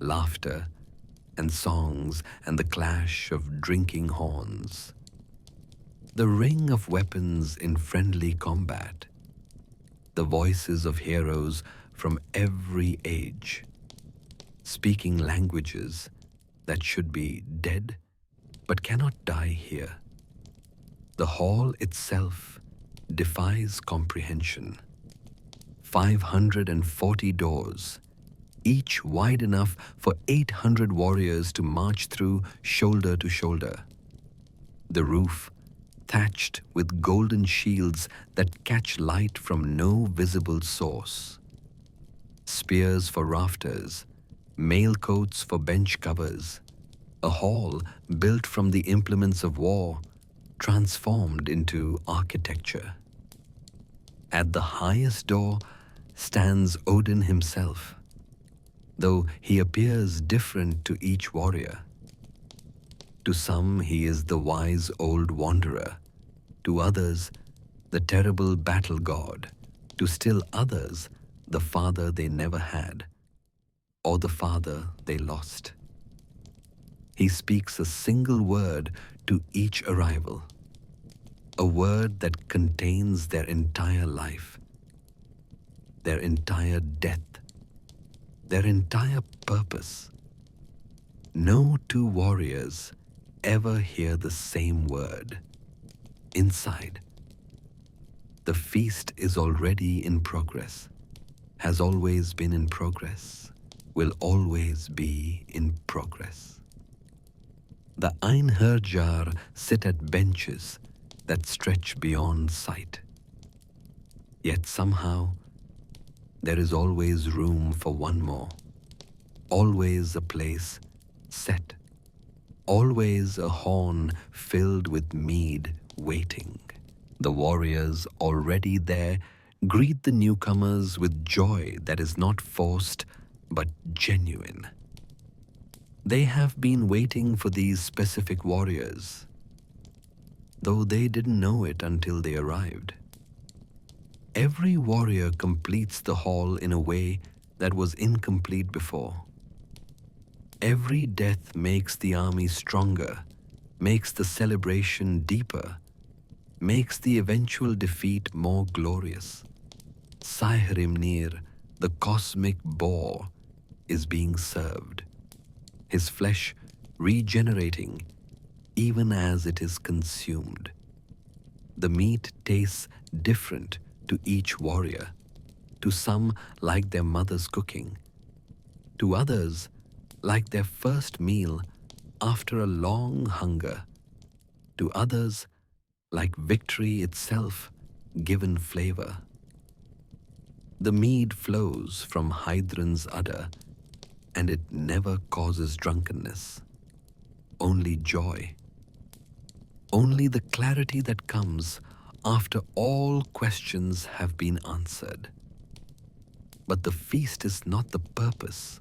Laughter and songs and the clash of drinking horns. The ring of weapons in friendly combat. The voices of heroes from every age, speaking languages that should be dead but cannot die here. The hall itself defies comprehension. 540 doors, each wide enough for 800 warriors to march through shoulder to shoulder. The roof thatched with golden shields that catch light from no visible source. Spears for rafters, mailcoats for bench covers, a hall built from the implements of war, transformed into architecture. At the highest door, stands Odin himself, though he appears different to each warrior. To some he is the wise old wanderer, to others the terrible battle god, to still others the father they never had, or the father they lost. He speaks a single word to each arrival, a word that contains their entire life, their entire death, their entire purpose. No two warriors ever hear the same word. Inside, the feast is already in progress, has always been in progress, will always be in progress. The Níðhöggr sit at benches that stretch beyond sight. Yet somehow, there is always room for one more, always a place set, always a horn filled with mead waiting. The warriors already there greet the newcomers with joy that is not forced but genuine. They have been waiting for these specific warriors, though they didn't know it until they arrived. Every warrior completes the hall in a way that was incomplete before. Every death makes the army stronger, makes the celebration deeper, makes the eventual defeat more glorious. Ymir, the cosmic boar, is being served, his flesh regenerating even as it is consumed. The meat tastes different to each warrior, to some like their mother's cooking, to others like their first meal after a long hunger, to others like victory itself given flavor. The mead flows from Heidrun's udder, and it never causes drunkenness, only joy, only the clarity that comes after all questions have been answered. But the feast is not the purpose,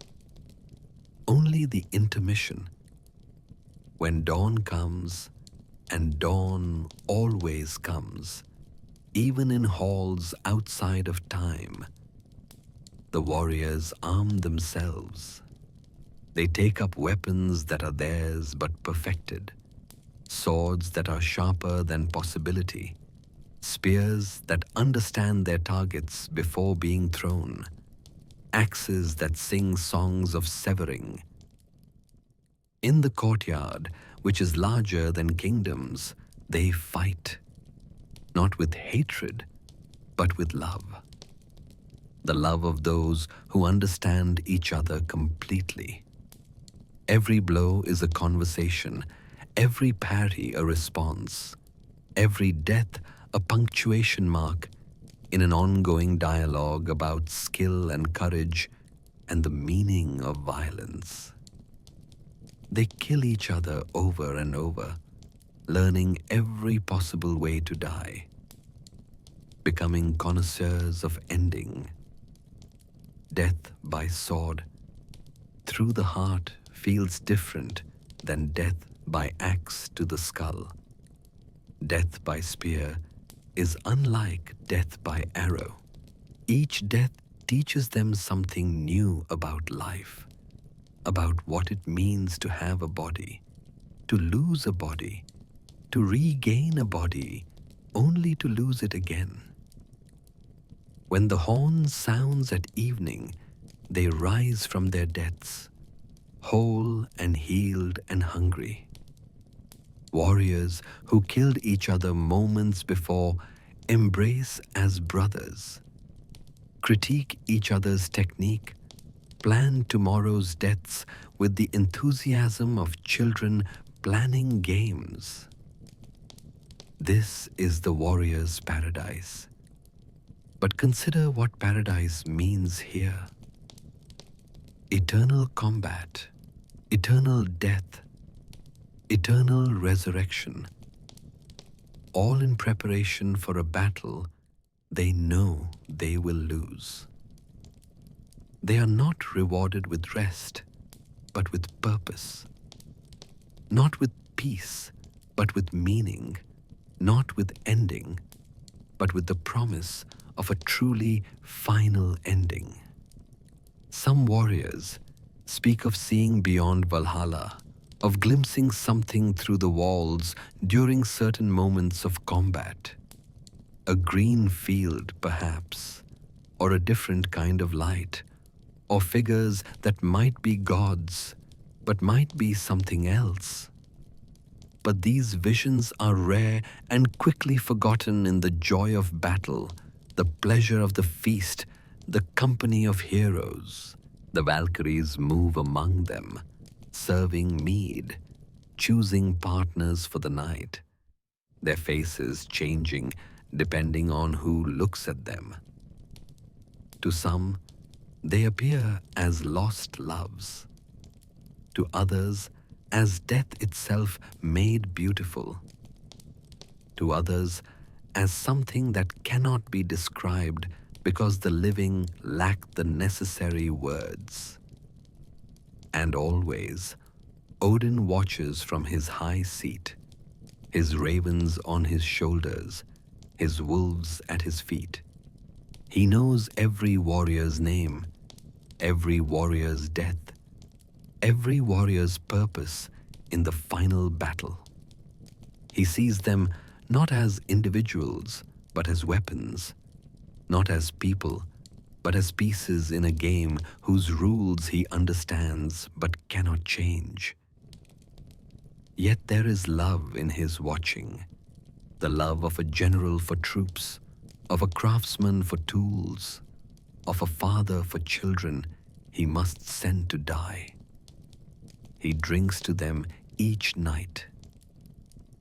only the intermission. When dawn comes, and dawn always comes, even in halls outside of time, the warriors arm themselves. They take up weapons that are theirs but perfected, swords that are sharper than possibility, spears that understand their targets before being thrown, axes that sing songs of severing. In the courtyard, which is larger than kingdoms, they fight, not with hatred, but with love. The love of those who understand each other completely. Every blow is a conversation, every parry a response, every death a punctuation mark in an ongoing dialogue about skill and courage and the meaning of violence. They kill each other over and over, learning every possible way to die, becoming connoisseurs of ending. Death by sword through the heart feels different than death by axe to the skull. Death by spear is unlike death by arrow. Each death teaches them something new about life, about what it means to have a body, to lose a body, to regain a body, only to lose it again. When the horn sounds at evening, they rise from their deaths, whole and healed and hungry. Warriors who killed each other moments before embrace as brothers, critique each other's technique, plan tomorrow's deaths with the enthusiasm of children planning games. This is the warrior's paradise. But consider what paradise means here. Eternal combat, eternal death, eternal resurrection, all in preparation for a battle they know they will lose. They are not rewarded with rest, but with purpose. Not with peace, but with meaning. Not with ending, but with the promise of a truly final ending. Some warriors speak of seeing beyond Valhalla, of glimpsing something through the walls during certain moments of combat. A green field, perhaps, or a different kind of light, or figures that might be gods, but might be something else. But these visions are rare and quickly forgotten in the joy of battle, the pleasure of the feast, the company of heroes. The Valkyries move among them, serving mead, choosing partners for the night, their faces changing depending on who looks at them. To some, they appear as lost loves. To others, as death itself made beautiful. To others, as something that cannot be described because the living lack the necessary words. And always, Odin watches from his high seat, his ravens on his shoulders, his wolves at his feet. He knows every warrior's name, every warrior's death, every warrior's purpose in the final battle. He sees them not as individuals, but as weapons, not as people, but as pieces in a game whose rules he understands but cannot change. Yet there is love in his watching, the love of a general for troops, of a craftsman for tools, of a father for children he must send to die. He drinks to them each night,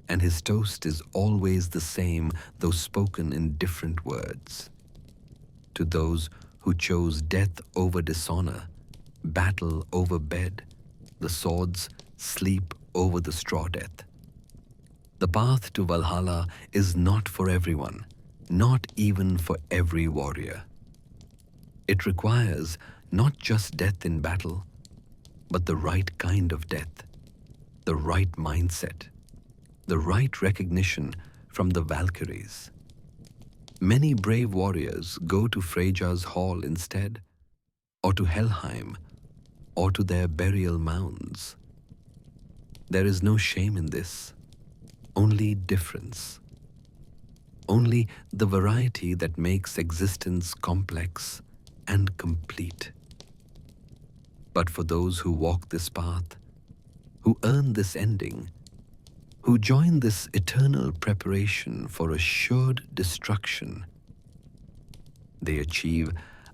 and his toast is always the same, though spoken in different words. To those who chose death over dishonor, battle over bed, the swords, sleep over the straw death. The path to Valhalla is not for everyone, not even for every warrior. It requires not just death in battle, but the right kind of death, the right mindset, the right recognition from the Valkyries. Many brave warriors go to Freyja's hall instead, or to Helheim, or to their burial mounds. There is no shame in this, only difference. Only the variety that makes existence complex and complete. But for those who walk this path, who earn this ending, who join this eternal preparation for assured destruction, they achieve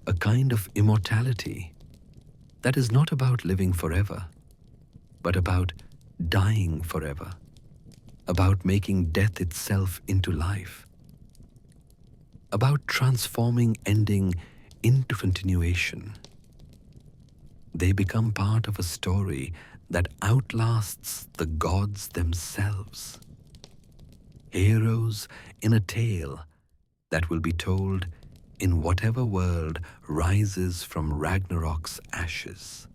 a kind of immortality that is not about living forever, but about dying forever, about making death itself into life, about transforming ending into continuation. They become part of a story that outlasts the gods themselves. Heroes in a tale that will be told in whatever world rises from Ragnarok's ashes.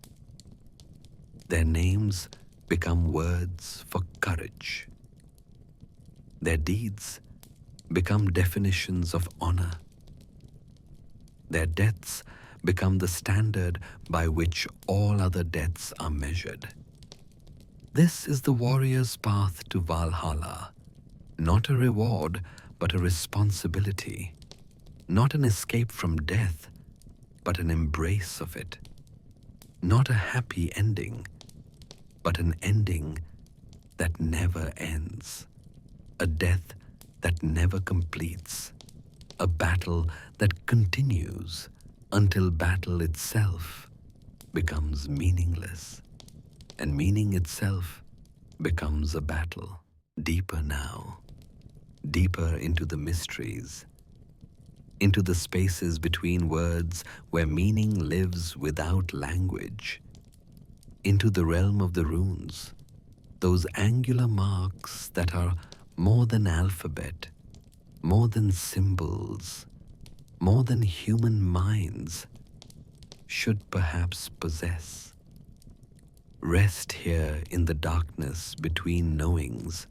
Their names become words for courage. Their deeds become definitions of honor. Their deaths become the standard by which all other deaths are measured. This is the warrior's path to Valhalla, not a reward, but a responsibility, not an escape from death, but an embrace of it, not a happy ending, but an ending that never ends, a death that never completes, a battle that continues until battle itself becomes meaningless, and meaning itself becomes a battle. Deeper now, deeper into the mysteries, into the spaces between words where meaning lives without language, into the realm of the runes, those angular marks that are more than alphabet, more than symbols, more than human minds, should perhaps possess. Rest here in the darkness between knowings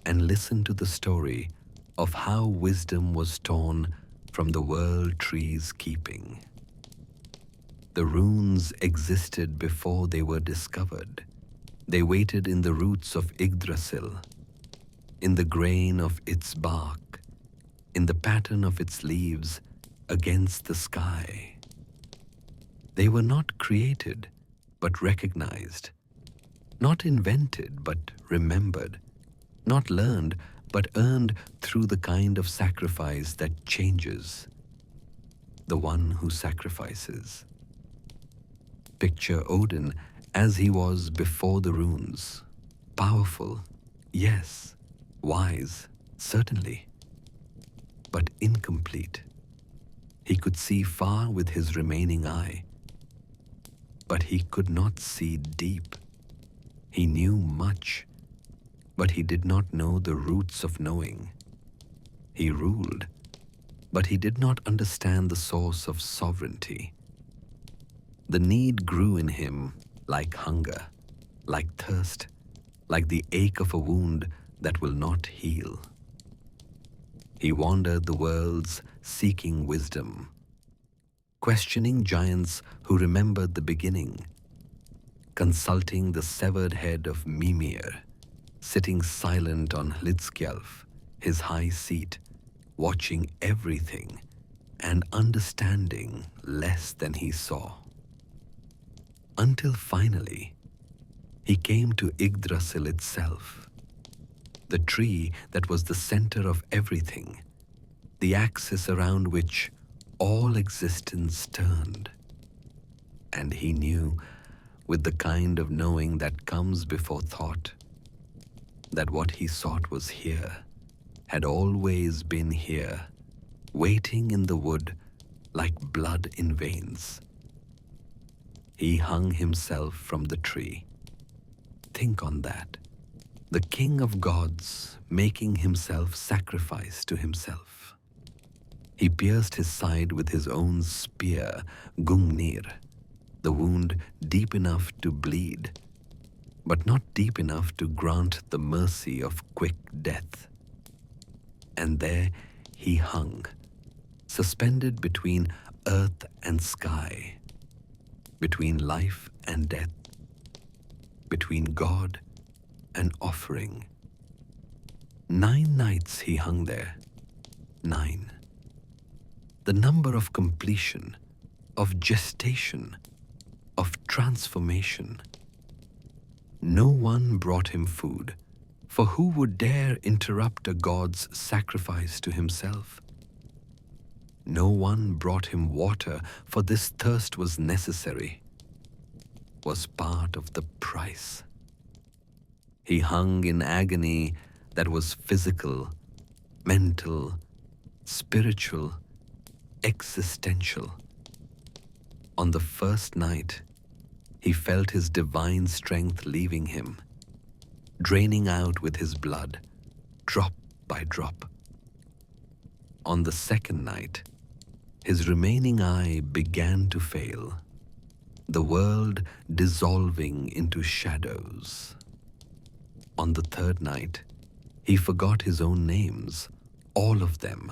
and listen to the story of how wisdom was torn from the world tree's keeping. The runes existed before they were discovered. They waited in the roots of Yggdrasil, in the grain of its bark, in the pattern of its leaves against the sky. They were not created, but recognized, not invented, but remembered, not learned, but earned through the kind of sacrifice that changes, the one who sacrifices. Picture Odin as he was before the runes. Powerful, yes. Wise, certainly. But incomplete. He could see far with his remaining eye, but he could not see deep. He knew much, but he did not know the roots of knowing. He ruled, but he did not understand the source of sovereignty. The need grew in him like hunger, like thirst, like the ache of a wound that will not heal. He wandered the worlds seeking wisdom, questioning giants who remembered the beginning, consulting the severed head of Mimir, sitting silent on Hlidskjalf, his high seat, watching everything and understanding less than he saw. Until finally, he came to Yggdrasil itself, the tree that was the center of everything, the axis around which all existence turned. And he knew, with the kind of knowing that comes before thought, that what he sought was here, had always been here, waiting in the wood like blood in veins. He hung himself from the tree. Think on that. The king of gods making himself sacrifice to himself. He pierced his side with his own spear, Gungnir, the wound deep enough to bleed, but not deep enough to grant the mercy of quick death. And there he hung, suspended between earth and sky, between life and death, between God and offering. 9 nights he hung there. 9. The number of completion, of gestation, of transformation. No one brought him food, for who would dare interrupt a god's sacrifice to himself? No one brought him water, for this thirst was necessary, was part of the price. He hung in agony that was physical, mental, spiritual, existential. On the first night, he felt his divine strength leaving him, draining out with his blood, drop by drop. On the second night, his remaining eye began to fail, the world dissolving into shadows. On the third night, he forgot his own names, all of them,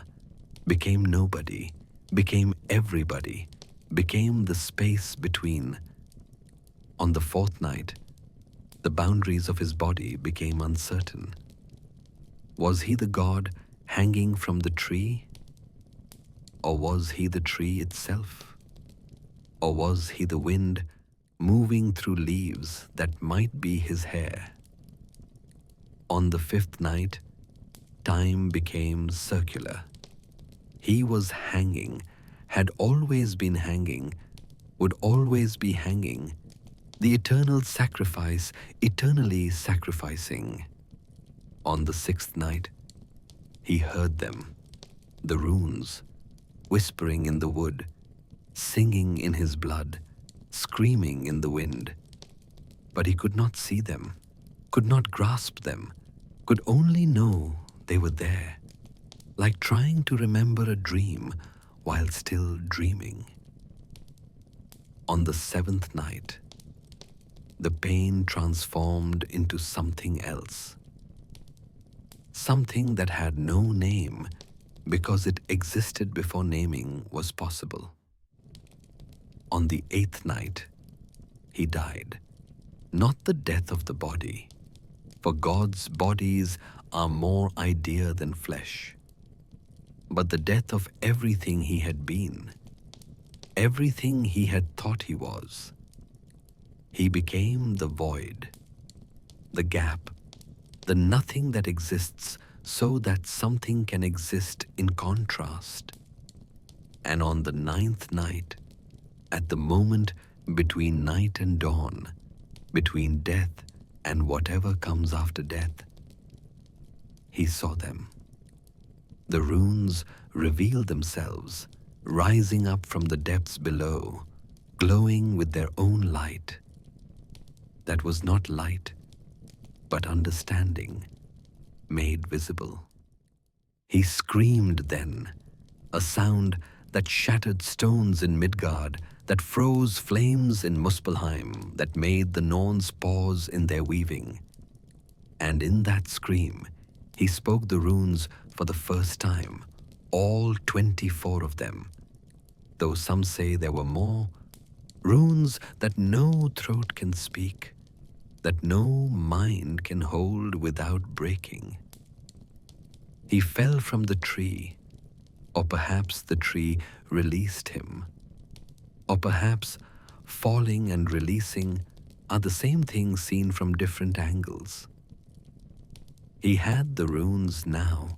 became nobody, became everybody, became the space between. On the fourth night, the boundaries of his body became uncertain. Was he the god hanging from the tree? Or was he the tree itself? Or was he the wind moving through leaves that might be his hair? On the fifth night, time became circular. He was hanging, had always been hanging, would always be hanging, the eternal sacrifice, eternally sacrificing. On the sixth night, he heard them, the runes, whispering in the wood, singing in his blood, screaming in the wind. But he could not see them, could not grasp them, could only know they were there, like trying to remember a dream while still dreaming. On the seventh night, the pain transformed into something else. Something that had no name because it existed before naming was possible. On the eighth night, he died. Not the death of the body, for God's bodies are more idea than flesh, but the death of everything he had been, everything he had thought he was. He became the void, the gap, the nothing that exists so that something can exist in contrast. And on the ninth night, at the moment between night and dawn, between death and whatever comes after death, he saw them. The runes revealed themselves, rising up from the depths below, glowing with their own light. That was not light, but understanding, made visible. He screamed then, a sound that shattered stones in Midgard, that froze flames in Muspelheim, that made the Norns pause in their weaving. And in that scream, he spoke the runes for the first time, all 24 of them. Though some say there were more, runes that no throat can speak, that no mind can hold without breaking. He fell from the tree, or perhaps the tree released him, or perhaps falling and releasing are the same thing seen from different angles. He had the runes now,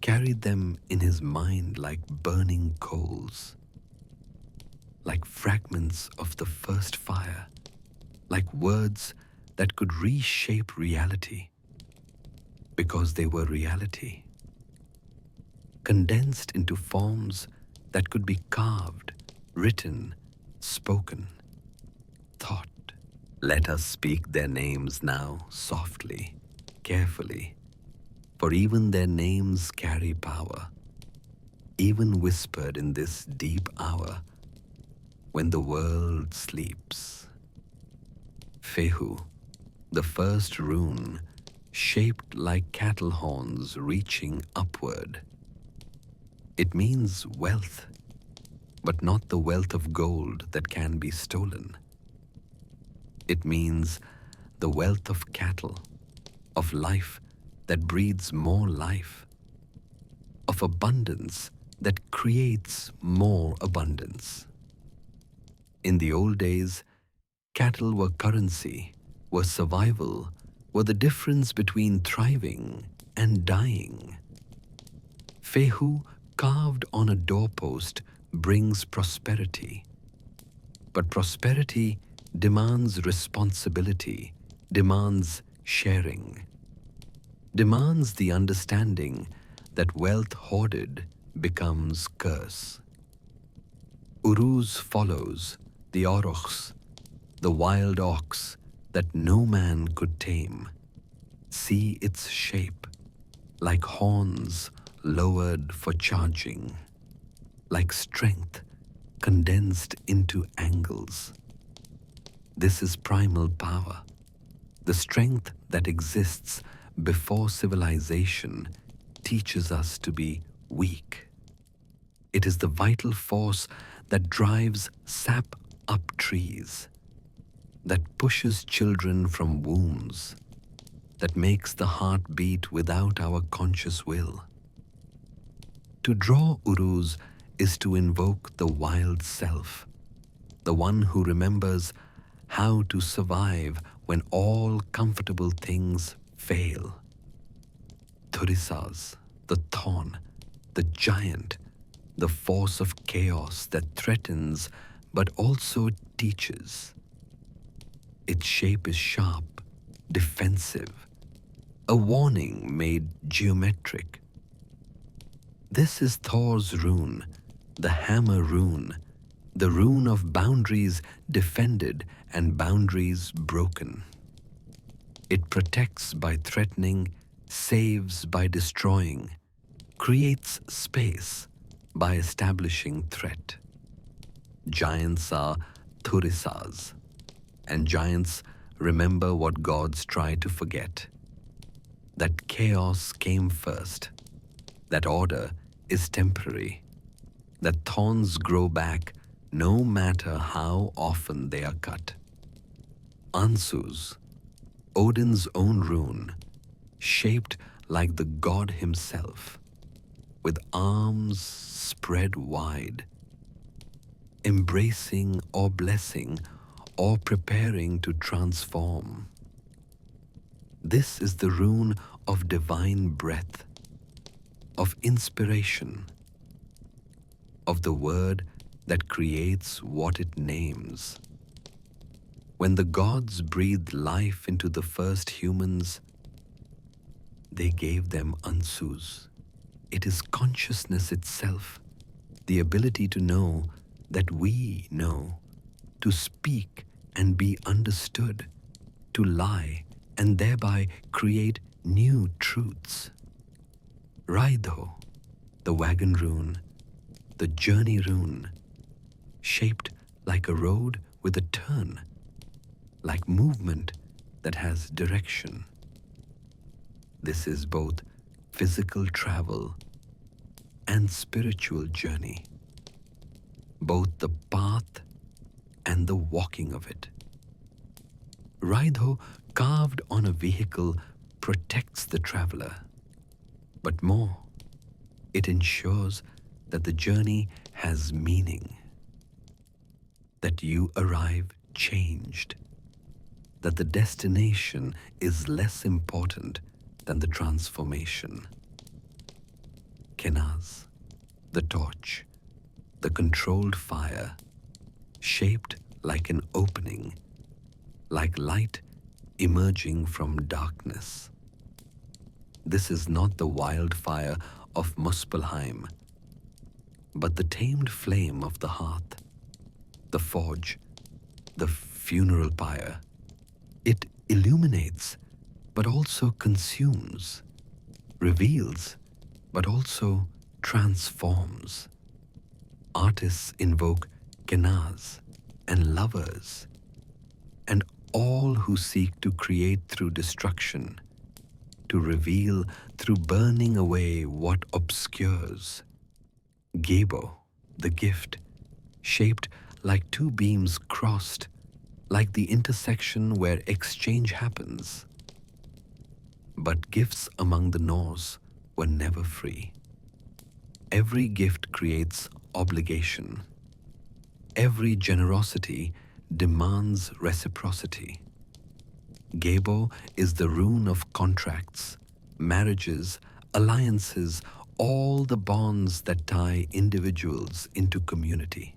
carried them in his mind like burning coals, like fragments of the first fire, like words that could reshape reality, because they were reality, condensed into forms that could be carved, written, spoken, thought. Let us speak their names now softly, carefully, for even their names carry power, even whispered in this deep hour when the world sleeps. Fehu, the first rune, shaped like cattle horns reaching upward. It means wealth, but not the wealth of gold that can be stolen. It means the wealth of cattle, of life that breeds more life, of abundance that creates more abundance. In the old days, cattle were currency, were survival, were the difference between thriving and dying. Fehu carved on a doorpost brings prosperity, but prosperity demands responsibility, demands sharing, demands the understanding that wealth hoarded becomes curse. Uruz follows the aurochs, the wild ox that no man could tame. See its shape, like horns lowered for charging, like strength condensed into angles. This is primal power, the strength that exists before civilization teaches us to be weak. It is the vital force that drives sap up trees, that pushes children from wombs, that makes the heart beat without our conscious will. To draw Uruz is to invoke the wild self, the one who remembers how to survive when all comfortable things fail. Thurisaz, the thorn, the giant, the force of chaos that threatens but also teaches. Its shape is sharp, defensive, a warning made geometric. This is Thor's rune, the hammer rune, the rune of boundaries defended and boundaries broken. It protects by threatening, saves by destroying, creates space by establishing threat. Giants are Thurisas, and giants remember what gods try to forget. That chaos came first, that order is temporary, that thorns grow back no matter how often they are cut. Ansus, Odin's own rune, shaped like the god himself, with arms spread wide, embracing or blessing or preparing to transform. This is the rune of divine breath, of inspiration, of the word that creates what it names. When the gods breathed life into the first humans, they gave them Ansus. It is consciousness itself, the ability to know that we know, to speak and be understood, to lie and thereby create new truths. Raidho, the wagon rune, the journey rune, shaped like a road with a turn, like movement that has direction. This is both physical travel and spiritual journey, both the path and the walking of it. Raidho, carved on a vehicle, protects the traveler, but more, it ensures that the journey has meaning, that you arrive changed, that the destination is less important than the transformation. Kenaz, the torch, the controlled fire, shaped like an opening, like light emerging from darkness. This is not the wildfire of Muspelheim, but the tamed flame of the hearth, the forge, the funeral pyre. It illuminates, but also consumes, reveals, but also transforms. Artists invoke Kenaz and lovers, and all who seek to create through destruction, to reveal through burning away what obscures. Gebo, the gift, shaped like two beams crossed, like the intersection where exchange happens. But gifts among the Norse were never free. Every gift creates obligation. Every generosity demands reciprocity. Gebo is the rune of contracts, marriages, alliances, all the bonds that tie individuals into community.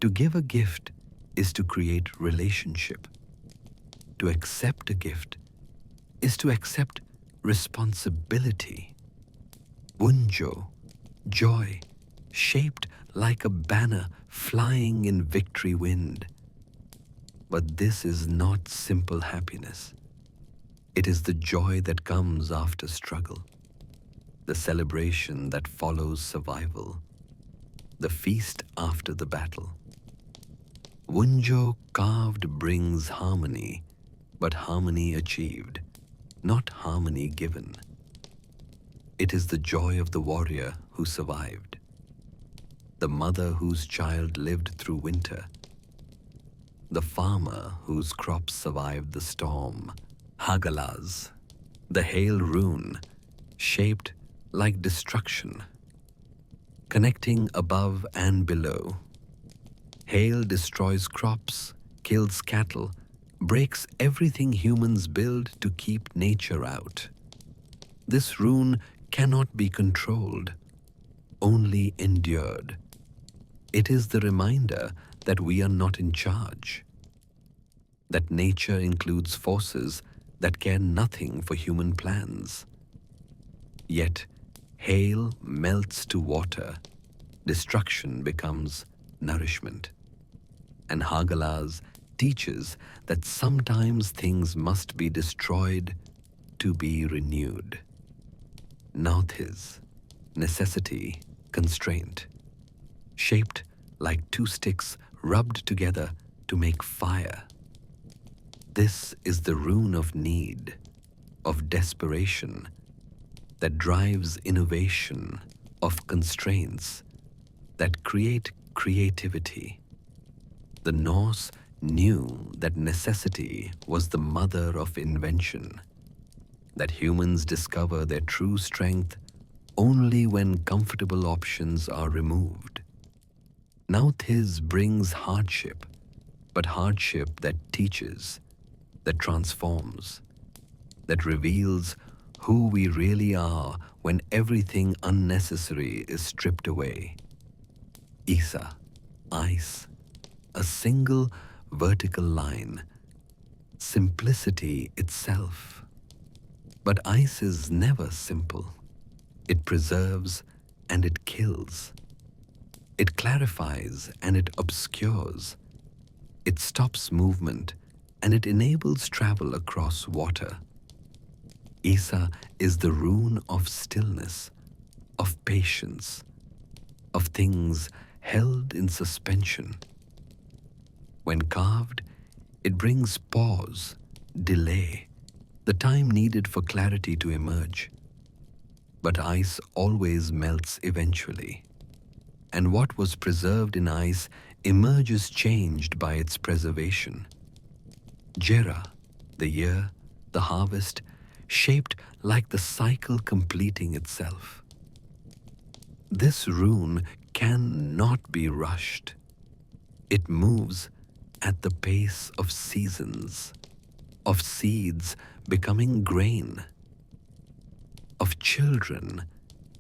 To give a gift is to create relationship. To accept a gift is to accept responsibility. Wunjo, joy, shaped like a banner flying in victory wind. But this is not simple happiness. It is the joy that comes after struggle, the celebration that follows survival, the feast after the battle. Wunjo carved brings harmony, but harmony achieved, not harmony given. It is the joy of the warrior who survived, the mother whose child lived through winter, the farmer whose crops survived the storm. Hagalaz, the hail rune, shaped like destruction, connecting above and below. Hail destroys crops, kills cattle, breaks everything humans build to keep nature out. This rune cannot be controlled, only endured. It is the reminder that we are not in charge, that nature includes forces that care nothing for human plans. Yet, hail melts to water, destruction becomes nourishment. And Hagalaz teaches that sometimes things must be destroyed to be renewed. Nauthis, necessity, constraint, shaped like two sticks rubbed together to make fire. This is the rune of need, of desperation, that drives innovation, of constraints that create creativity. The Norse knew that necessity was the mother of invention, that humans discover their true strength only when comfortable options are removed. Now Tis brings hardship, but hardship that teaches, that transforms, that reveals who we really are when everything unnecessary is stripped away. Isa, ice, a single vertical line, simplicity itself. But ice is never simple. It preserves and it kills. It clarifies and it obscures. It stops movement and it enables travel across water. Isa is the rune of stillness, of patience, of things held in suspension. When carved, it brings pause, delay, the time needed for clarity to emerge. But ice always melts eventually, and what was preserved in ice emerges changed by its preservation. Jera, the year, the harvest, shaped like the cycle completing itself. This rune cannot be rushed. It moves at the pace of seasons, of seeds becoming grain, of children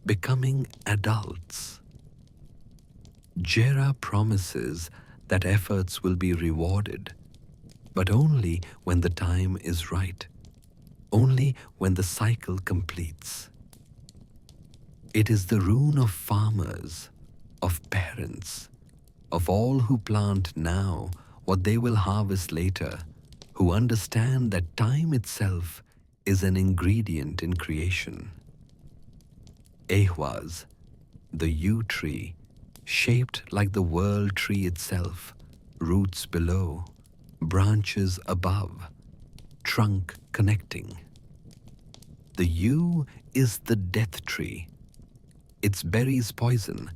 becoming adults. Jera promises that efforts will be rewarded, but only when the time is right, only when the cycle completes. It is the rune of farmers, of parents, of all who plant now what they will harvest later, who understand that time itself is an ingredient in creation. Ehwaz, the yew tree, shaped like the world tree itself, roots below, branches above, trunk connecting. The yew is the death tree. Its berries poison,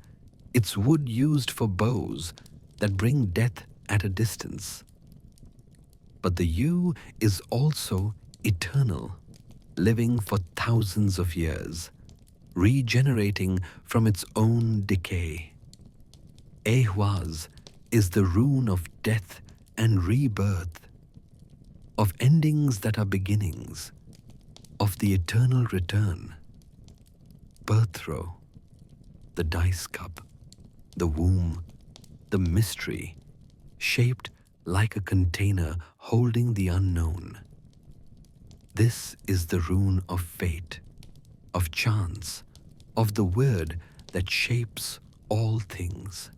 its wood used for bows that bring death at a distance. But the yew is also eternal, living for thousands of years, regenerating from its own decay. Ehwaz is the rune of death and rebirth, of endings that are beginnings, of the eternal return. Birthrow, the dice cup, the womb, the mystery, shaped like a container holding the unknown. This is the rune of fate, of chance, of the word that shapes all things.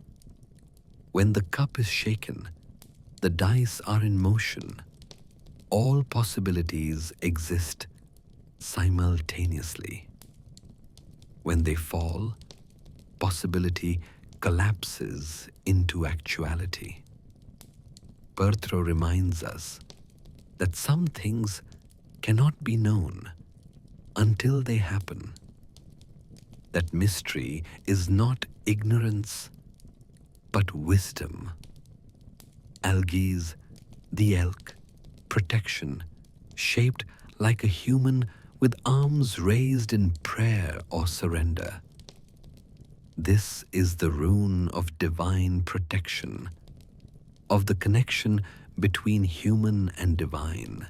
When the cup is shaken, the dice are in motion. All possibilities exist simultaneously. When they fall, possibility collapses into actuality. Birthrow reminds us that some things cannot be known until they happen. That mystery is not ignorance, but wisdom. Algiz, the elk, protection, shaped like a human with arms raised in prayer or surrender. This is the rune of divine protection, of the connection between human and divine,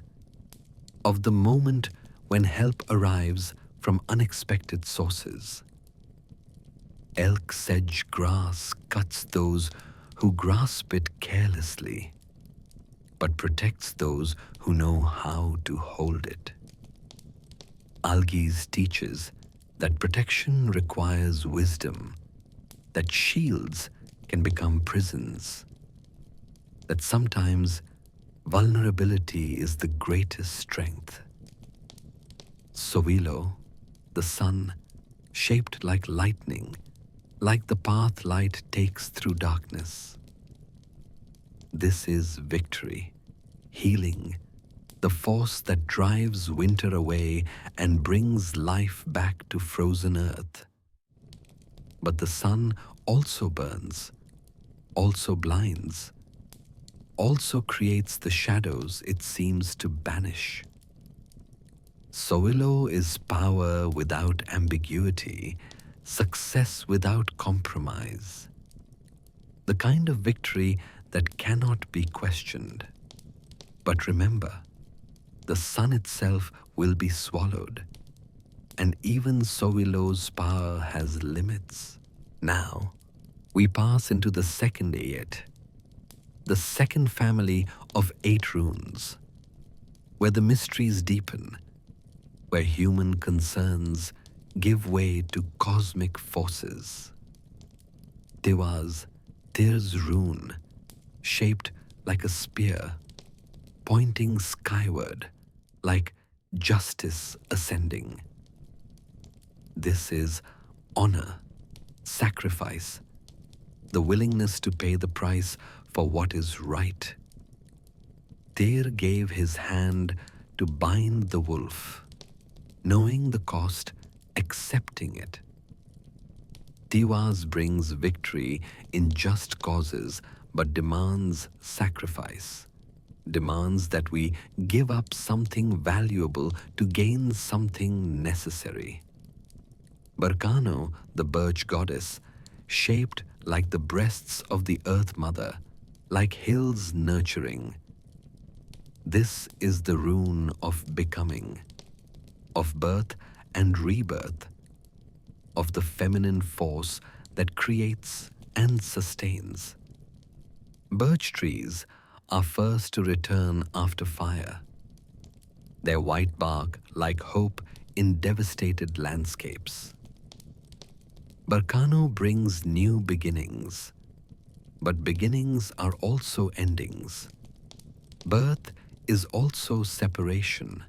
of the moment when help arrives from unexpected sources. Elk sedge grass cuts those who grasp it carelessly, but protects those who know how to hold it. Algiz teaches that protection requires wisdom, that shields can become prisons, that sometimes vulnerability is the greatest strength. Sovilo, the sun, shaped like lightning, like the path light takes through darkness. This is victory, healing, the force that drives winter away and brings life back to frozen earth. But the sun also burns, also blinds, also creates the shadows it seems to banish. Soilo is power without ambiguity, success without compromise. The kind of victory that cannot be questioned. But remember, the sun itself will be swallowed, and even Soilo's power has limits. Now, we pass into the second Ayat, the second family of 8 runes, where the mysteries deepen, where human concerns give way to cosmic forces. Tiwa's Tir's rune, shaped like a spear, pointing skyward like justice ascending. This is honor, sacrifice, the willingness to pay the price for what is right. Tyr gave his hand to bind the wolf, knowing the cost, accepting it. Tiwaz brings victory in just causes, but demands sacrifice, demands that we give up something valuable to gain something necessary. Barkano, the birch goddess, shaped like the breasts of the earth mother, like hills nurturing. This is the rune of becoming, of birth and rebirth, of the feminine force that creates and sustains. Birch trees are first to return after fire, their white bark like hope in devastated landscapes. Barkano brings new beginnings, but beginnings are also endings. Birth is also separation.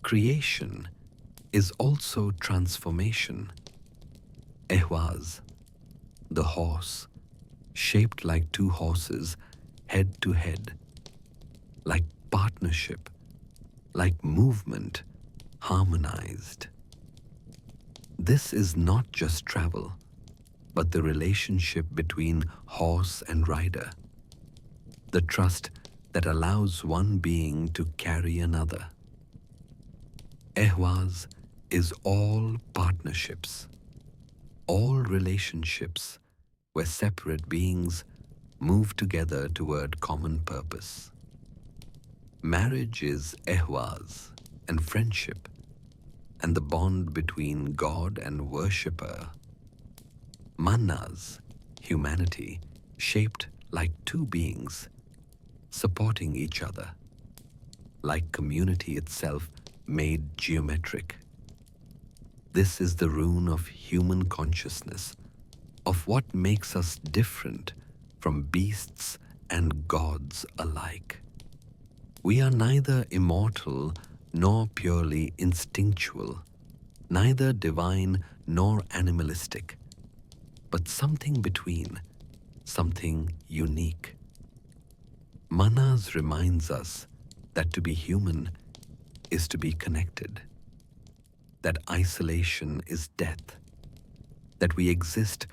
Creation is also transformation. Ehwaz, the horse, shaped like 2 horses, head to head, like partnership, like movement, harmonized. This is not just travel, but the relationship between horse and rider, the trust that allows one being to carry another. Ehwaz is all partnerships, all relationships where separate beings move together toward common purpose. Marriage is Ehwaz and friendship, and the bond between God and worshipper. Manas, humanity, shaped like 2 beings, supporting each other, like community itself made geometric. This is the rune of human consciousness, of what makes us different from beasts and gods alike. We are neither immortal nor purely instinctual, neither divine nor animalistic, but something between, something unique. Manas reminds us that to be human is to be connected, that isolation is death, that we exist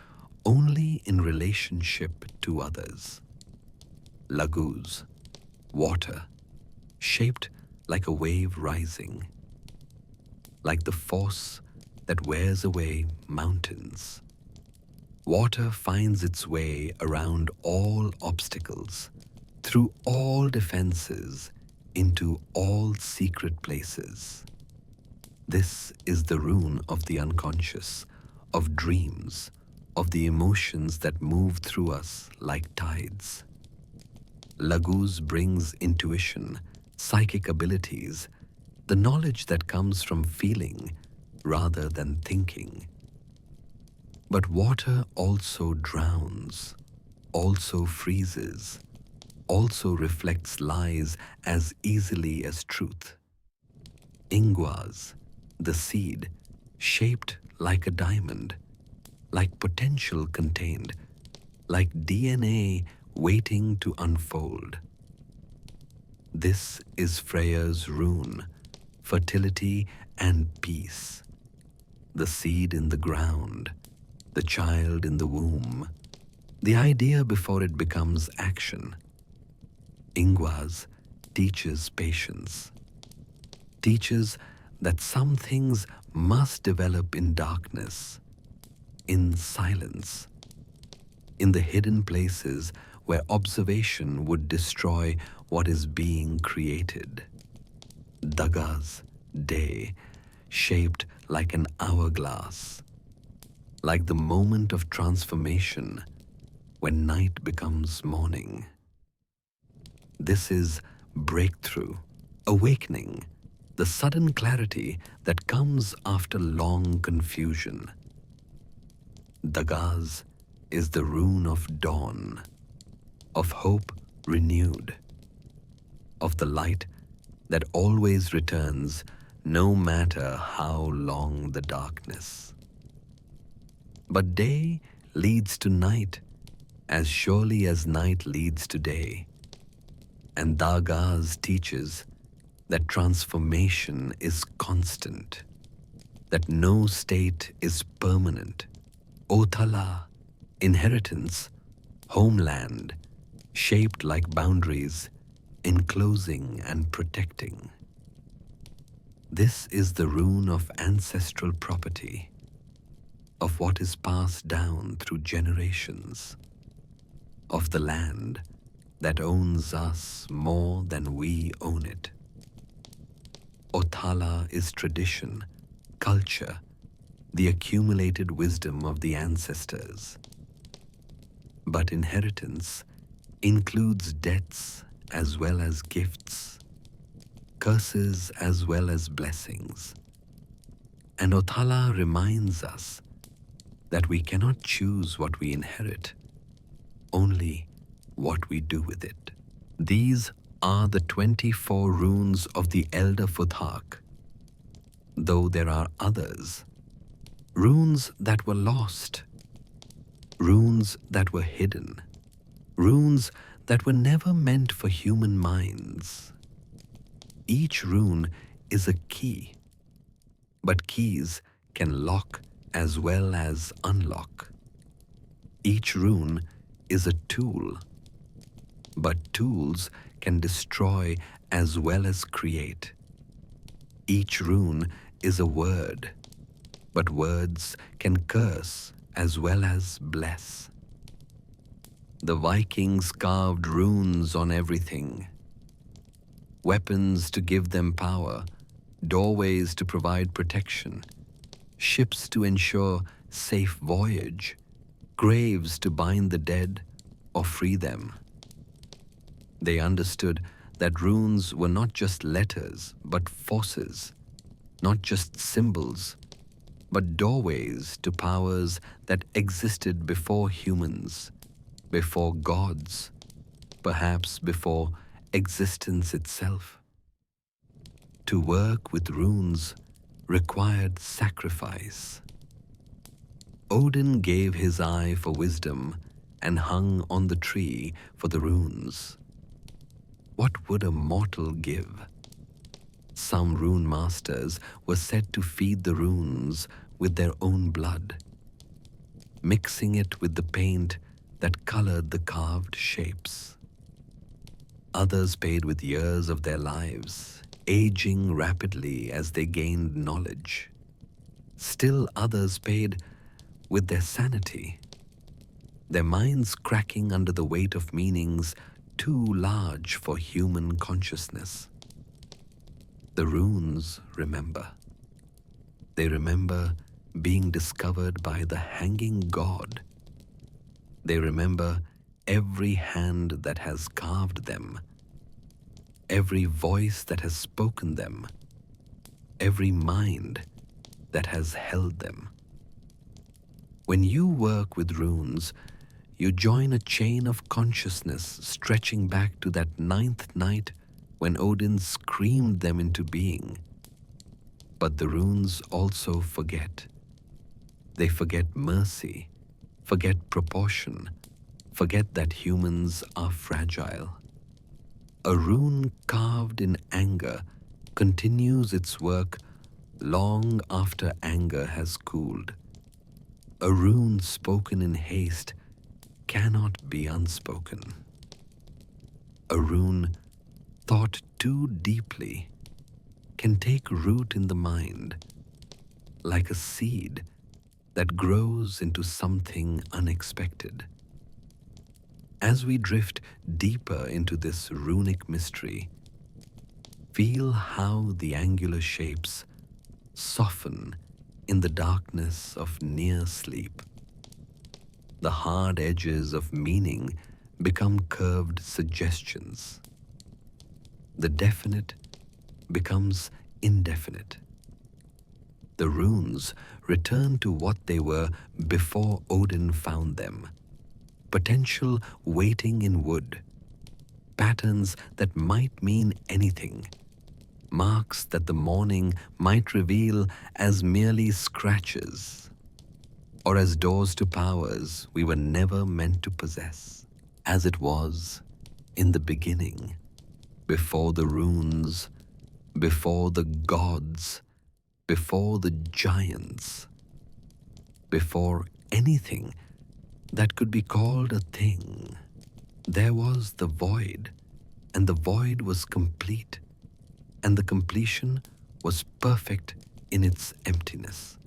only in relationship to others. Lagus, water, shaped like a wave rising, like the force that wears away mountains. Water finds its way around all obstacles, through all defenses, into all secret places. This is the rune of the unconscious, of dreams, of the emotions that move through us like tides. Lagus brings intuition, psychic abilities, the knowledge that comes from feeling rather than thinking. But water also drowns, also freezes, also reflects lies as easily as truth. Ingwaz, the seed, shaped like a diamond, like potential contained, like DNA waiting to unfold. This is Freya's rune, fertility and peace. The seed in the ground, the child in the womb, the idea before it becomes action. Ingvas teaches patience, teaches that some things must develop in darkness, in silence, in the hidden places where observation would destroy what is being created. Daga's day, shaped like an hourglass, like the moment of transformation when night becomes morning. This is breakthrough, awakening, the sudden clarity that comes after long confusion. Dagaz is the rune of dawn, of hope renewed, of the light that always returns no matter how long the darkness. But day leads to night as surely as night leads to day. And Dagaz teaches that transformation is constant, that no state is permanent. Otala, inheritance, homeland, shaped like boundaries, enclosing and protecting. This is the rune of ancestral property, of what is passed down through generations, of the land that owns us more than we own it. Otala is tradition, culture, the accumulated wisdom of the ancestors. But inheritance includes debts as well as gifts, curses as well as blessings. And Otala reminds us that we cannot choose what we inherit, only what we do with it. These are the 24 runes of the Elder Futhark, though there are others, runes that were lost, runes that were hidden, runes that were never meant for human minds. Each rune is a key, but keys can lock as well as unlock. Each rune is a tool, but tools can destroy as well as create. Each rune is a word, but words can curse as well as bless. The Vikings carved runes on everything. Weapons to give them power, doorways to provide protection, ships to ensure safe voyage, graves to bind the dead or free them. They understood that runes were not just letters, but forces, not just symbols, but doorways to powers that existed before humans, before gods, perhaps before existence itself. To work with runes required sacrifice. Odin gave his eye for wisdom and hung on the tree for the runes. What would a mortal give? Some rune masters were said to feed the runes with their own blood, mixing it with the paint that colored the carved shapes. Others paid with years of their lives, aging rapidly as they gained knowledge. Still others paid with their sanity, their minds cracking under the weight of meanings too large for human consciousness. The runes remember. They remember being discovered by the hanging god. They remember every hand that has carved them, every voice that has spoken them, every mind that has held them. When you work with runes, you join a chain of consciousness stretching back to that 9th night when Odin screamed them into being. But the runes also forget. They forget mercy, forget proportion, forget that humans are fragile. A rune carved in anger continues its work long after anger has cooled. A rune spoken in haste cannot be unspoken. A rune thought too deeply can take root in the mind, like a seed that grows into something unexpected. As we drift deeper into this runic mystery, feel how the angular shapes soften in the darkness of near sleep. The hard edges of meaning become curved suggestions. The definite becomes indefinite. The runes return to what they were before Odin found them. Potential waiting in wood. Patterns that might mean anything. Marks that the morning might reveal as merely scratches, or as doors to powers we were never meant to possess. As it was in the beginning, before the runes, before the gods, before the giants, before anything that could be called a thing. There was the void, and the void was complete, and the completion was perfect in its emptiness.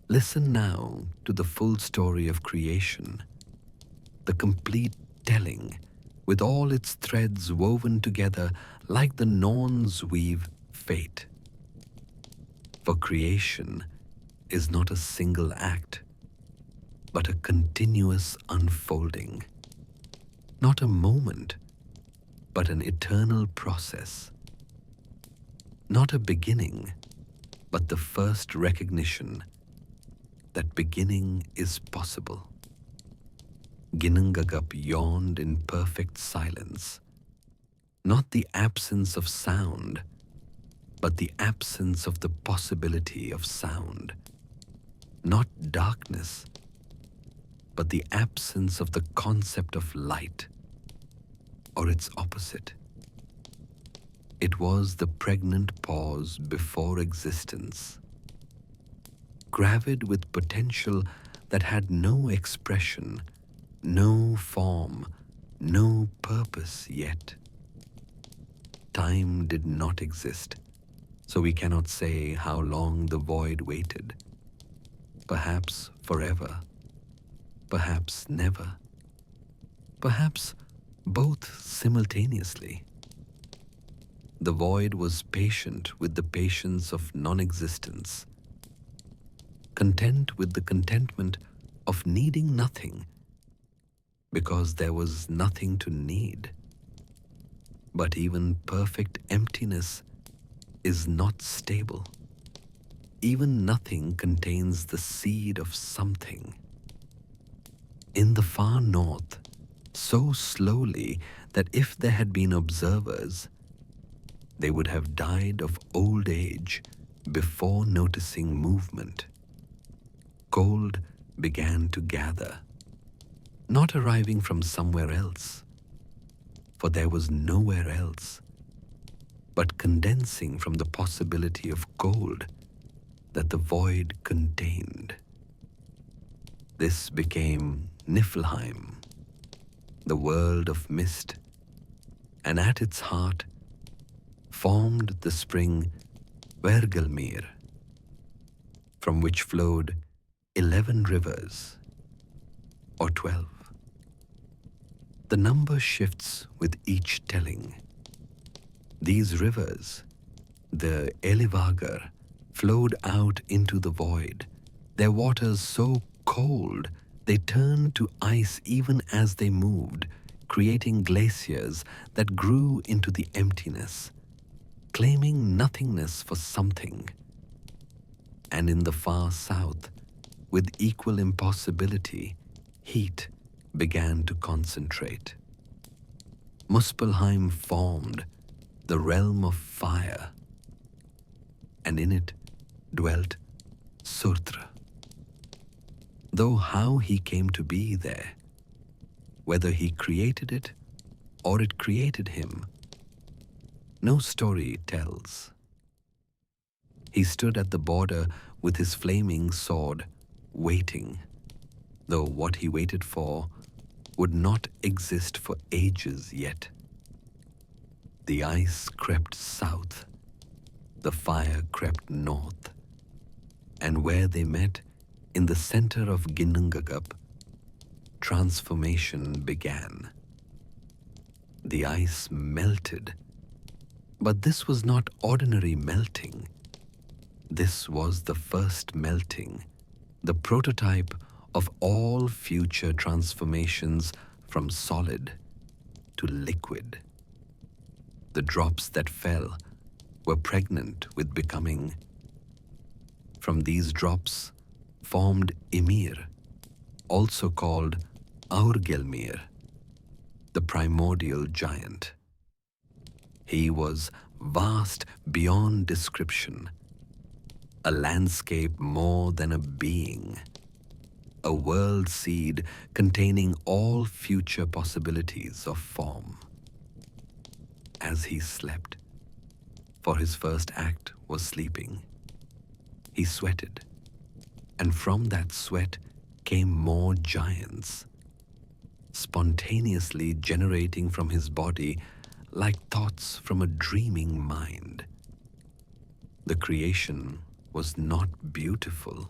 Listen now to the full story of creation, the complete telling, with all its threads woven together like the Norns weave fate. For creation is not a single act, but a continuous unfolding. Not a moment, but an eternal process. Not a beginning, but the first recognition that beginning is possible. Ginnungagap yawned in perfect silence. Not the absence of sound, but the absence of the possibility of sound. Not darkness, but the absence of the concept of light, or its opposite. It was the pregnant pause before existence, gravid with potential that had no expression, no form, no purpose yet. Time did not exist, so we cannot say how long the void waited. Perhaps forever, perhaps never, perhaps both simultaneously. The void was patient with the patience of non-existence, content with the contentment of needing nothing, because there was nothing to need. But even perfect emptiness is not stable. Even nothing contains the seed of something. In the far north, so slowly that if there had been observers, they would have died of old age before noticing movement. Cold began to gather, not arriving from somewhere else, for there was nowhere else, but condensing from the possibility of cold that the void contained. This became Niflheim, the world of mist, and at its heart formed the spring Hvergelmir, from which flowed 11 rivers, or 12. The number shifts with each telling. These rivers, the Níðhöggr, flowed out into the void, their waters so cold they turned to ice even as they moved, creating glaciers that grew into the emptiness, claiming nothingness for something. And in the far south, with equal impossibility, heat began to concentrate. Muspelheim formed, the realm of fire, and in it dwelt Surtr. Though how he came to be there whether he created it or it created him, no story tells. He stood at the border with his flaming sword, waiting, though what he waited for would not exist for ages yet. The ice crept south, the fire crept north, and where they met, in the center of Ginnungagap, transformation began. The ice melted, but this was not ordinary melting. This was the first melting, the prototype of all future transformations from solid to liquid. The drops that fell were pregnant with becoming. From these drops formed Ymir, also called Aurgelmir, the primordial giant. He was vast beyond description, a landscape more than a being, a world seed containing all future possibilities of form. As he slept, for his first act was sleeping, he sweated, and from that sweat came more giants, spontaneously generating from his body like thoughts from a dreaming mind. The creation was not beautiful.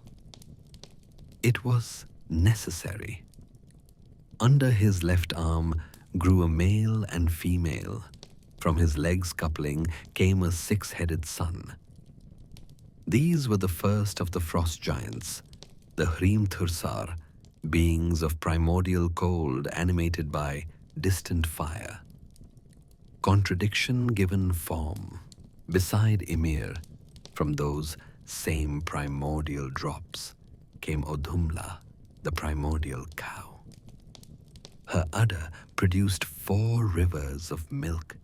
It was necessary. Under his left arm grew a male and female. From his legs coupling came a six-headed son. These were the first of the frost giants, the Hrimthursar, beings of primordial cold animated by distant fire. Contradiction given form. Beside Ymir, from those same primordial drops, came Odhumla, the primordial cow. Her udder produced 4 rivers of milk,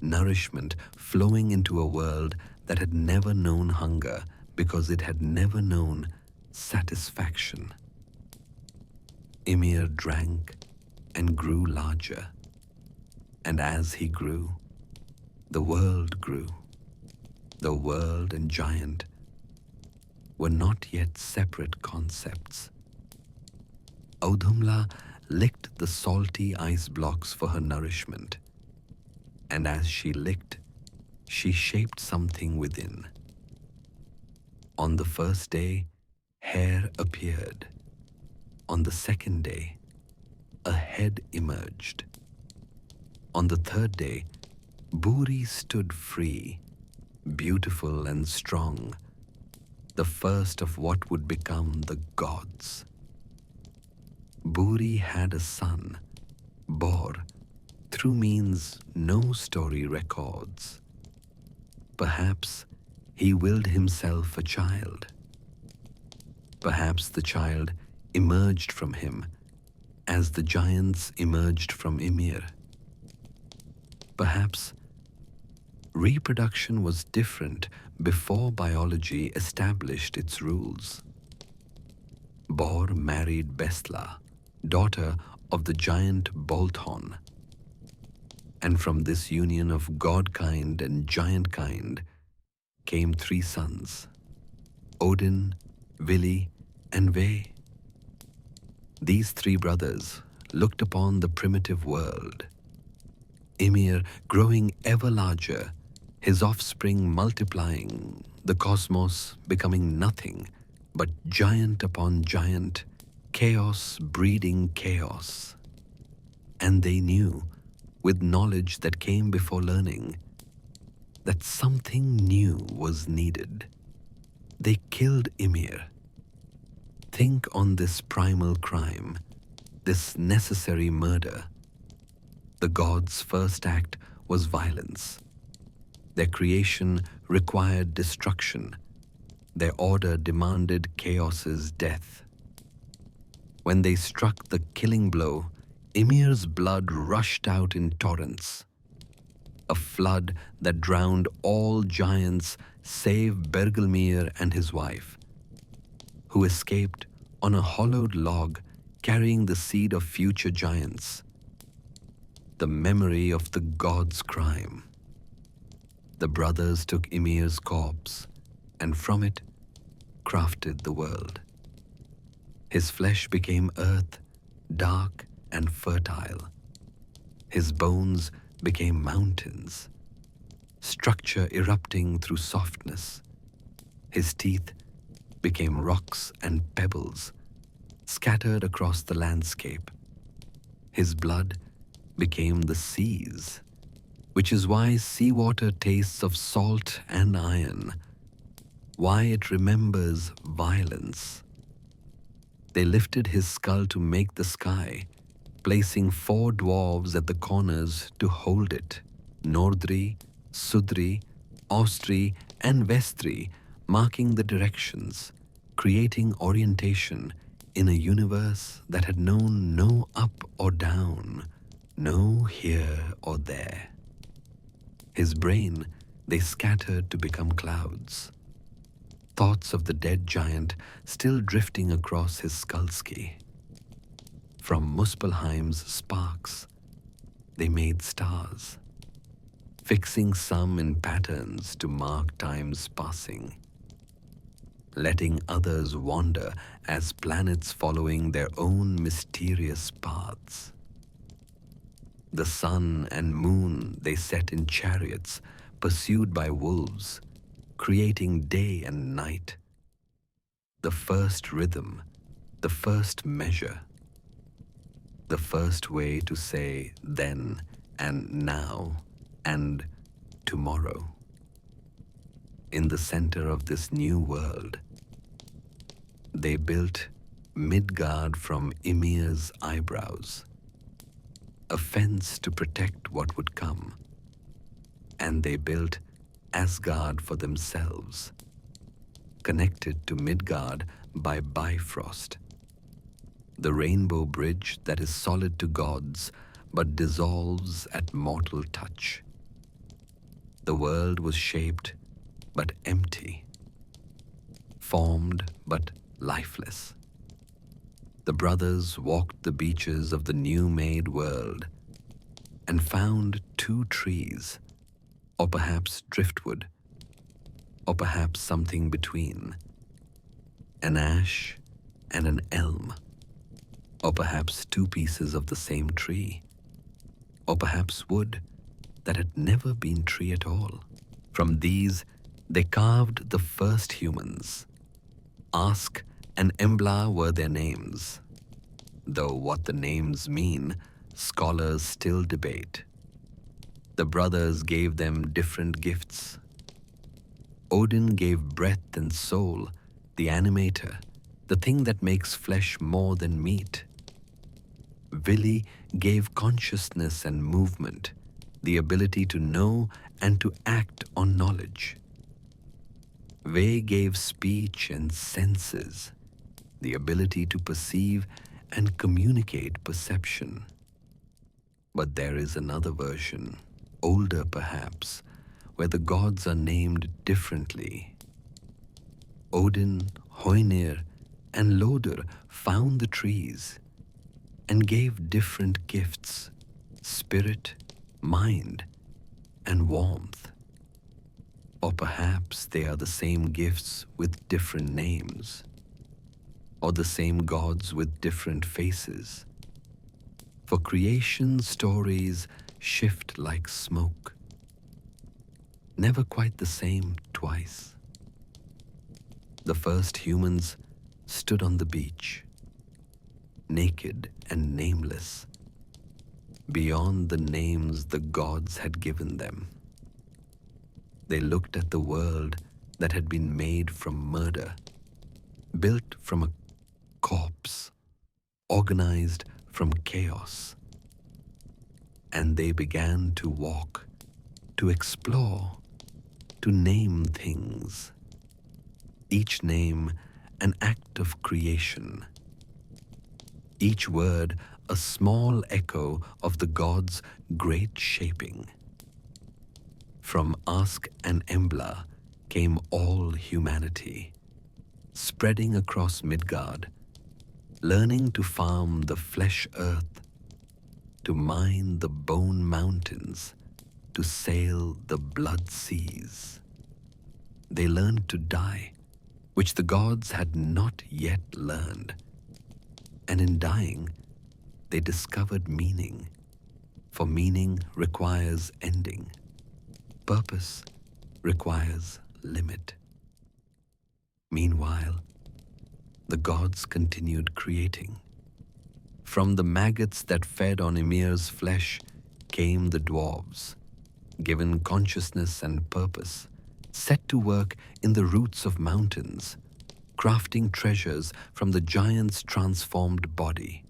nourishment flowing into a world that had never known hunger because it had never known satisfaction. Ymir drank and grew larger, and as he grew, the world grew. The world and giant were not yet separate concepts. Audhumla licked the salty ice blocks for her nourishment, and as she licked, she shaped something within. On the first day, hair appeared. On the second day, a head emerged. On the third day, Buri stood free, beautiful and strong, the first of what would become the gods. Buri had a son, Bor, through means no story records. Perhaps he willed himself a child. Perhaps the child emerged from him as the giants emerged from Ymir. Perhaps reproduction was different before biology established its rules. Bor married Bestla, daughter of the giant Bolthon, and from this union of god-kind and giant-kind came 3 sons, Odin, Vili, and Ve. These 3 brothers looked upon the primitive world. Ymir growing ever larger, his offspring multiplying, the cosmos becoming nothing but giant upon giant, chaos breeding chaos. And they knew, with knowledge that came before learning, that something new was needed. They killed Ymir. Think on this primal crime, this necessary murder. The gods' first act was violence. Their creation required destruction. Their order demanded chaos's death. When they struck the killing blow, Ymir's blood rushed out in torrents. A flood that drowned all giants save Bergelmir and his wife, who escaped on a hollowed log carrying the seed of future giants, the memory of the gods' crime. The brothers took Ymir's corpse and from it crafted the world. His flesh became earth, dark and fertile. His bones became mountains, structure erupting through softness. His teeth became rocks and pebbles, scattered across the landscape. His blood became the seas, which is why seawater tastes of salt and iron, why it remembers violence. They lifted his skull to make the sky, placing 4 dwarves at the corners to hold it, Nordri, Sudri, Austri, and Vestri, marking the directions, creating orientation in a universe that had known no up or down, no here or there. His brain they scattered to become clouds, thoughts of the dead giant still drifting across his skullski. From Muspelheim's sparks, they made stars, fixing some in patterns to mark time's passing, letting others wander as planets following their own mysterious paths. The sun and moon they set in chariots, pursued by wolves, creating day and night. The first rhythm, the first measure, the first way to say then and now and tomorrow. In the center of this new world, they built Midgard from Ymir's eyebrows, a fence to protect what would come, and they built Asgard for themselves, connected to Midgard by Bifrost, the rainbow bridge that is solid to gods but dissolves at mortal touch. The world was shaped but empty, formed but lifeless. The brothers walked the beaches of the new-made world and found 2 trees, or perhaps driftwood, or perhaps something between, an ash and an elm, or perhaps 2 pieces of the same tree, or perhaps wood that had never been tree at all. From these, they carved the first humans. Ask and Embla were their names, though what the names mean, scholars still debate. The brothers gave them different gifts. Odin gave breath and soul, the animator, the thing that makes flesh more than meat. Vili gave consciousness and movement, the ability to know and to act on knowledge. Ve gave speech and senses, the ability to perceive and communicate perception. But there is another version, older perhaps, where the gods are named differently. Odin, Hoenir, and Lodur found the trees and gave different gifts, spirit, mind, and warmth. Or perhaps they are the same gifts with different names, or the same gods with different faces. For creation stories shift like smoke, never quite the same twice. The first humans stood on the beach, naked and nameless, beyond the names the gods had given them. They looked at the world that had been made from murder, built from a corpse, organized from chaos. And they began to walk, to explore, to name things. Each name an act of creation. Each word a small echo of the gods' great shaping. From Ask and Embla came all humanity, spreading across Midgard, learning to farm the flesh earth, to mine the bone mountains, to sail the blood seas. They learned to die, which the gods had not yet learned. And in dying, they discovered meaning, for meaning requires ending. Purpose requires limit. Meanwhile, the gods continued creating. From the maggots that fed on Ymir's flesh came the dwarves, given consciousness and purpose, set to work in the roots of mountains, crafting treasures from the giant's transformed body.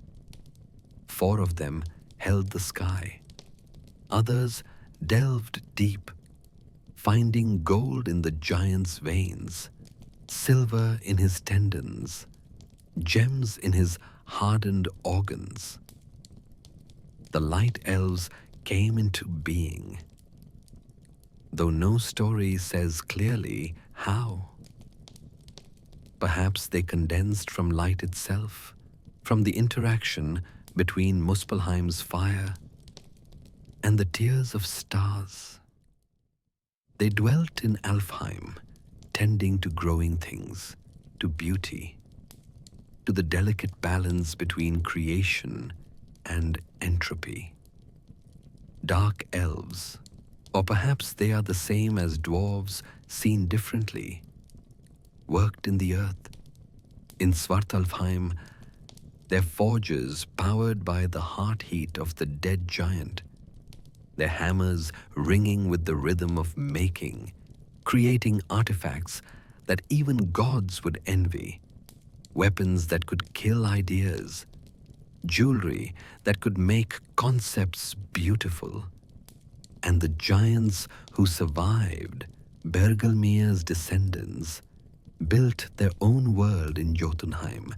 4 of them held the sky. Others delved deep, finding gold in the giant's veins, silver in his tendons, gems in his hardened organs. The light elves came into being, though no story says clearly how. Perhaps they condensed from light itself, from the interaction between Muspelheim's fire and the tears of stars. They dwelt in Alfheim, tending to growing things, to beauty, to the delicate balance between creation and entropy. Dark elves, or perhaps they are the same as dwarves seen differently, worked in the earth. In Svartalfheim, their forges powered by the heart heat of the dead giant, their hammers ringing with the rhythm of making, creating artifacts that even gods would envy, weapons that could kill ideas, jewelry that could make concepts beautiful. And the giants who survived, Bergelmir's descendants, built their own world in Jotunheim,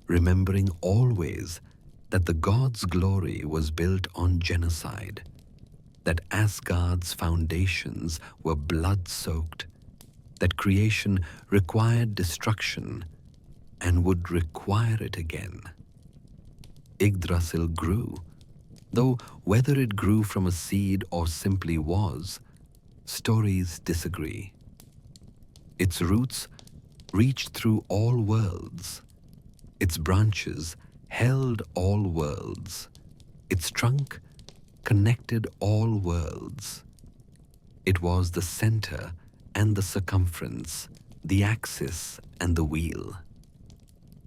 remembering always that the gods' glory was built on genocide, that Asgard's foundations were blood-soaked, that creation required destruction and would require it again. Yggdrasil grew, though whether it grew from a seed or simply was, stories disagree. Its roots reached through all worlds. Its branches held all worlds. Its trunk connected all worlds. It was the center and the circumference, the axis and the wheel.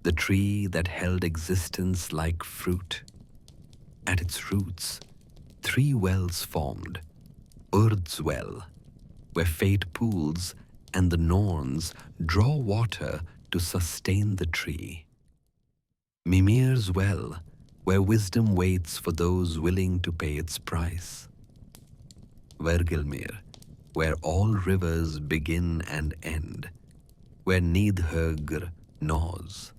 The tree that held existence like fruit. At its roots, 3 wells formed. Urd's well, where fate pools and the Norns draw water to sustain the tree. Mimir's well, where wisdom waits for those willing to pay its price. Hvergelmir, where all rivers begin and end, where Níðhöggr gnaws,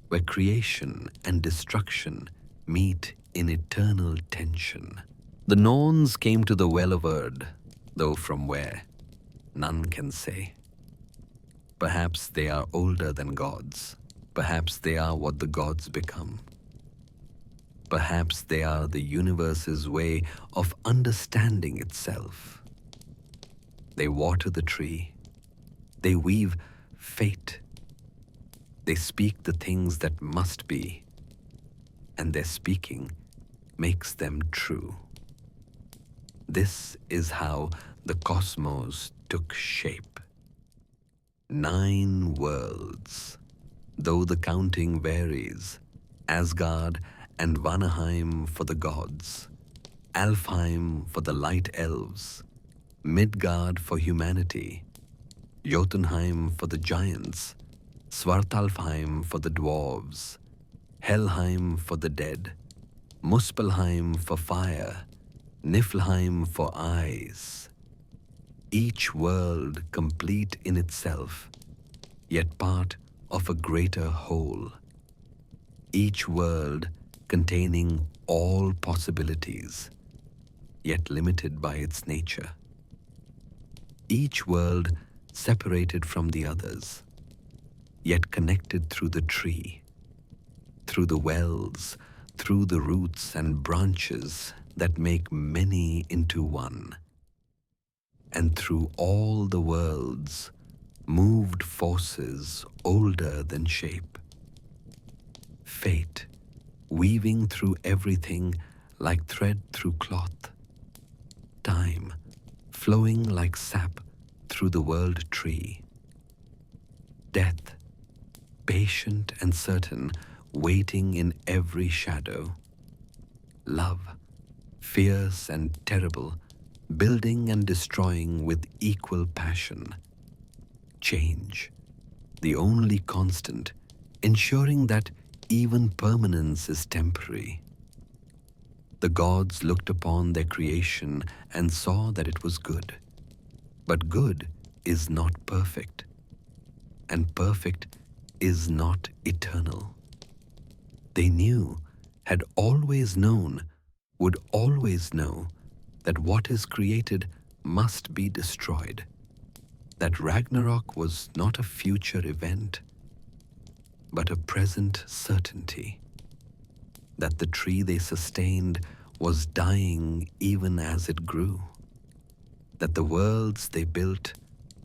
where creation and destruction meet in eternal tension. The Norns came to the well of Urd, though from where, none can say. Perhaps they are older than gods. Perhaps they are what the gods become. Perhaps they are the universe's way of understanding itself. They water the tree. They weave fate. They speak the things that must be, and their speaking makes them true. This is how the cosmos took shape. 9 worlds, though the counting varies. Asgard and Vanaheim for the gods, Alfheim for the light elves, Midgard for humanity, Jotunheim for the giants, Svartalfheim for the dwarves, Helheim for the dead, Muspelheim for fire, Niflheim for eyes. Each world complete in itself, yet part of a greater whole. Each world containing all possibilities, yet limited by its nature. Each world separated from the others, yet connected through the tree, through through the wells, through the roots and branches that make many into one, and through all the worlds moved forces older than shape. Fate, weaving through everything like thread through cloth. Time, flowing like sap through the world tree. Death, patient and certain, waiting in every shadow. Love, fierce and terrible, building and destroying with equal passion. Change, the only constant, ensuring that even permanence is temporary. The gods looked upon their creation and saw that it was good. But good is not perfect, and perfect is not eternal. They knew, had always known, would always know that what is created must be destroyed, that Ragnarok was not a future event, but a present certainty, that the tree they sustained was dying even as it grew, that the worlds they built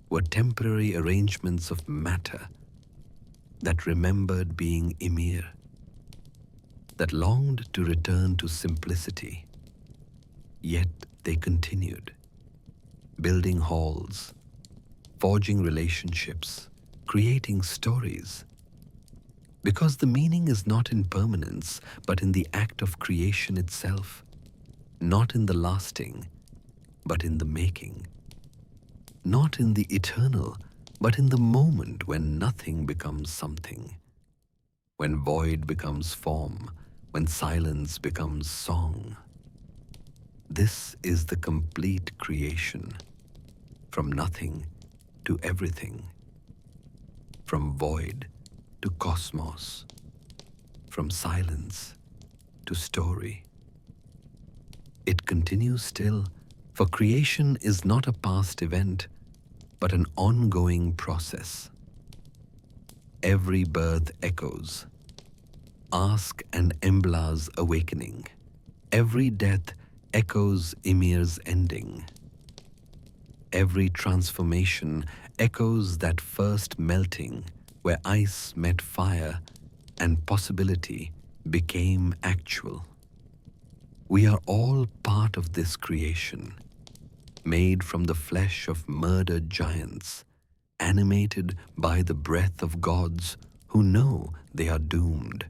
were temporary arrangements of matter that remembered being Ymir, that longed to return to simplicity. Yet they continued, building halls, forging relationships, creating stories. Because the meaning is not in permanence, but in the act of creation itself, not in the lasting, but in the making, not in the eternal, but in the moment when nothing becomes something, when void becomes form, when silence becomes song. This is the complete creation, from nothing to everything, from void to cosmos, from silence to story. It continues still, for creation is not a past event, but an ongoing process. Every birth echoes, Ask and Embla's awakening. Every death echoes Ymir's ending. Every transformation echoes that first melting where ice met fire and possibility became actual. We are all part of this creation, made from the flesh of murdered giants, animated by the breath of gods who know they are doomed,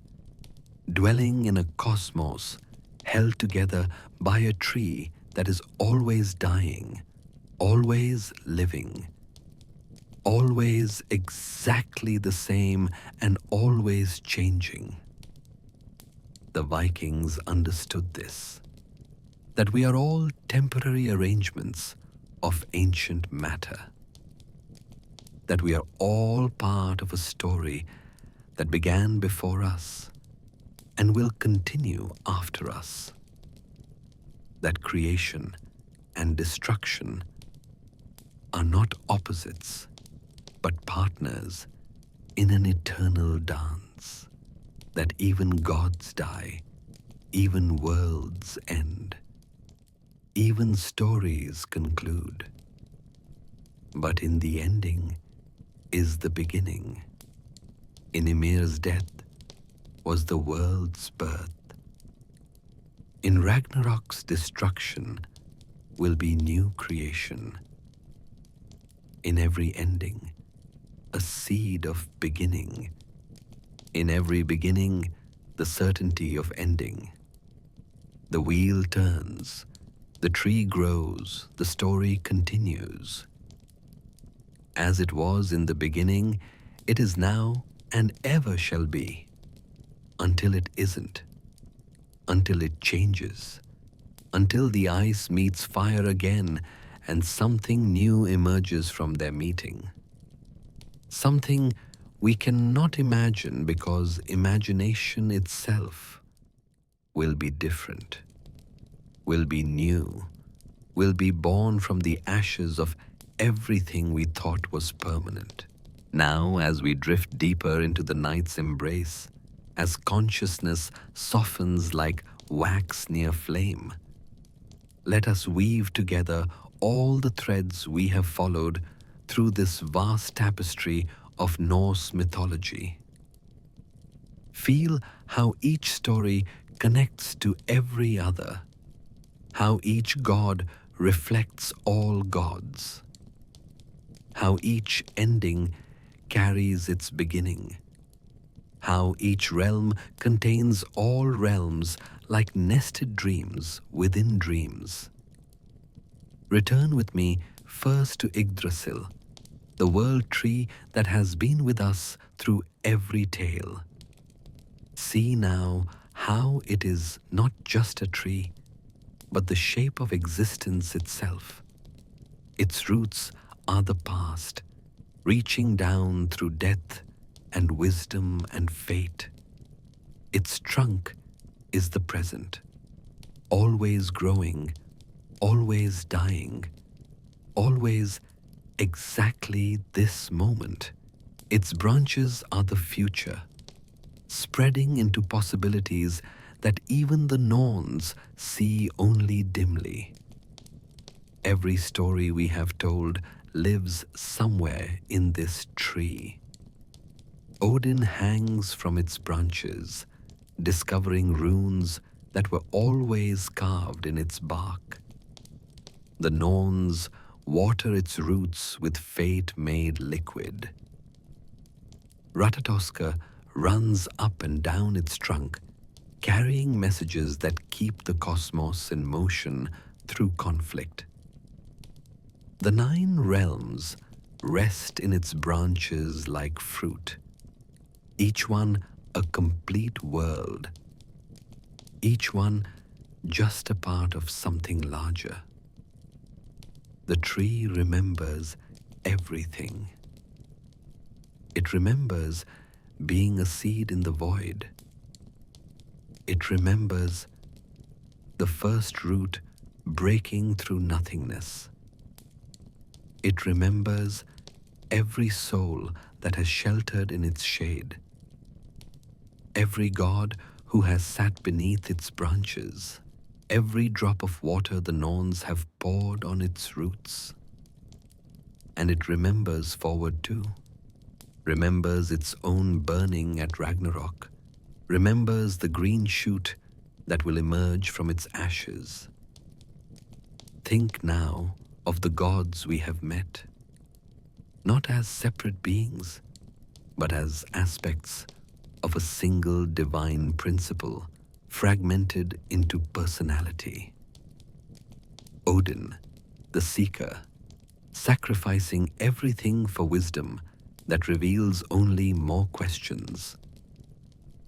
dwelling in a cosmos held together by a tree that is always dying, always living, always exactly the same and always changing. The Vikings understood this, that we are all temporary arrangements of ancient matter, that we are all part of a story that began before us and will continue after us, that creation and destruction are not opposites, but partners in an eternal dance, that even gods die, even worlds end, even stories conclude. But in the ending is the beginning. In Ymir's death was the world's birth. In Ragnarok's destruction will be new creation. In every ending, a seed of beginning. In every beginning, the certainty of ending. The wheel turns, the tree grows, the story continues. As it was in the beginning, it is now and ever shall be, until it isn't, until it changes, until the ice meets fire again and something new emerges from their meeting. Something we cannot imagine because imagination itself will be different, will be new, will be born from the ashes of everything we thought was permanent. Now, as we drift deeper into the night's embrace, as consciousness softens like wax near flame. Let us weave together all the threads we have followed through this vast tapestry of Norse mythology. Feel how each story connects to every other, how each god reflects all gods, how each ending carries its beginning, how each realm contains all realms like nested dreams within dreams. Return with me first to Yggdrasil, the world tree that has been with us through every tale. See now how it is not just a tree, but the shape of existence itself. Its roots are the past, reaching down through death and wisdom and fate. Its trunk is the present, always growing, always dying, always exactly this moment. Its branches are the future, spreading into possibilities that even the Norns see only dimly. Every story we have told lives somewhere in this tree. Odin hangs from its branches, discovering runes that were always carved in its bark. The Norns water its roots with fate-made liquid. Ratatoskr runs up and down its trunk, carrying messages that keep the cosmos in motion through conflict. The 9 realms rest in its branches like fruit, each one a complete world, each one just a part of something larger. The tree remembers everything. It remembers being a seed in the void. It remembers the first root breaking through nothingness. It remembers every soul that has sheltered in its shade, every god who has sat beneath its branches, every drop of water the Norns have poured on its roots. And it remembers forward too, remembers its own burning at Ragnarok, remembers the green shoot that will emerge from its ashes. Think now of the gods we have met, not as separate beings, but as aspects of a single divine principle fragmented into personality. Odin, the seeker, sacrificing everything for wisdom that reveals only more questions.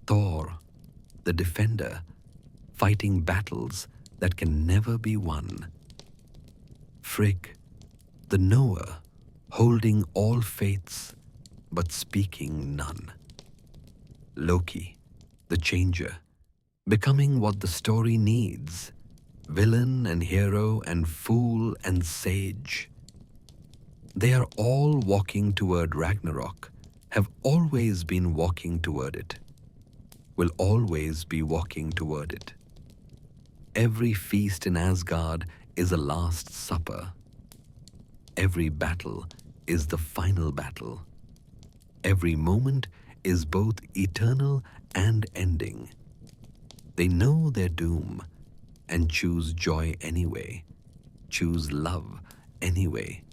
Thor, the defender, fighting battles that can never be won. Frigg, the knower, holding all faiths but speaking none. Loki, the changer, becoming what the story needs, villain and hero and fool and sage. They are all walking toward Ragnarok, have always been walking toward it, will always be walking toward it. Every feast in Asgard is a last supper. Every battle is the final battle. Every moment is both eternal and ending. They know their doom and choose joy anyway, choose love anyway,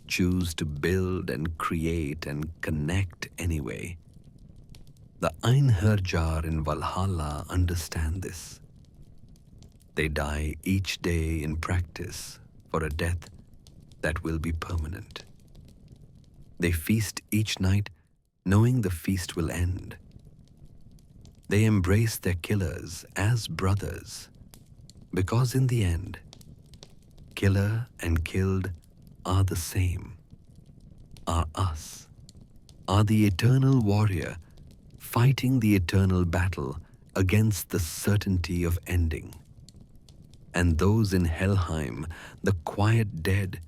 choose to build and create and connect anyway. The Einherjar in Valhalla understand this. They die each day in practice for a death that will be permanent. They feast each night knowing the feast will end. They embrace their killers as brothers, because in the end, killer and killed are the same, are us, are the eternal warrior fighting the eternal battle against the certainty of ending. And those in Helheim, the quiet dead,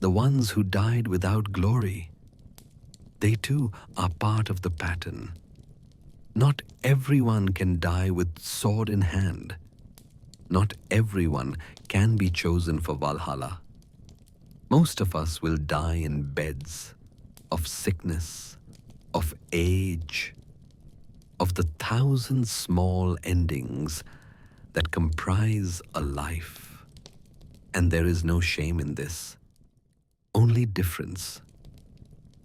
the ones who died without glory, they too are part of the pattern. Not everyone can die with sword in hand. Not everyone can be chosen for Valhalla. Most of us will die in beds of sickness, of age, of the thousand small endings that comprise a life. And there is no shame in this, only difference,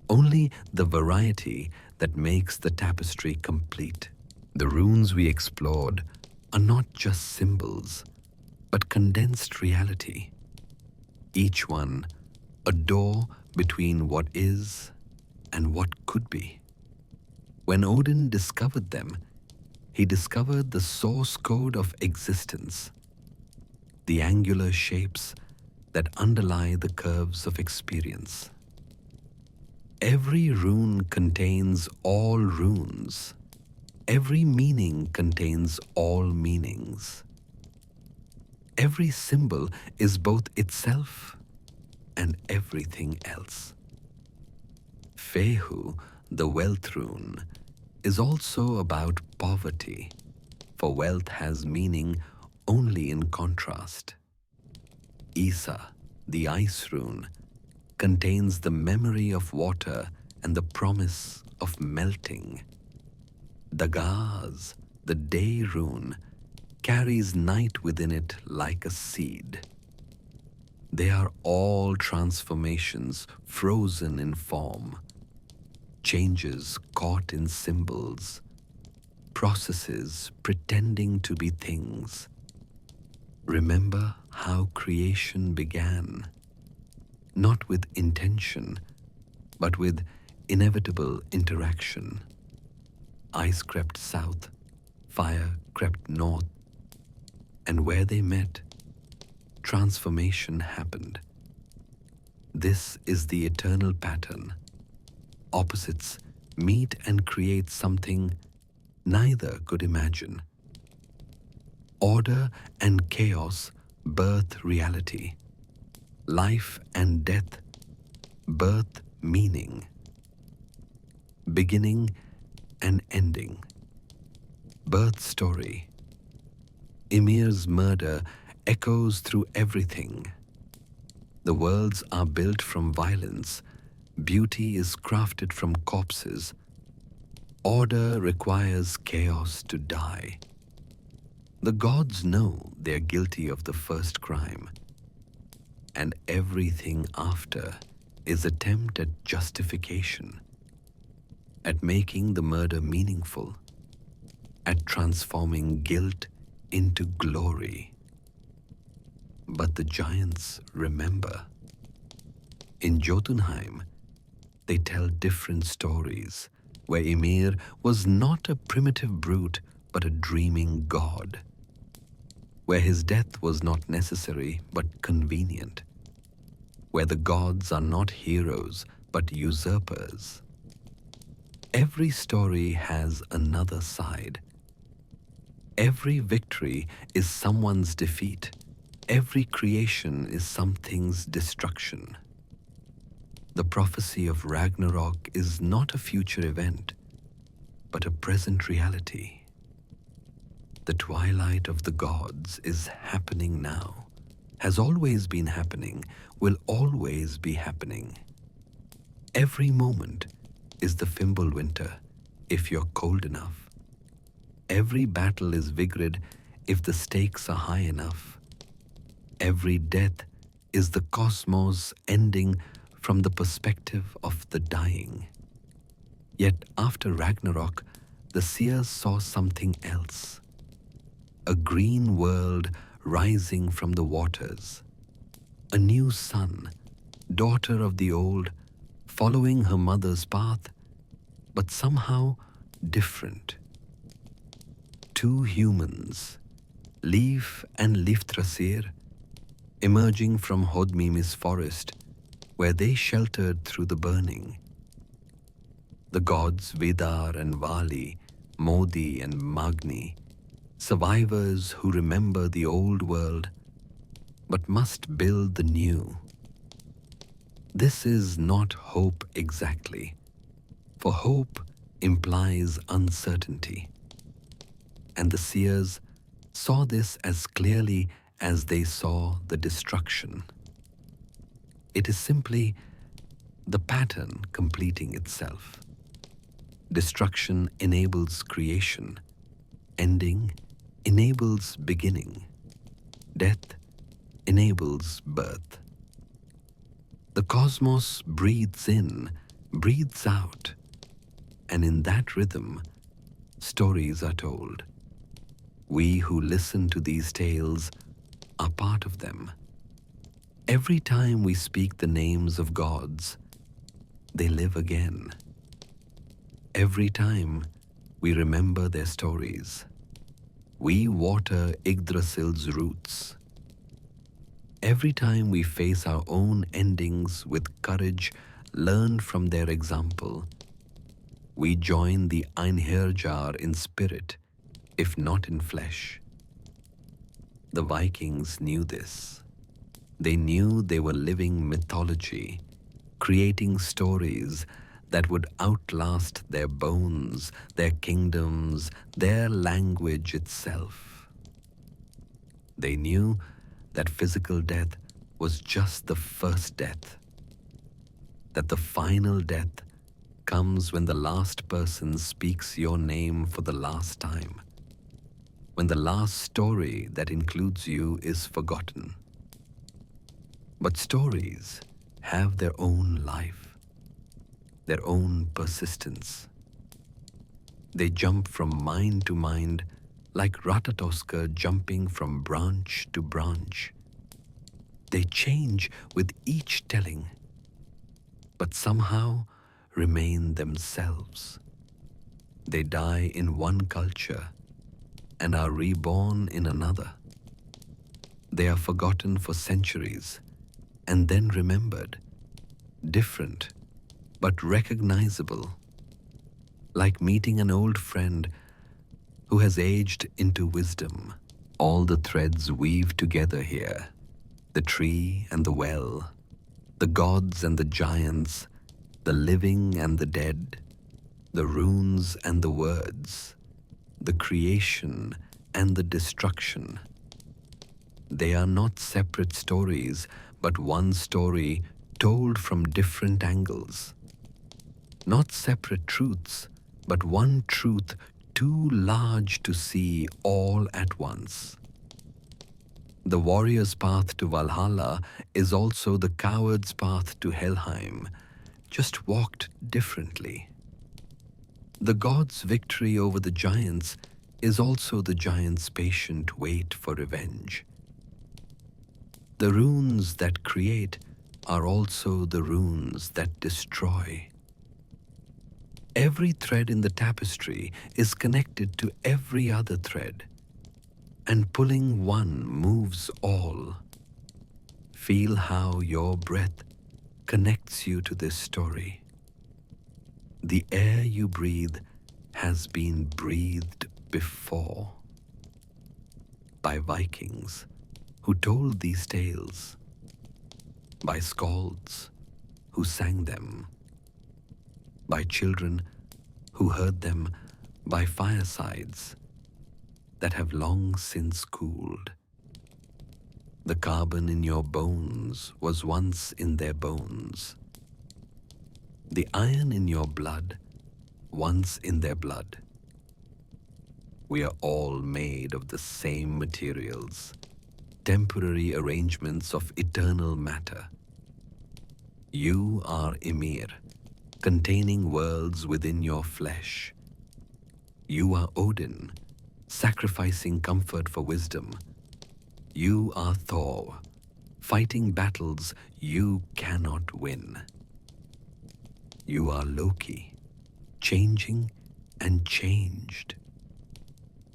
only the variety that makes the tapestry complete. The runes we explored are not just symbols, but condensed reality. Each one a door between what is and what could be. When Odin discovered them, he discovered the source code of existence, the angular shapes that underlie the curves of experience. Every rune contains all runes. Every meaning contains all meanings. Every symbol is both itself and everything else. Fehu, the wealth rune, is also about poverty, for wealth has meaning only in contrast. Isa, the ice rune, contains the memory of water and the promise of melting. Dagaz, the day rune, carries night within it like a seed. They are all transformations frozen in form, changes caught in symbols, processes pretending to be things. Remember how creation began, not with intention, but with inevitable interaction. Ice crept south, fire crept north, and where they met, transformation happened. This is the eternal pattern. Opposites meet and create something neither could imagine. Order and chaos birth reality. Life and death birth meaning. Beginning and ending. Birth story. Ymir's murder echoes through everything. The worlds are built from violence. Beauty is crafted from corpses. Order requires chaos to die. The gods know they're guilty of the first crime, and everything after is attempt at justification, at making the murder meaningful, at transforming guilt into glory. But the giants remember. In Jotunheim, they tell different stories, where Ymir was not a primitive brute but a dreaming god, where his death was not necessary but convenient, where the gods are not heroes but usurpers. Every story has another side. Every victory is someone's defeat. Every creation is something's destruction. The prophecy of Ragnarok is not a future event, but a present reality. The twilight of the gods is happening now, has always been happening, will always be happening. Every moment is the Fimbulwinter if you're cold enough. Every battle is Vigrid if the stakes are high enough. Every death is the cosmos ending from the perspective of the dying. Yet after Ragnarok, the seers saw something else. A green world rising from the waters. A new sun, daughter of the old, following her mother's path, but somehow different. Two humans, Líf and Lífþrasir, emerging from Hodmimi's forest, where they sheltered through the burning. The gods Vidar and Vali, Modi and Magni, survivors who remember the old world but must build the new. This is not hope exactly, for hope implies uncertainty, and the seers saw this as clearly as they saw the destruction. It is simply the pattern completing itself. Destruction enables creation, ending enables beginning, death enables birth. The cosmos breathes in, breathes out, and in that rhythm, stories are told. We who listen to these tales are part of them. Every time we speak the names of gods, they live again. Every time we remember their stories, we water Yggdrasil's roots. Every time we face our own endings with courage learned from their example, we join the Einherjar in spirit, if not in flesh. The Vikings knew this. They knew they were living mythology, creating stories that would outlast their bones, their kingdoms, their language itself. They knew that physical death was just the first death, that the final death comes when the last person speaks your name for the last time, when the last story that includes you is forgotten. But stories have their own life, their own persistence. They jump from mind to mind like Ratatoskr jumping from branch to branch. They change with each telling, but somehow remain themselves. They die in one culture and are reborn in another. They are forgotten for centuries and then remembered, different but recognizable, like meeting an old friend who has aged into wisdom. All the threads weave together here, the tree and the well, the gods and the giants, the living and the dead, the runes and the words, the creation and the destruction. They are not separate stories, but one story told from different angles. Not separate truths, but one truth too large to see all at once. The warrior's path to Valhalla is also the coward's path to Helheim, just walked differently. The god's victory over the giants is also the giant's patient wait for revenge. The runes that create are also the runes that destroy. Every thread in the tapestry is connected to every other thread, and pulling one moves all. Feel how your breath connects you to this story. The air you breathe has been breathed before by Vikings who told these tales, by skalds who sang them, by children who heard them by firesides that have long since cooled. The carbon in your bones was once in their bones. The iron in your blood, once in their blood. We are all made of the same materials, temporary arrangements of eternal matter. You are Ymir, containing worlds within your flesh. You are Odin, sacrificing comfort for wisdom. You are Thor, fighting battles you cannot win. You are Loki, changing and changed.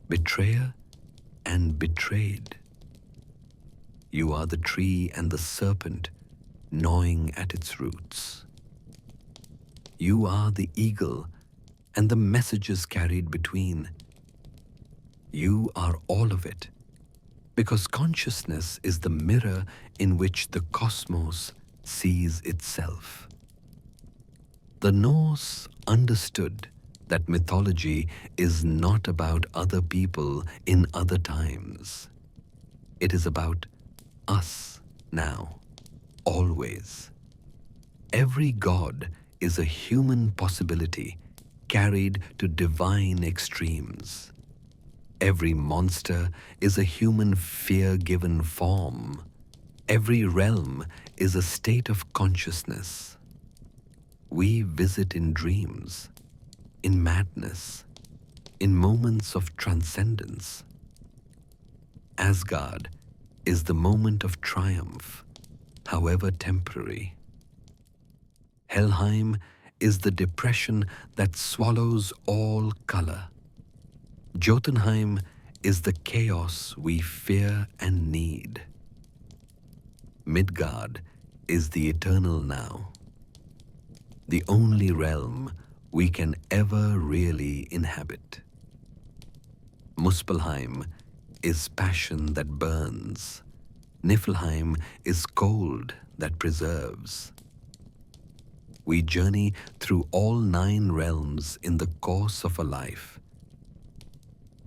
Betrayer and betrayed. You are the tree and the serpent, gnawing at its roots. You are the eagle and the messages carried between. You are all of it, because consciousness is the mirror in which the cosmos sees itself. The Norse understood that mythology is not about other people in other times. It is about us now, always. Every god is a human possibility carried to divine extremes. Every monster is a human fear-given form. Every realm is a state of consciousness. We visit in dreams, in madness, in moments of transcendence. Asgard is the moment of triumph, however temporary. Helheim is the depression that swallows all color. Jotunheim is the chaos we fear and need. Midgard is the eternal now, the only realm we can ever really inhabit. Muspelheim is passion that burns. Niflheim is cold that preserves. We journey through all 9 realms in the course of a life,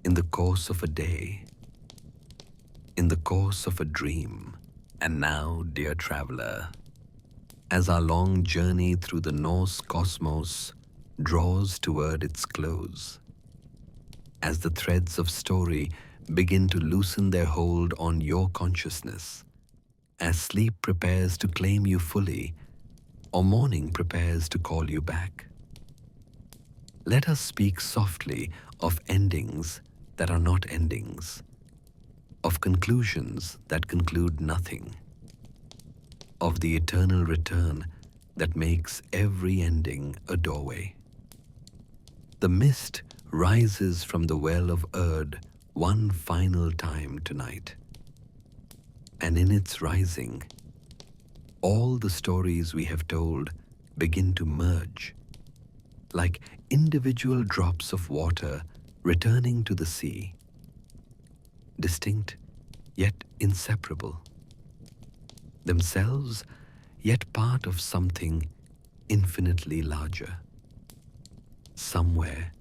in the course of a day, in the course of a dream. And now, dear traveler, as our long journey through the Norse cosmos draws toward its close, as the threads of story begin to loosen their hold on your consciousness, as sleep prepares to claim you fully, or morning prepares to call you back, let us speak softly of endings that are not endings, of conclusions that conclude nothing, of the eternal return that makes every ending a doorway. The mist rises from the well of Erd one final time tonight, and in its rising, all the stories we have told begin to merge, like individual drops of water returning to the sea, distinct yet inseparable, themselves yet part of something infinitely larger. Somewhere,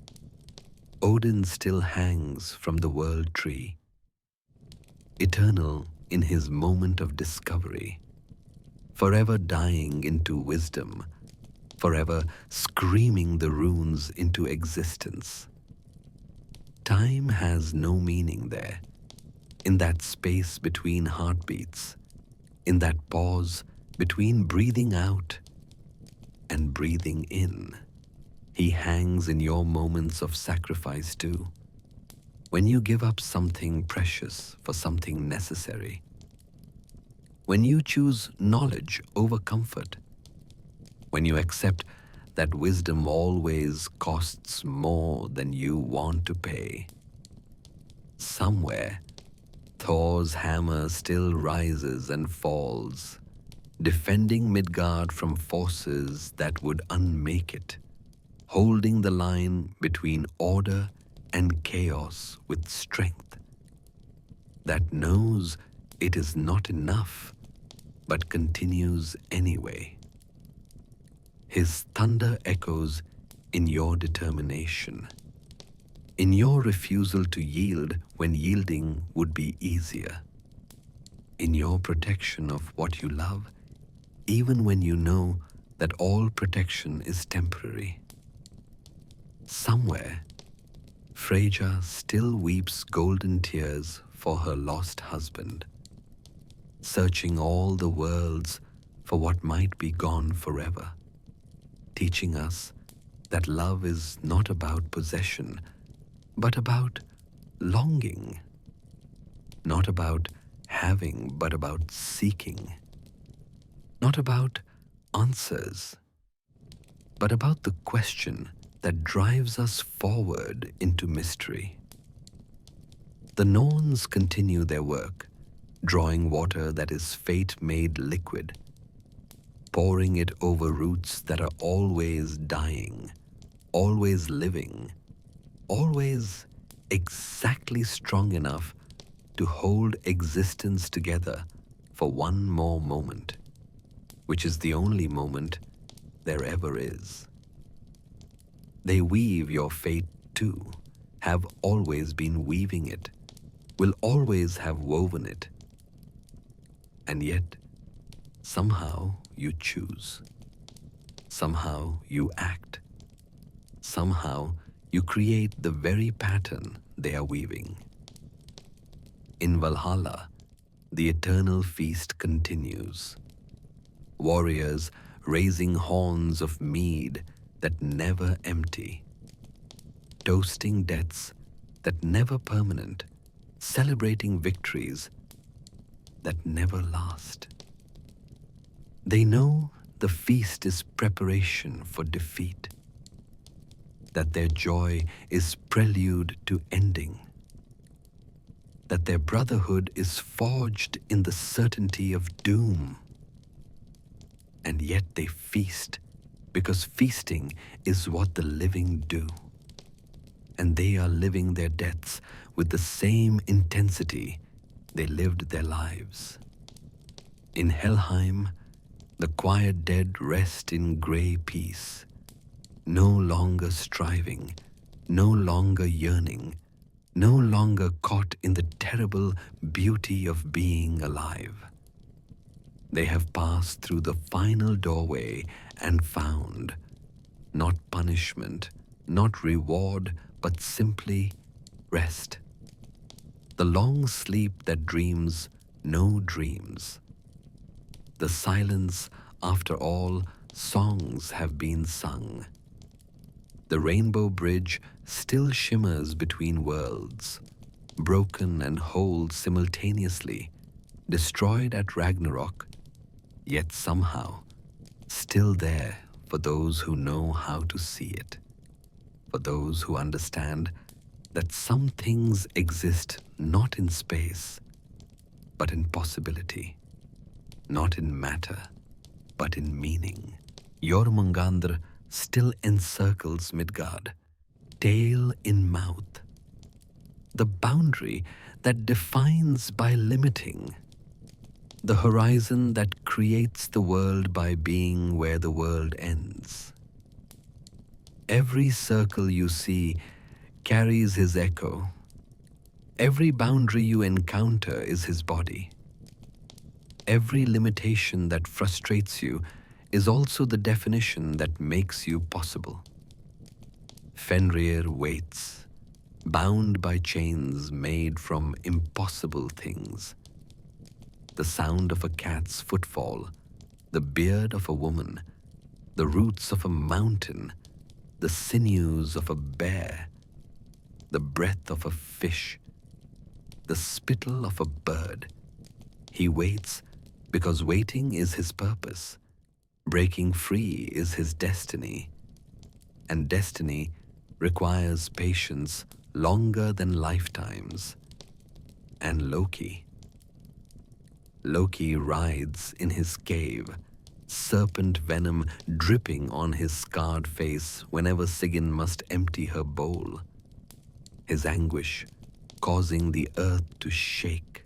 Odin still hangs from the world tree, eternal in his moment of discovery, forever dying into wisdom, forever screaming the runes into existence. Time has no meaning there, in that space between heartbeats, in that pause between breathing out and breathing in. He hangs in your moments of sacrifice too, when you give up something precious for something necessary, when you choose knowledge over comfort, when you accept that wisdom always costs more than you want to pay. Somewhere, Thor's hammer still rises and falls, defending Midgard from forces that would unmake it, holding the line between order and chaos with strength that knows it is not enough but continues anyway. His thunder echoes in your determination, in your refusal to yield when yielding would be easier, in your protection of what you love, even when you know that all protection is temporary. Somewhere, Freyja still weeps golden tears for her lost husband, searching all the worlds for what might be gone forever, teaching us that love is not about possession, but about longing, not about having, but about seeking, not about answers, but about the question that drives us forward into mystery. The Norns continue their work, drawing water that is fate made liquid, pouring it over roots that are always dying, always living, always exactly strong enough to hold existence together for one more moment, which is the only moment there ever is. They weave your fate too, have always been weaving it, will always have woven it. And yet, somehow you choose. Somehow you act. Somehow you create the very pattern they are weaving. In Valhalla, the eternal feast continues. Warriors raising horns of mead that never empty, toasting deaths that never permanent, celebrating victories that never last. They know the feast is preparation for defeat, that their joy is prelude to ending, that their brotherhood is forged in the certainty of doom. And yet they feast, because feasting is what the living do. And they are living their deaths with the same intensity they lived their lives. In Helheim, the quiet dead rest in grey peace, no longer striving, no longer yearning, no longer caught in the terrible beauty of being alive. They have passed through the final doorway and found not punishment, not reward, but simply rest. The long sleep that dreams no dreams. The silence after all songs have been sung. The rainbow bridge still shimmers between worlds, broken and whole simultaneously, destroyed at Ragnarok, yet somehow still there for those who know how to see it, for those who understand that some things exist not in space, but in possibility, not in matter, but in meaning. Jormungandr still encircles Midgard, tail in mouth, the boundary that defines by limiting, the horizon that creates the world by being where the world ends. Every circle you see carries his echo. Every boundary you encounter is his body. Every limitation that frustrates you is also the definition that makes you possible. Fenrir waits, bound by chains made from impossible things. The sound of a cat's footfall, the beard of a woman, the roots of a mountain, the sinews of a bear, the breath of a fish, the spittle of a bird. He waits because waiting is his purpose. Breaking free is his destiny. And destiny requires patience longer than lifetimes. And Loki rides in his cave, serpent venom dripping on his scarred face whenever Sigyn must empty her bowl, his anguish causing the earth to shake.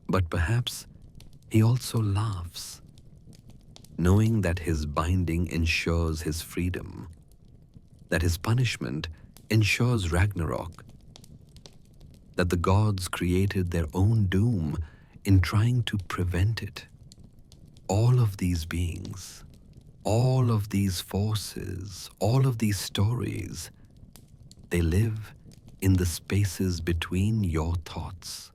But perhaps he also laughs, knowing that his binding ensures his freedom, that his punishment ensures Ragnarok, that the gods created their own doom in trying to prevent it. All of these beings, all of these forces, all of these stories, they live in the spaces between your thoughts,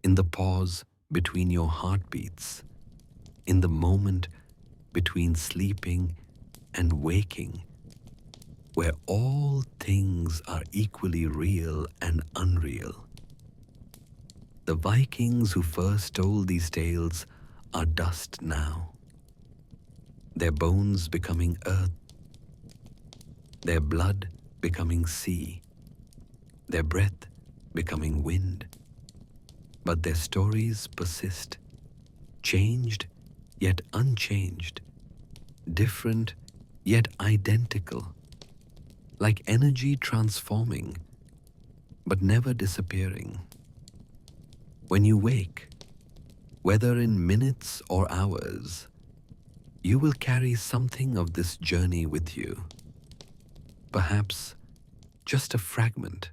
in the pause between your heartbeats, in the moment between sleeping and waking, where all things are equally real and unreal. The Vikings who first told these tales are dust now, their bones becoming earth, their blood becoming sea, their breath becoming wind. But their stories persist, changed yet unchanged, different yet identical, like energy transforming but never disappearing. When you wake, whether in minutes or hours, you will carry something of this journey with you. Perhaps just a fragment,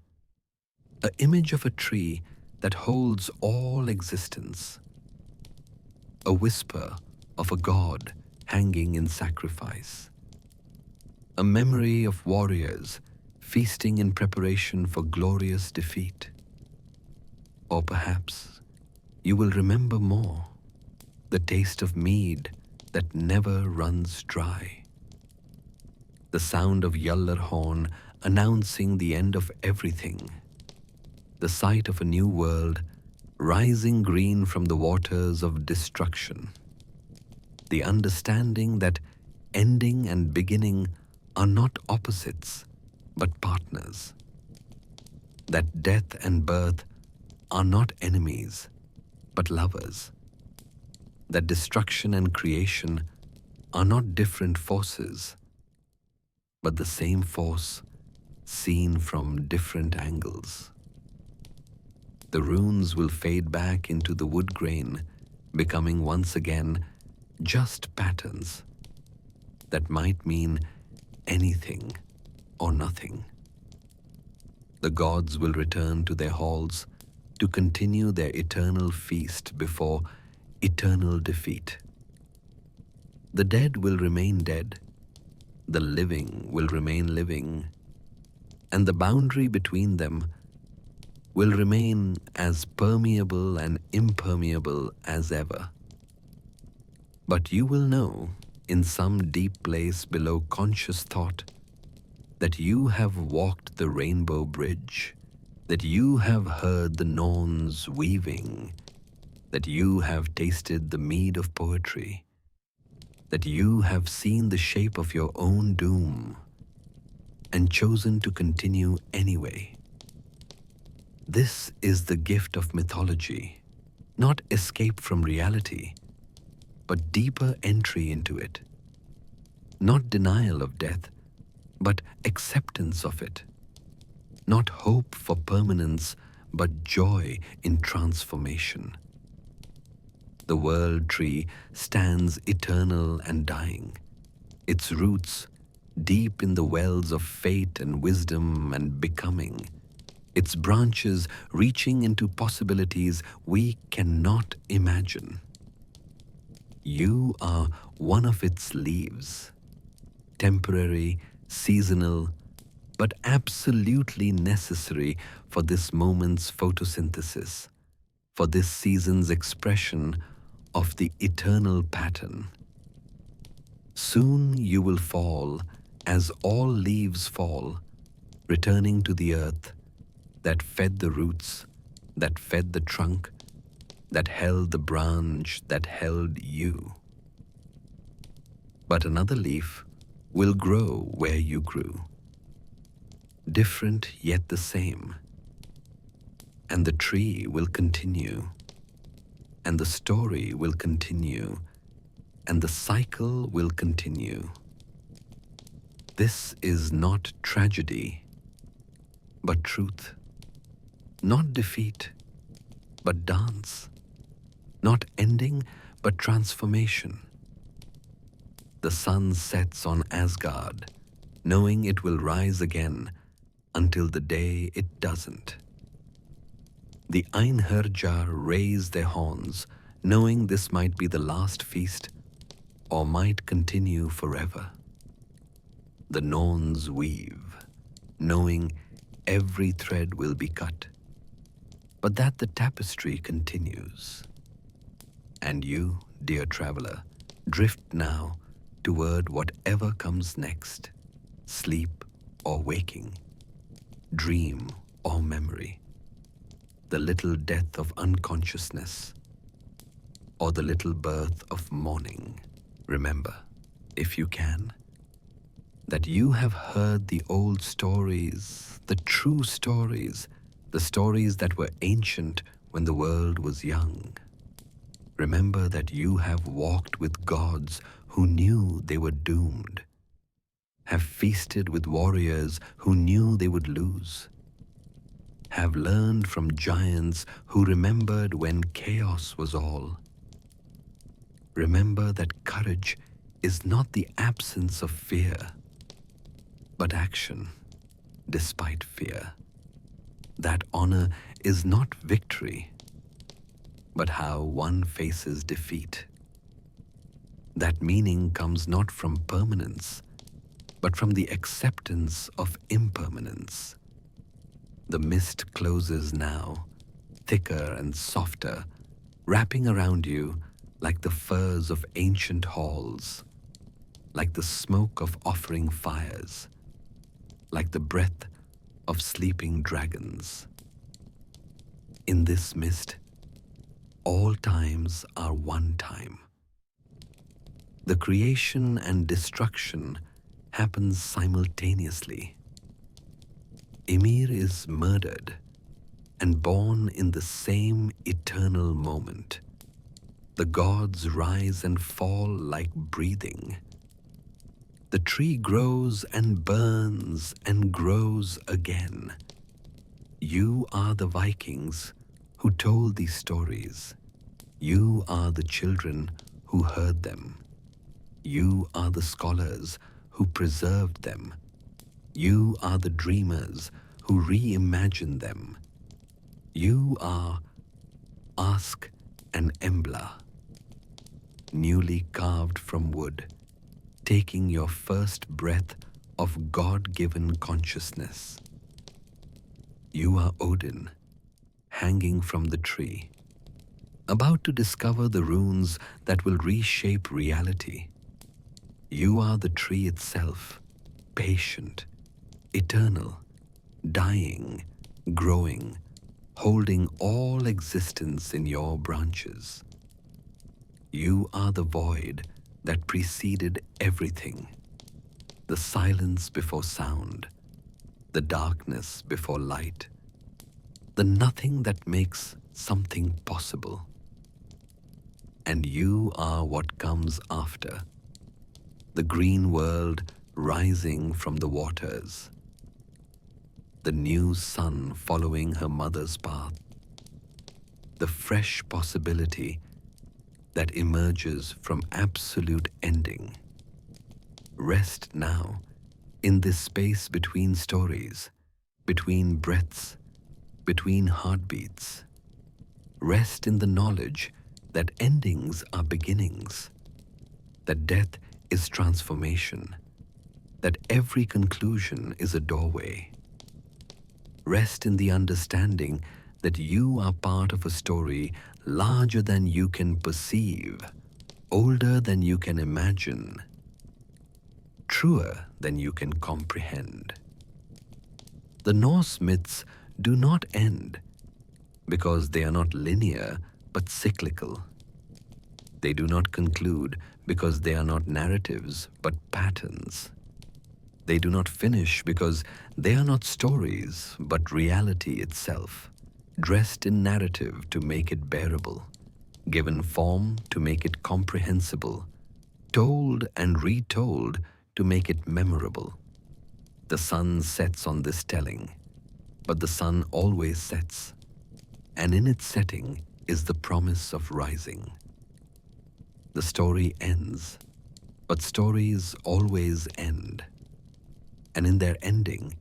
an image of a tree that holds all existence, a whisper of a god hanging in sacrifice, a memory of warriors feasting in preparation for glorious defeat. Or perhaps you will remember more, the taste of mead that never runs dry, the sound of Yallar horn announcing the end of everything, the sight of a new world rising green from the waters of destruction, the understanding that ending and beginning are not opposites but partners, that death and birth are not enemies but lovers, that destruction and creation are not different forces but the same force seen from different angles. The runes will fade back into the wood grain, becoming once again just patterns that might mean anything or nothing. The gods will return to their halls to continue their eternal feast before eternal defeat. The dead will remain dead, the living will remain living, and the boundary between them will remain as permeable and impermeable as ever. But you will know, in some deep place below conscious thought, that you have walked the rainbow bridge, that you have heard the Norns weaving, that you have tasted the mead of poetry, that you have seen the shape of your own doom, and chosen to continue anyway. This is the gift of mythology, not escape from reality, but deeper entry into it. Not denial of death, but acceptance of it. Not hope for permanence, but joy in transformation. The world tree stands eternal and dying, its roots deep in the wells of fate and wisdom and becoming, its branches reaching into possibilities we cannot imagine. You are one of its leaves, temporary, seasonal, but absolutely necessary for this moment's photosynthesis, for this season's expression of the eternal pattern. Soon you will fall as all leaves fall, returning to the earth that fed the roots, that fed the trunk, that held the branch, that held you. But another leaf will grow where you grew, different yet the same, and the tree will continue, and the story will continue, and the cycle will continue. This is not tragedy, but truth. Not defeat, but dance. Not ending, but transformation. The sun sets on Asgard, knowing it will rise again until the day it doesn't. The Einherjar raise their horns, knowing this might be the last feast or might continue forever. The Norns weave, knowing every thread will be cut, but that the tapestry continues. And you, dear traveler, drift now toward whatever comes next, sleep or waking, dream or memory, the little death of unconsciousness, or the little birth of morning. Remember, if you can, that you have heard the old stories, the true stories, the stories that were ancient when the world was young. Remember that you have walked with gods who knew they were doomed, have feasted with warriors who knew they would lose, have learned from giants who remembered when chaos was all. Remember that courage is not the absence of fear, but action despite fear. That honor is not victory, but how one faces defeat. That meaning comes not from permanence, but from the acceptance of impermanence. The mist closes now, thicker and softer, wrapping around you like the furs of ancient halls, like the smoke of offering fires, like the breath of sleeping dragons. In this mist, all times are one time. The creation and destruction happens simultaneously. Ymir is murdered and born in the same eternal moment. The gods rise and fall like breathing. The tree grows and burns and grows again. You are the Vikings who told these stories. You are the children who heard them. You are the scholars who preserved them. You are the dreamers who reimagined them. You are Ask and Embla, newly carved from wood, taking your first breath of God-given consciousness. You are Odin, hanging from the tree, about to discover the runes that will reshape reality. You are the tree itself, patient, eternal, dying, growing, holding all existence in your branches. You are the void that preceded everything, the silence before sound, the darkness before light, the nothing that makes something possible. And you are what comes after, the green world rising from the waters, the new sun following her mother's path, the fresh possibility that emerges from absolute ending. Rest now in this space between stories, between breaths, between heartbeats. Rest in the knowledge that endings are beginnings, that death is transformation, that every conclusion is a doorway. Rest in the understanding that you are part of a story larger than you can perceive, older than you can imagine, truer than you can comprehend. The Norse myths do not end because they are not linear but cyclical. They do not conclude because they are not narratives but patterns. They do not finish because they are not stories but reality itself, dressed in narrative to make it bearable, given form to make it comprehensible, told and retold to make it memorable. The sun sets on this telling, but the sun always sets, and in its setting is the promise of rising. The story ends, but stories always end, and in their ending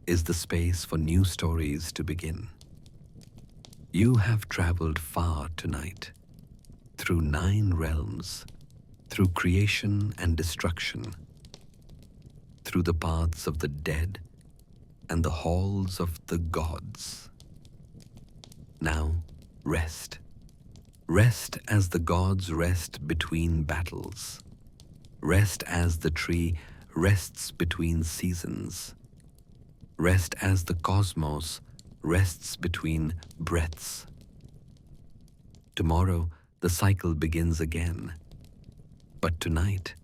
is the space for new stories to begin. You have traveled far tonight, through 9 realms, through creation and destruction, through the paths of the dead and the halls of the gods. Now rest. Rest as the gods rest between battles. Rest as the tree rests between seasons. Rest as the cosmos rests between breaths. Tomorrow the cycle begins again. But tonight,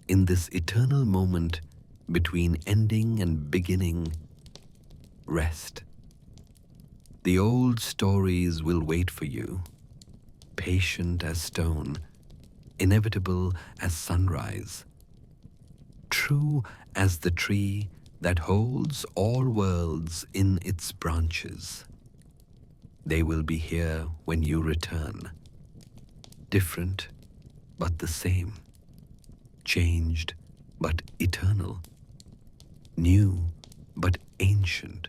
in this eternal moment between ending and beginning, rest. The old stories will wait for you, patient as stone, inevitable as sunrise, true as the tree that holds all worlds in its branches. They will be here when you return, different but the same, changed but eternal. new but ancient.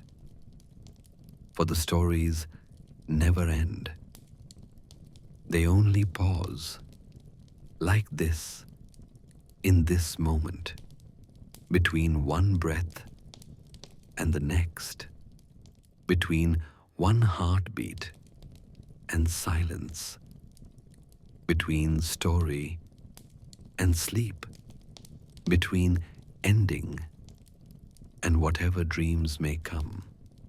For the stories never end. They only pause, like this, in this moment, between one breath and the next, between one heartbeat and silence, between story and sleep, between ending and whatever dreams may come.